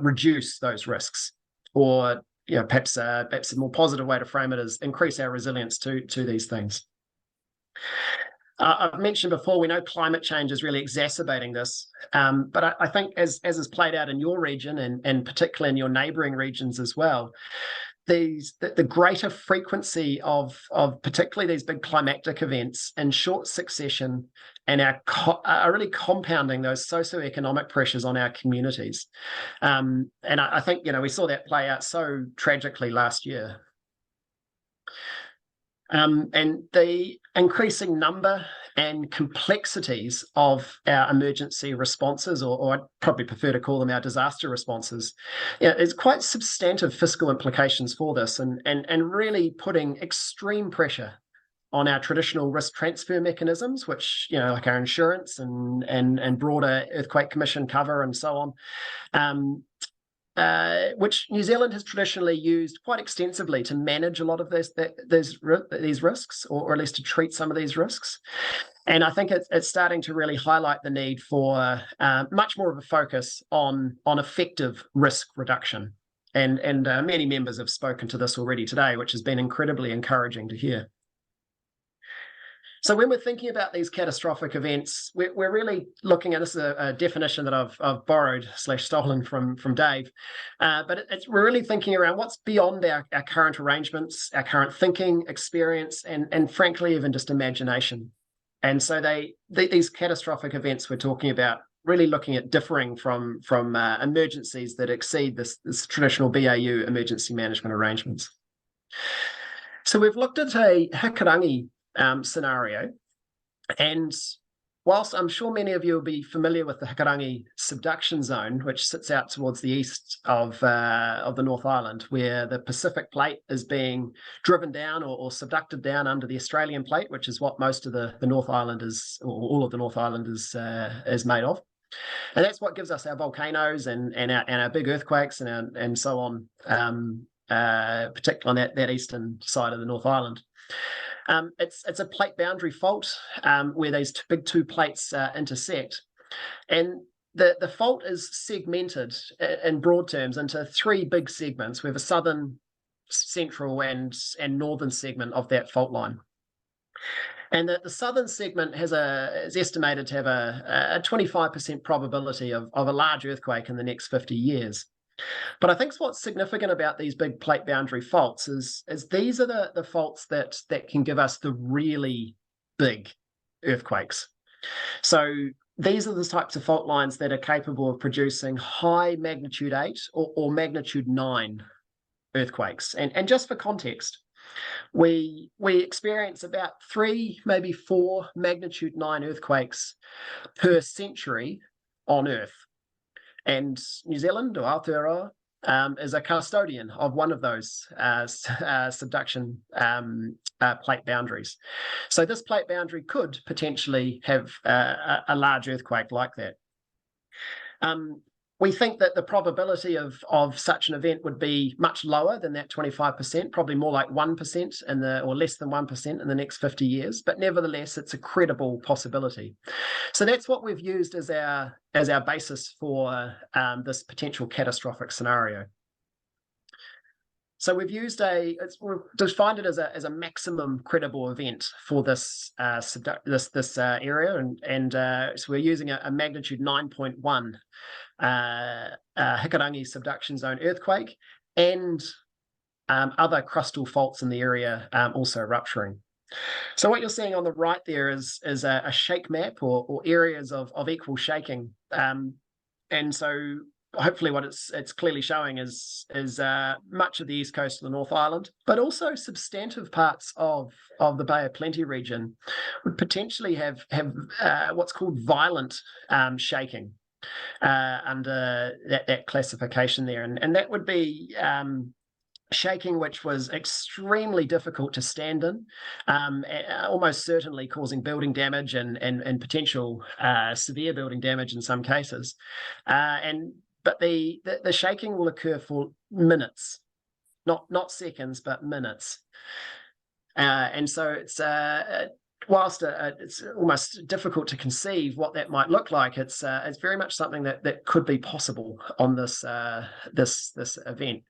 reduce those risks. Or perhaps a more positive way to frame it is increase our resilience to these things. I've mentioned before, we know climate change is really exacerbating this, but I think as is played out in your region, and particularly in your neighbouring regions as well, the greater frequency of particularly these big climatic events in short succession and are really compounding those socioeconomic pressures on our communities. And I think, we saw that play out so tragically last year. And the increasing number and complexities of our emergency responses, or I'd probably prefer to call them our disaster responses, it's quite substantive fiscal implications for this, and really putting extreme pressure on our traditional risk transfer mechanisms, which, like our insurance and broader Earthquake Commission cover and so on. Which New Zealand has traditionally used quite extensively to manage a lot of these risks, or at least to treat some of these risks. And I think it's starting to really highlight the need for much more of a focus on effective risk reduction. And many members have spoken to this already today, which has been incredibly encouraging to hear. So when we're thinking about these catastrophic events, we're really looking at, this is a definition that I've borrowed / stolen from Dave, but we're really thinking around what's beyond our current arrangements, our current thinking, experience, and frankly, even just imagination. And so these catastrophic events we're talking about, really looking at differing from emergencies that exceed this traditional BAU emergency management arrangements. So we've looked at a Hikurangi scenario, and whilst I'm sure many of you will be familiar with the Hikurangi subduction zone, which sits out towards the east of the North Island, where the Pacific plate is being driven down or subducted down under the Australian plate, which is what most of the North Island is, or all of the North Island is made of. And that's what gives us our volcanoes and our big earthquakes and so on, particularly on that eastern side of the North Island. It's a plate boundary fault where these big two plates intersect, and the fault is segmented in broad terms into three big segments. We have a southern, central, and northern segment of that fault line. And the southern segment is estimated to have a 25% probability of a large earthquake in the next 50 years. But I think what's significant about these big plate boundary faults is these are the faults that can give us the really big earthquakes. So these are the types of fault lines that are capable of producing high magnitude 8 or magnitude 9 earthquakes. And just for context, we experience about 3, maybe 4 magnitude 9 earthquakes per century on Earth. And New Zealand, or Aotearoa, is a custodian of one of those subduction plate boundaries. So this plate boundary could potentially have a large earthquake like that. We think that the probability of such an event would be much lower than that 25%, probably more like 1% or less than 1% in the next 50 years. But nevertheless, it's a credible possibility. So that's what we've used as our basis for this potential catastrophic scenario. So we've used we've defined it as a maximum credible event for this area, and so we're using a magnitude 9.1 Hikurangi subduction zone earthquake, and other crustal faults in the area also rupturing. So what you're seeing on the right there is a shake map or areas of equal shaking, and so hopefully what it's clearly showing is much of the east coast of the North Island, but also substantive parts of the Bay of Plenty region would potentially have what's called violent shaking under that classification there, and that would be shaking which was extremely difficult to stand in, almost certainly causing building damage and potential severe building damage in some cases, but the shaking will occur for minutes, not seconds, but minutes. And so it's whilst it's almost difficult to conceive what that might look like, it's very much something that could be possible on this event,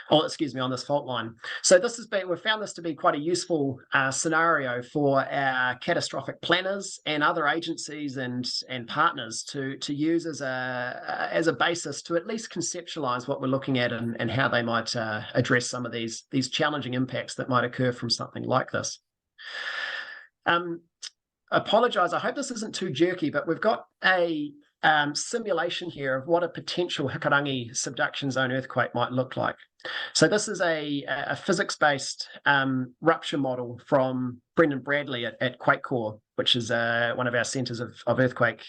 or excuse me, on this fault line. So we've found this to be quite a useful scenario for our catastrophic planners and other agencies and partners to use as a basis to at least conceptualize what we're looking at and how they might address some of these challenging impacts that might occur from something like this. Apologize, I hope this isn't too jerky, but we've got a simulation here of what a potential Hikurangi subduction zone earthquake might look like. So this is a physics-based rupture model from Brendan Bradley at QuakeCore, which is one of our centres of earthquake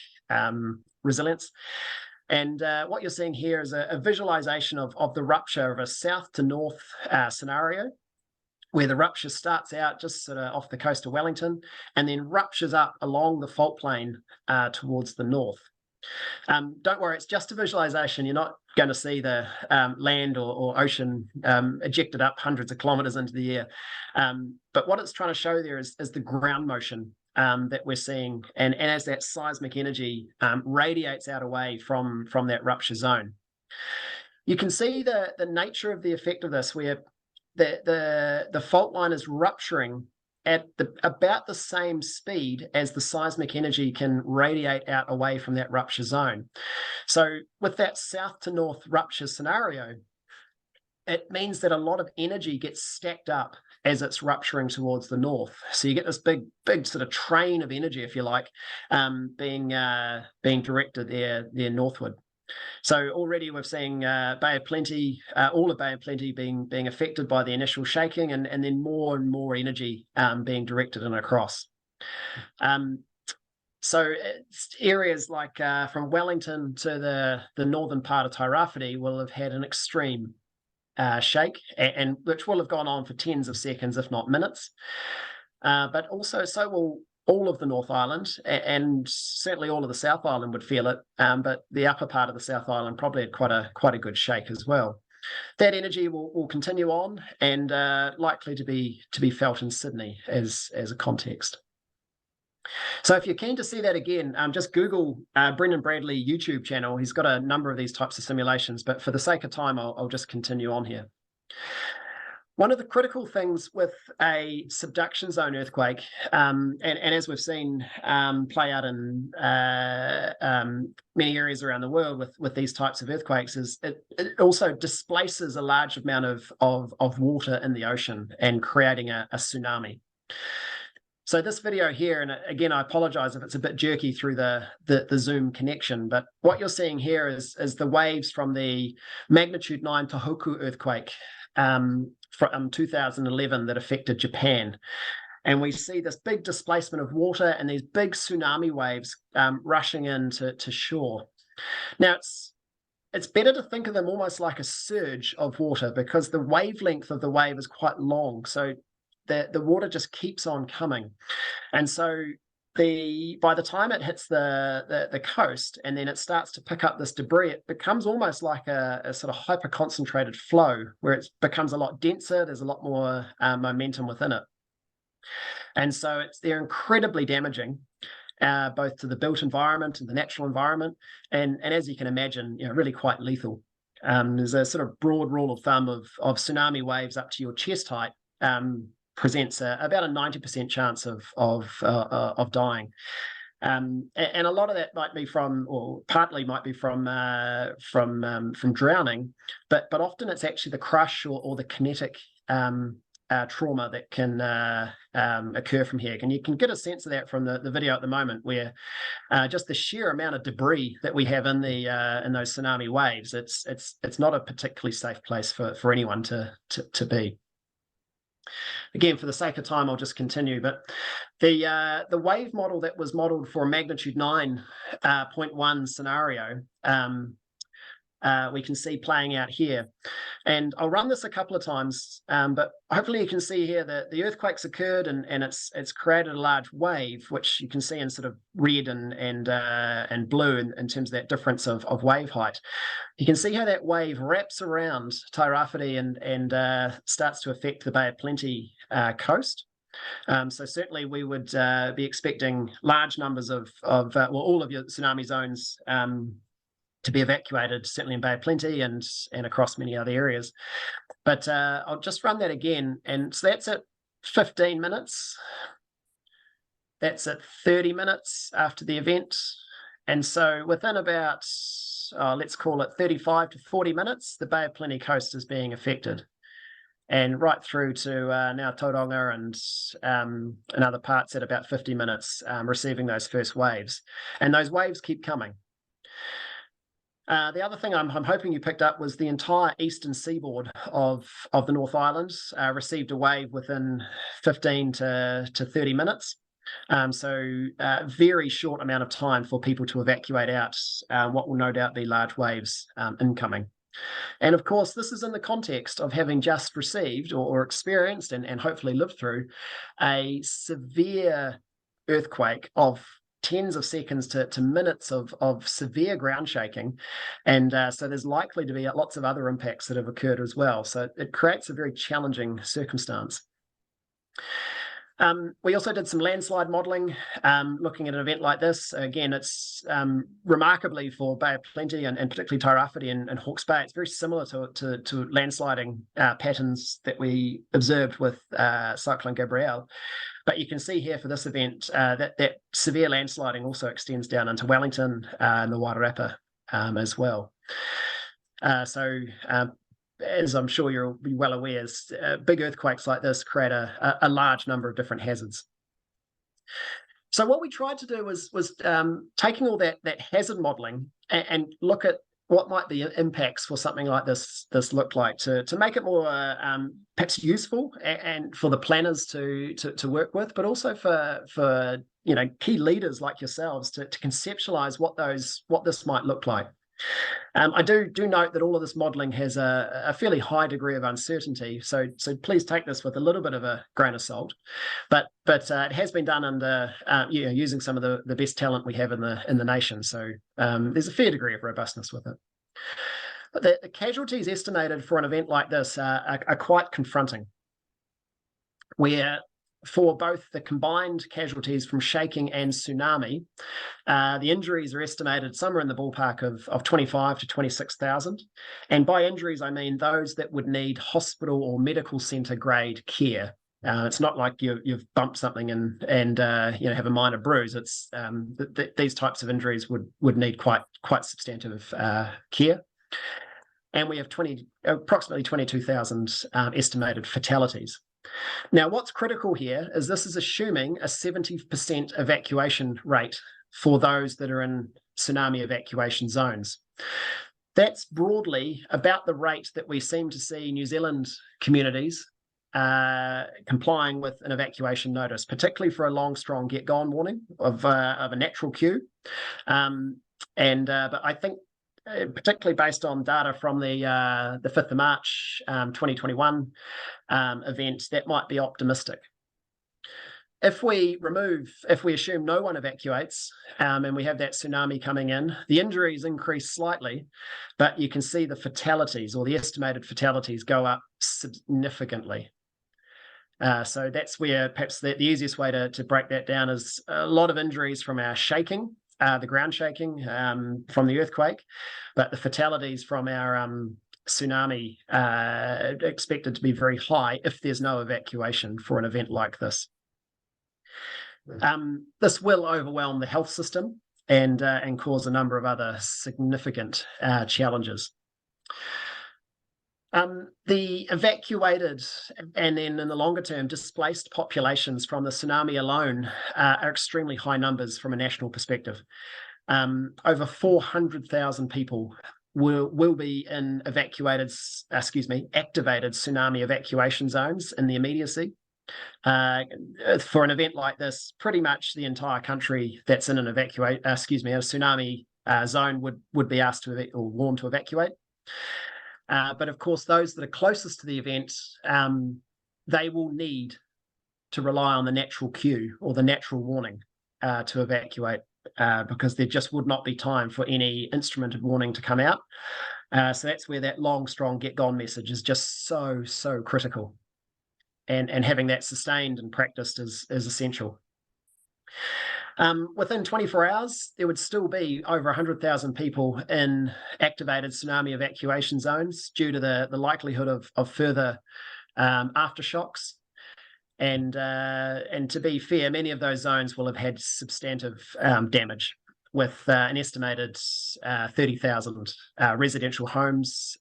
resilience. And what you're seeing here is a visualization of the rupture of a south to north scenario, where the rupture starts out just sort of off the coast of Wellington and then ruptures up along the fault plane towards the north. Don't worry, it's just a visualization. You're not going to see the land or ocean ejected up hundreds of kilometers into the air. But what it's trying to show there is the ground motion that we're seeing, and as that seismic energy radiates out away from that rupture zone. You can see the nature of the effect of this, where the fault line is rupturing at about the same speed as the seismic energy can radiate out away from that rupture zone. So with that south to north rupture scenario, it means that a lot of energy gets stacked up as it's rupturing towards the north. So you get this big sort of train of energy, if you like, being directed there northward. So already we're seeing Bay of Plenty, all of Bay of Plenty being affected by the initial shaking, and then more and more energy being directed and across. So it's areas like from Wellington to the northern part of Tairāwhiti will have had an extreme shake, and which will have gone on for tens of seconds, if not minutes. But also, so will all of the North Island, and certainly all of the South Island would feel it, but the upper part of the South Island probably had quite a good shake as well. That energy will continue on, and likely to be felt in Sydney as a context. So if you're keen to see that again, just Google Brendan Bradley YouTube channel. He's got a number of these types of simulations, but for the sake of time, I'll just continue on here. One of the critical things with a subduction zone earthquake, and as we've seen play out in many areas around the world with these types of earthquakes, is it also displaces a large amount of water in the ocean and creating a tsunami. So this video here, and again, I apologize if it's a bit jerky through the Zoom connection, but what you're seeing here is the waves from the magnitude 9 Tohoku earthquake from 2011 that affected Japan. And we see this big displacement of water and these big tsunami waves rushing into shore. Now, it's better to think of them almost like a surge of water because the wavelength of the wave is quite long. So the water just keeps on coming. And so by the time it hits the coast and then it starts to pick up this debris, it becomes almost like a sort of hyper concentrated flow where it becomes a lot denser. There's a lot more momentum within it. And so they're incredibly damaging, both to the built environment and the natural environment. And as you can imagine, really quite lethal. There's a sort of broad rule of thumb of tsunami waves up to your chest height presents about a 90% chance of dying. And a lot of that might be or partly might be from drowning, but often it's actually the crush or the kinetic trauma that can occur from here. And you can get a sense of that from the video at the moment, where just the sheer amount of debris that we have in those tsunami waves, it's not a particularly safe place for anyone to be. Again, for the sake of time, I'll just continue. But the wave model that was modeled for a magnitude 9.1 scenario, we can see playing out here. And I'll run this a couple of times, but hopefully you can see here that the earthquake's occurred and it's created a large wave, which you can see in sort of red and blue in terms of that difference of wave height. You can see how that wave wraps around Tairāwhiti and starts to affect the Bay of Plenty coast. So certainly we would be expecting large numbers of all of your tsunami zones to be evacuated, certainly in Bay of Plenty and across many other areas. But I'll just run that again. And so that's at 15 minutes. That's at 30 minutes after the event. And so within about, let's call it 35 to 40 minutes, the Bay of Plenty coast is being affected. And right through to now Tauranga and other parts at about 50 minutes, receiving those first waves. And those waves keep coming. The other thing I'm hoping you picked up was the entire eastern seaboard of the North Island received a wave within 15 to 30 minutes. So very short amount of time for people to evacuate out what will no doubt be large waves incoming. And of course, this is in the context of having just received or experienced and hopefully lived through a severe earthquake of tens of seconds to minutes of severe ground shaking. And so there's likely to be lots of other impacts that have occurred as well. So it creates a very challenging circumstance. We also did some landslide modelling, looking at an event like this. Again, it's remarkably for Bay of Plenty and particularly Tairāwhiti and Hawke's Bay, it's very similar to landsliding patterns that we observed with Cyclone Gabrielle. But you can see here for this event that severe landsliding also extends down into Wellington and the Wairarapa as well. As I'm sure you'll be well aware, big earthquakes like this create a large number of different hazards. So what we tried to do was taking all that hazard modelling and look at what might the impacts for something like this look like to make it more perhaps useful and for the planners to work with, but also for key leaders like yourselves to conceptualise what this might look like. I do note that all of this modelling has a fairly high degree of uncertainty, so please take this with a little bit of a grain of salt. But it has been done under using some of the best talent we have in the nation. So there's a fair degree of robustness with it. But the casualties estimated for an event like this are quite confronting, where for both the combined casualties from shaking and tsunami, the injuries are estimated somewhere in the ballpark of 25 to 26,000. And by injuries, I mean those that would need hospital or medical centre grade care. It's not like you've bumped something and have a minor bruise. It's these types of injuries would need quite substantive care. And we have approximately 22,000 estimated fatalities. Now, what's critical here is this is assuming a 70% evacuation rate for those that are in tsunami evacuation zones. That's broadly about the rate that we seem to see New Zealand communities complying with an evacuation notice, particularly for a long, strong get gone warning of a natural queue. But I think particularly based on data from the 5th of March 2021 event, that might be optimistic. If we assume no one evacuates and we have that tsunami coming in, the injuries increase slightly, but you can see the fatalities or the estimated fatalities go up significantly. So that's where perhaps the easiest way to break that down is a lot of injuries from our shaking, the ground shaking from the earthquake, but the fatalities from our tsunami expected to be very high if there's no evacuation for an event like this. This will overwhelm the health system and cause a number of other significant challenges. The evacuated and then in the longer term displaced populations from the tsunami alone are extremely high numbers from a national perspective. Over 400,000 people will be in activated tsunami evacuation zones in the immediacy. For an event like this, pretty much the entire country that's in an a tsunami zone would be asked to or warned to evacuate. But of course, those that are closest to the event, they will need to rely on the natural queue or the natural warning to evacuate because there just would not be time for any instrumented warning to come out. So that's where that long, strong get gone message is just so critical. And having that sustained and practiced is essential. Within 24 hours, there would still be over 100,000 people in activated tsunami evacuation zones due to the likelihood of further aftershocks. And to be fair, many of those zones will have had substantive damage, with an estimated 30,000 residential homes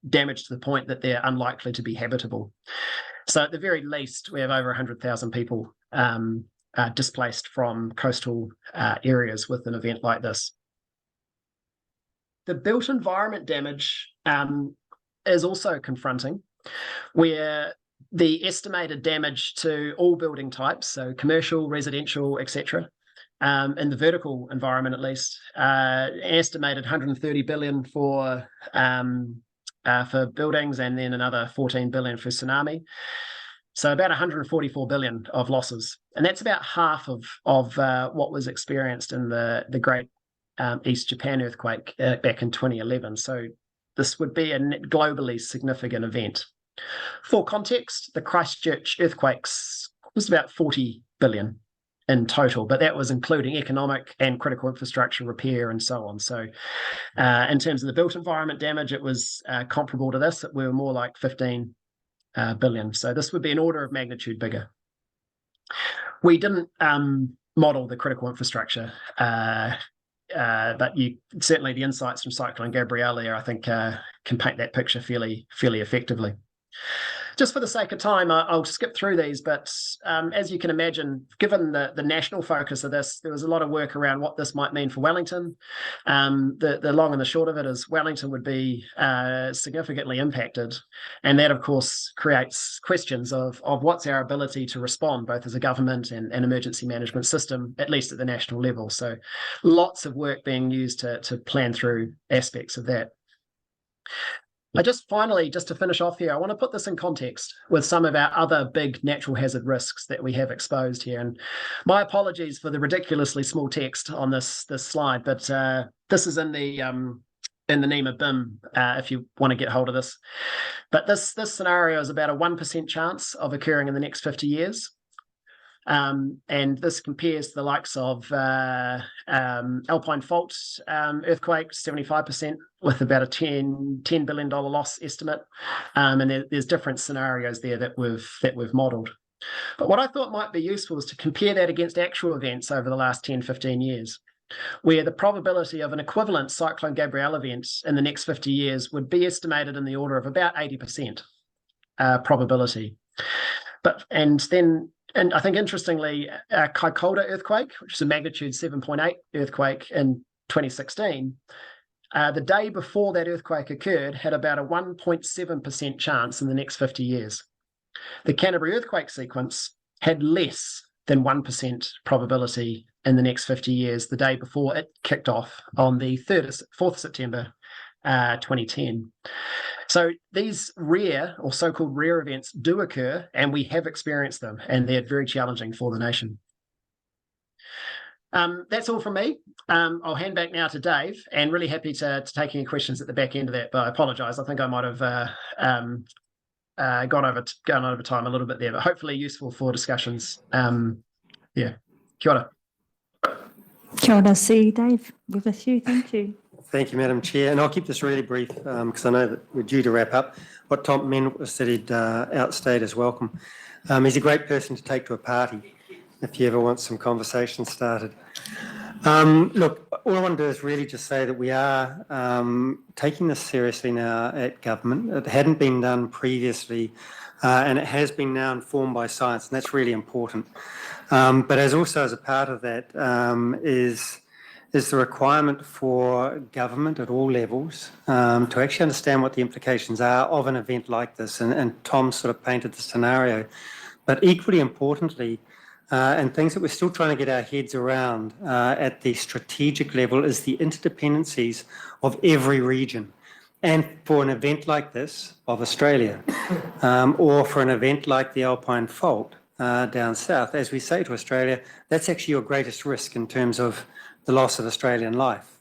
damaged to the point that they're unlikely to be habitable. So at the very least, we have over 100,000 people displaced from coastal areas with an event like this. The built environment damage is also confronting, where the estimated damage to all building types, so commercial, residential, etc., in the vertical environment at least, an estimated 130 billion for buildings and then another 14 billion for tsunami. So about 144 billion of losses. And that's about half of what was experienced in the Great East Japan earthquake back in 2011. So this would be a globally significant event. For context, the Christchurch earthquakes was about 40 billion in total, but that was including economic and critical infrastructure repair and so on. So in terms of the built environment damage, it was comparable to this. We were more like 15 billion. So this would be an order of magnitude bigger. We didn't model the critical infrastructure, but certainly the insights from Cyclone Gabrielle, I think, can paint that picture fairly effectively. Just for the sake of time, I'll skip through these, but as you can imagine, given the national focus of this, there was a lot of work around what this might mean for Wellington. The long and the short of it is Wellington would be significantly impacted, and that, of course, creates questions of what's our ability to respond, both as a government and an emergency management system, at least at the national level. So lots of work being used to plan through aspects of that. Finally, just to finish off here, I want to put this in context with some of our other big natural hazard risks that we have exposed here. And my apologies for the ridiculously small text on this slide, but this is in the NEMA BIM if you want to get hold of this. But this scenario is about a 1% chance of occurring in the next 50 years. And this compares to the likes of Alpine Fault earthquake, 75%, with about a $10 billion loss estimate. And there's different scenarios there that we've modelled. But what I thought might be useful is to compare that against actual events over the last 10, 15 years, where the probability of an equivalent Cyclone Gabrielle event in the next 50 years would be estimated in the order of about 80% probability. And I think, interestingly, Kaikoura earthquake, which is a magnitude 7.8 earthquake in 2016, the day before that earthquake occurred had about a 1.7% chance in the next 50 years. The Canterbury earthquake sequence had less than 1% probability in the next 50 years, the day before it kicked off on the 4th September 2010. So these rare or so-called rare events do occur, and we have experienced them, and they're very challenging for the nation. That's all from me. I'll hand back now to Dave, and really happy to take any questions at the back end of that, but I apologise. I think I might have gone over time a little bit there, but hopefully useful for discussions. Yeah, kia ora. Kia ora, see Dave, we're with you. Thank you. Thank you, Madam Chair, and I'll keep this really brief because I know that we're due to wrap up. What Tom Menwith said he'd outstayed his welcome. He's a great person to take to a party if you ever want some conversation started. Look, all I want to do is really just say that we are taking this seriously now at government. It hadn't been done previously, and it has been now informed by science, and that's really important. But as a part of that is the requirement for government at all levels to actually understand what the implications are of an event like this. And Tom sort of painted the scenario. But equally importantly, and things that we're still trying to get our heads around at the strategic level is the interdependencies of every region. And for an event like this of Australia, or for an event like the Alpine Fault down south, as we say to Australia, that's actually your greatest risk in terms of the loss of Australian life,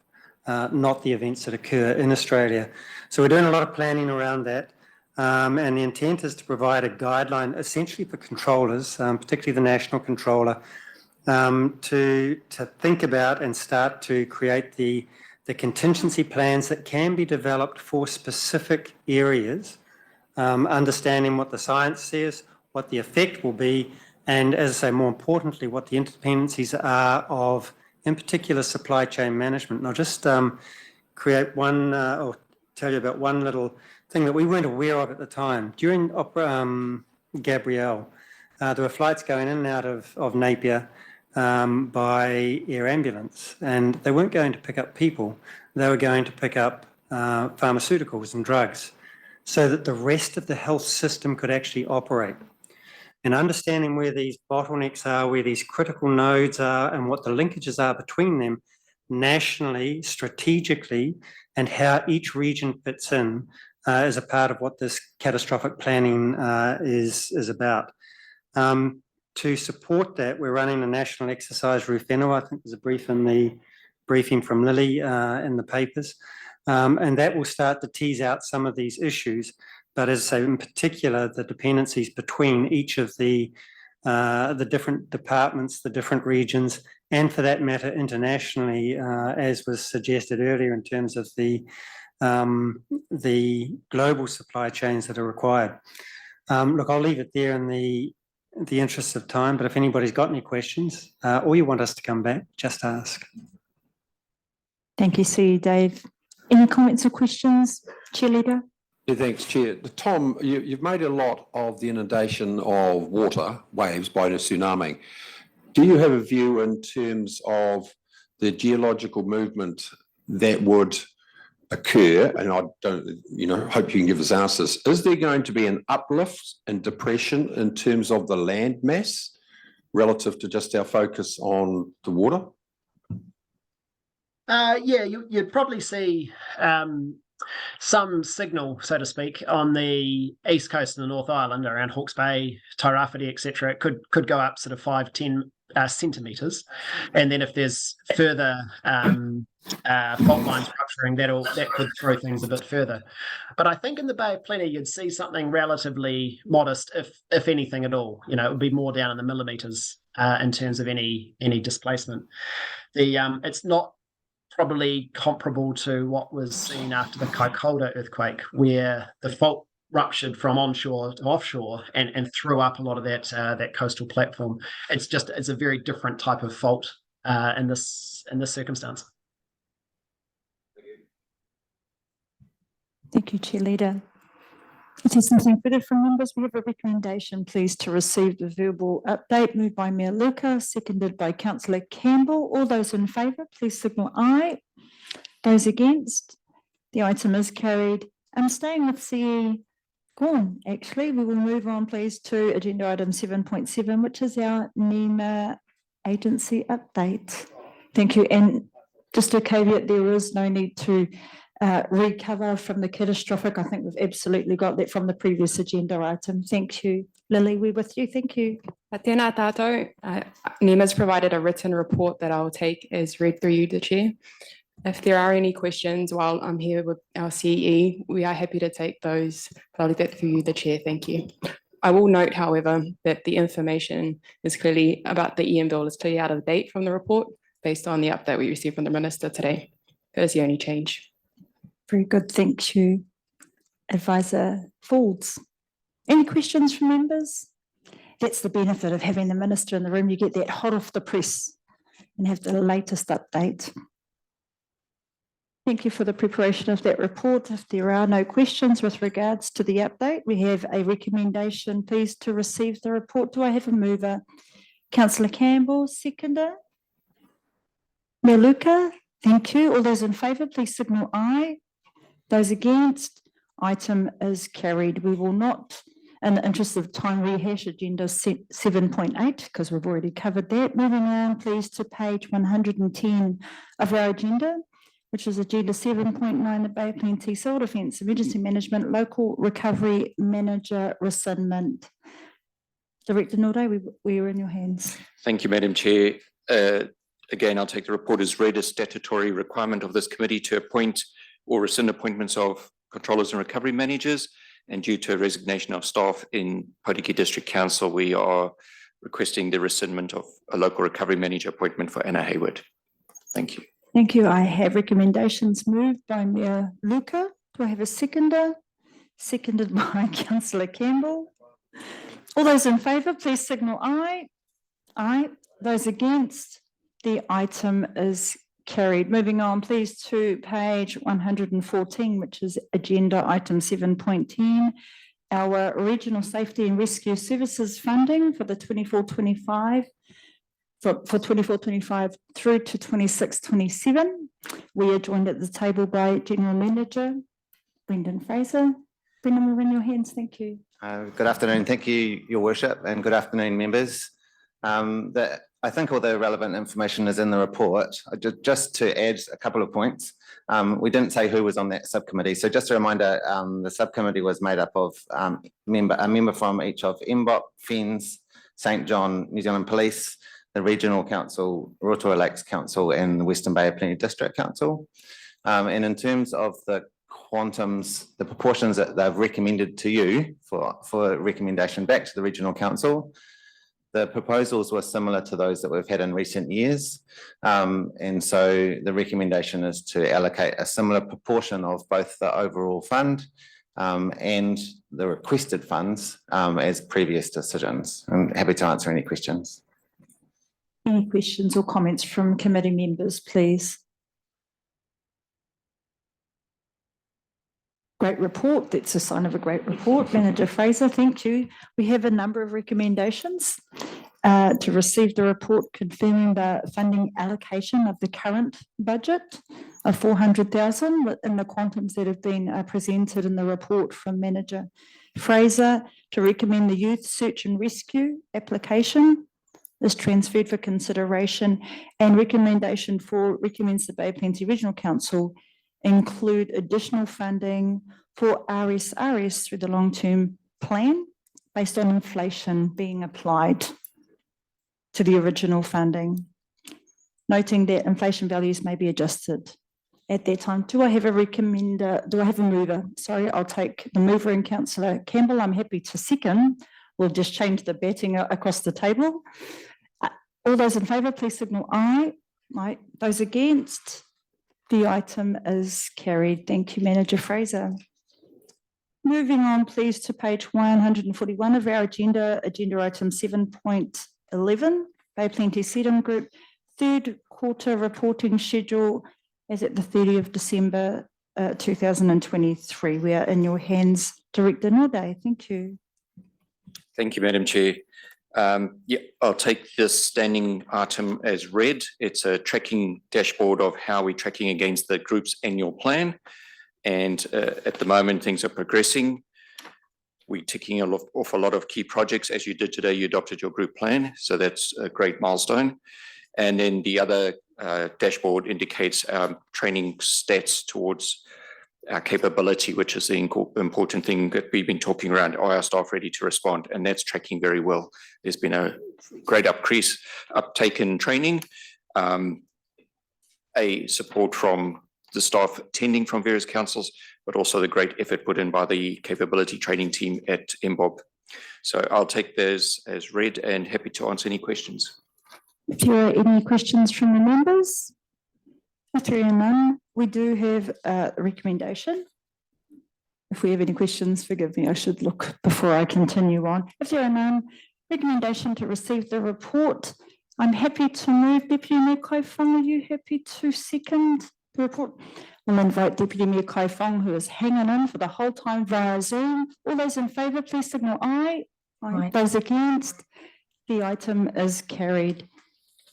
not the events that occur in Australia. So we're doing a lot of planning around that. And the intent is to provide a guideline essentially for controllers, particularly the National Controller, to think about and start to create the contingency plans that can be developed for specific areas, understanding what the science says, what the effect will be, and as I say, more importantly, what the interdependencies are of, in particular, supply chain management. And I'll just create one, or tell you about one little thing that we weren't aware of at the time. During Gabrielle, there were flights going in and out of Napier by air ambulance, and they weren't going to pick up people. They were going to pick up pharmaceuticals and drugs so that the rest of the health system could actually operate. And understanding where these bottlenecks are, where these critical nodes are, and what the linkages are between them nationally, strategically, and how each region fits in is a part of what this catastrophic planning is about. To support that, we're running a national exercise, Rufeno. I think there's a briefing from Lily in the papers, and that will start to tease out some of these issues. But as I say, in particular, the dependencies between each of the different departments, the different regions, and for that matter, internationally, as was suggested earlier in terms of the global supply chains that are required. Look, I'll leave it there in the interest of time, but if anybody's got any questions or you want us to come back, just ask. Thank you, see you, Dave. Any comments or questions, Chair Leader? Yeah, thanks, Chair. Tom, you've made a lot of the inundation of water waves by the tsunami. Do you have a view in terms of the geological movement that would occur? And I don't, hope you can give us answers. Is there going to be an uplift in depression in terms of the land mass relative to just our focus on the water? Yeah, you'd probably see some signal, so to speak, on the east coast of the North Island around Hawke's Bay, Tairāwhiti, etc. It could go up sort of 5-10 centimetres, and then if there's further fault lines rupturing, that could throw things a bit further. But I think in the Bay of Plenty you'd see something relatively modest, if anything at all. It would be more down in the millimetres in terms of any displacement. It's not probably comparable to what was seen after the Kaikoura earthquake, where the fault ruptured from onshore to offshore and threw up a lot of that coastal platform. It's a very different type of fault in this circumstance. Thank you, Chair Leader. If there's something further from members, we have a recommendation, please, to receive the verbal update, moved by Mayor Luca, seconded by Councillor Campbell. All those in favour, please signal aye. Those against, The item is carried. I'm staying with CE Gorn, actually. We will move on, please, to agenda item 7.7, which is our NEMA agency update. Thank you. And just a caveat, there is no need to recover from the catastrophic. I think we've absolutely got that from the previous agenda item. Thank you. Lily, we're with you. Thank you. Tēnā tātou. NEMA's provided a written report that I will take as read through you, the Chair. If there are any questions while I'm here with our CE, we are happy to take those. I'll leave that for you, the Chair. Thank you. I will note, however, that the information is clearly about the EM bill is clearly out of date from the report based on the update we received from the Minister today. That is the only change. Very good. Thank you, Advisor Folds. Any questions from members? That's the benefit of having the Minister in the room. You get that hot off the press and have the latest update. Thank you for the preparation of that report. If there are no questions with regards to the update, we have a recommendation, please, to receive the report. Do I have a mover? Councillor Campbell, seconder. Meluka, thank you. All those in favour, please signal aye. Those against, item is carried. We will not, in the interest of time, rehash agenda 7.8 because we've already covered that. Moving on, please, to page 110 of our agenda, which is agenda 7.9, the Bay of Plenty Civil Defence Emergency Management Local Recovery Manager Rescindment. Director Norde, we are in your hands. Thank you, Madam Chair. Again, I'll take the report as read. A statutory requirement of this committee to appoint or rescind appointments of controllers and recovery managers. And due to a resignation of staff in Potikī District Council, we are requesting the rescindment of a local recovery manager appointment for Anna Hayward. Thank you. Thank you. I have recommendations moved by Mayor Luca. Do I have a seconder? Seconded by Councillor Campbell. All those in favour, please signal aye. Aye. Those against, the item is carried. Moving on, please, to page 114, which is agenda item 7.10, our Regional Safety and Rescue Services funding for the 24-25. For 24-25 through to 26-27. We are joined at the table by General Manager Brendan Fraser. Brendan, we're in your hands. Thank you. Good afternoon. Thank you, Your Worship, and good afternoon, members. I think all the relevant information is in the report. Just to add a couple of points, we didn't say who was on that subcommittee. So just a reminder, the subcommittee was made up of a member from each of MBOC, FENS, St John, New Zealand Police, the Regional Council, Rotorua Lakes Council, and the Western Bay of Plenty District Council. And in terms of the quantums, the proportions that they've recommended to you for recommendation back to the Regional Council, the proposals were similar to those that we've had in recent years. And so the recommendation is to allocate a similar proportion of both the overall fund and the requested funds as previous decisions. I'm happy to answer any questions. Any questions or comments from committee members, please? Great report. That's a sign of a great report. Manager Fraser, thank you. We have a number of recommendations to receive the report confirming the funding allocation of the current budget of 400,000 within the quantums that have been presented in the report from Manager Fraser, to recommend the Youth Search and Rescue application is transferred for consideration, and recommends the Bay of Plenty Regional Council include additional funding for RSRS through the long-term plan based on inflation being applied to the original funding, noting that inflation values may be adjusted at that time. Do I have a mover? Sorry, I'll take the mover and Councillor Campbell. I'm happy to second. We'll just change the batting across the table. All those in favour, please signal aye. Aye. Those against, the item is carried. Thank you, Manager Fraser. Moving on, please, to page 141 of our agenda, agenda item 7.11, Bay Plenty Sedum Group, third quarter reporting schedule as at the 30th of December 2023. We are in your hands, Director Norde. Thank you. Thank you, Madam Chair. I'll take this standing item as read. It's a tracking dashboard of how we're tracking against the group's annual plan. And at the moment, things are progressing. We're ticking off a lot of key projects. As you did today, you adopted your group plan. So that's a great milestone. And then the other dashboard indicates training stats towards our capability, which is the important thing that we've been talking around. Are our staff ready to respond? And that's tracking very well. There's been a great uptake in training, a support from the staff attending from various councils, but also the great effort put in by the capability training team at MBOB. So I'll take those as read and happy to answer any questions. If there are any questions from the members? If there are none, we do have a recommendation. If we have any questions, forgive me, I should look before I continue on. If there are none, recommendation to receive the report. I'm happy to move. Deputy Mayor Kai Fong, are you happy to second the report? We'll invite Deputy Mayor Kai Fong, who is hanging in for the whole time via Zoom. All those in favour, please signal aye. Aye. Those against, the item is carried.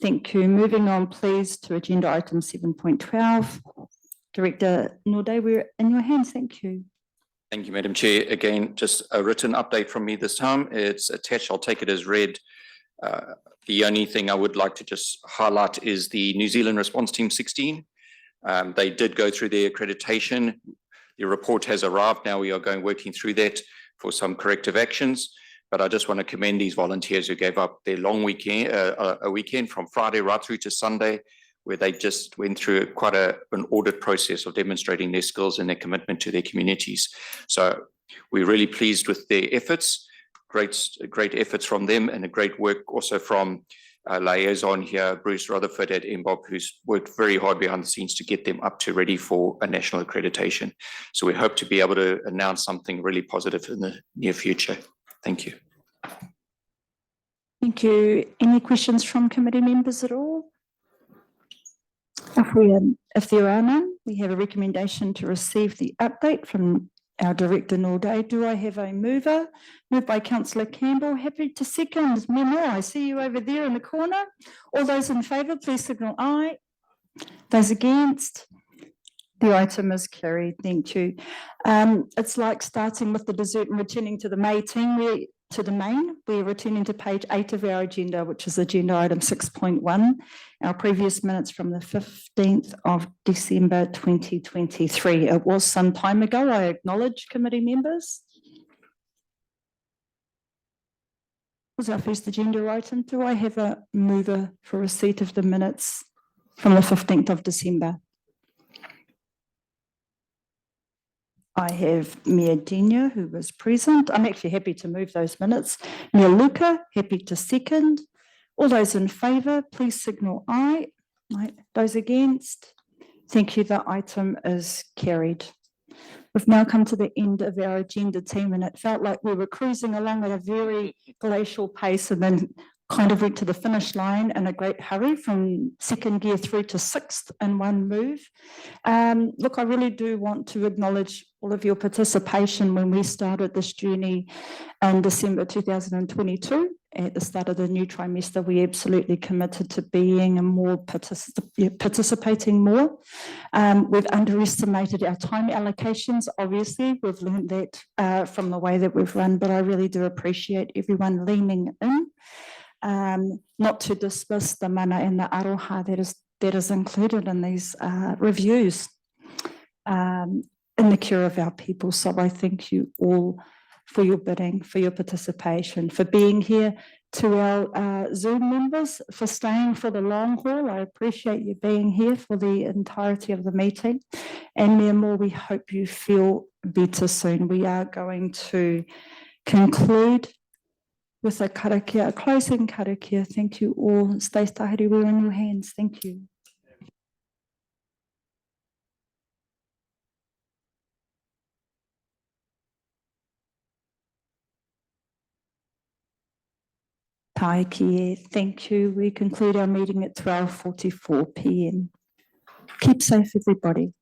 Thank you. Moving on, please, to agenda item 7.12. Director Nordé, we're in your hands. Thank you. Thank you, Madam Chair. Again, just a written update from me this time. It's attached. I'll take it as read. The only thing I would like to just highlight is the New Zealand Response Team 16. They did go through their accreditation. The report has arrived. Now we are working through that for some corrective actions. But I just want to commend these volunteers who gave up their long weekend, a weekend from Friday right through to Sunday, where they just went through quite an audit process of demonstrating their skills and their commitment to their communities. So we're really pleased with their efforts, great efforts from them, and a great work also from liaison here, Bruce Rutherford at MBOB, who's worked very hard behind the scenes to get them up to ready for a national accreditation. So we hope to be able to announce something really positive in the near future. Thank you. Thank you. Any questions from committee members at all? If there are none, we have a recommendation to receive the update from our Director Nordé. Do I have a mover? Moved by Councillor Campbell. Happy to second. Memo, I see you over there in the corner. All those in favour, please signal aye. Those against? The item is carried. Thank you. It's like starting with the dessert and returning to the main. We're returning to page 8 of our agenda, which is agenda item 6.1, our previous minutes from the 15th of December 2023. It was some time ago. I acknowledge committee members. Was our first agenda item. Do I have a mover for receipt of the minutes from the 15th of December? I have Mia Denia, who was present. I'm actually happy to move those minutes. Mia Luca, happy to second. All those in favour, please signal aye. Aye. Those against? Thank you. The item is carried. We've now come to the end of our agenda, team, and it felt like we were cruising along at a very glacial pace and then kind of went to the finish line in a great hurry from second gear through to sixth in one move. Look, I really do want to acknowledge all of your participation when we started this journey in December 2022. At the start of the new trimester, we absolutely committed to being and more participating more. We've underestimated our time allocations. Obviously, we've learned that from the way that we've run, but I really do appreciate everyone leaning in. Not to dismiss the mana and the aroha that is included in these reviews in the care of our people. So I thank you all for your bidding, for your participation, for being here. To our Zoom members, for staying for the long haul. I appreciate you being here for the entirety of the meeting. And Mia Moore, we hope you feel better soon. We are going to conclude with a karakia, a closing karakia. Thank you all. Stay tahiri, we're in your hands. Thank you. Tai kia. Thank you. We conclude our meeting at 12:44 p.m. Keep safe, everybody.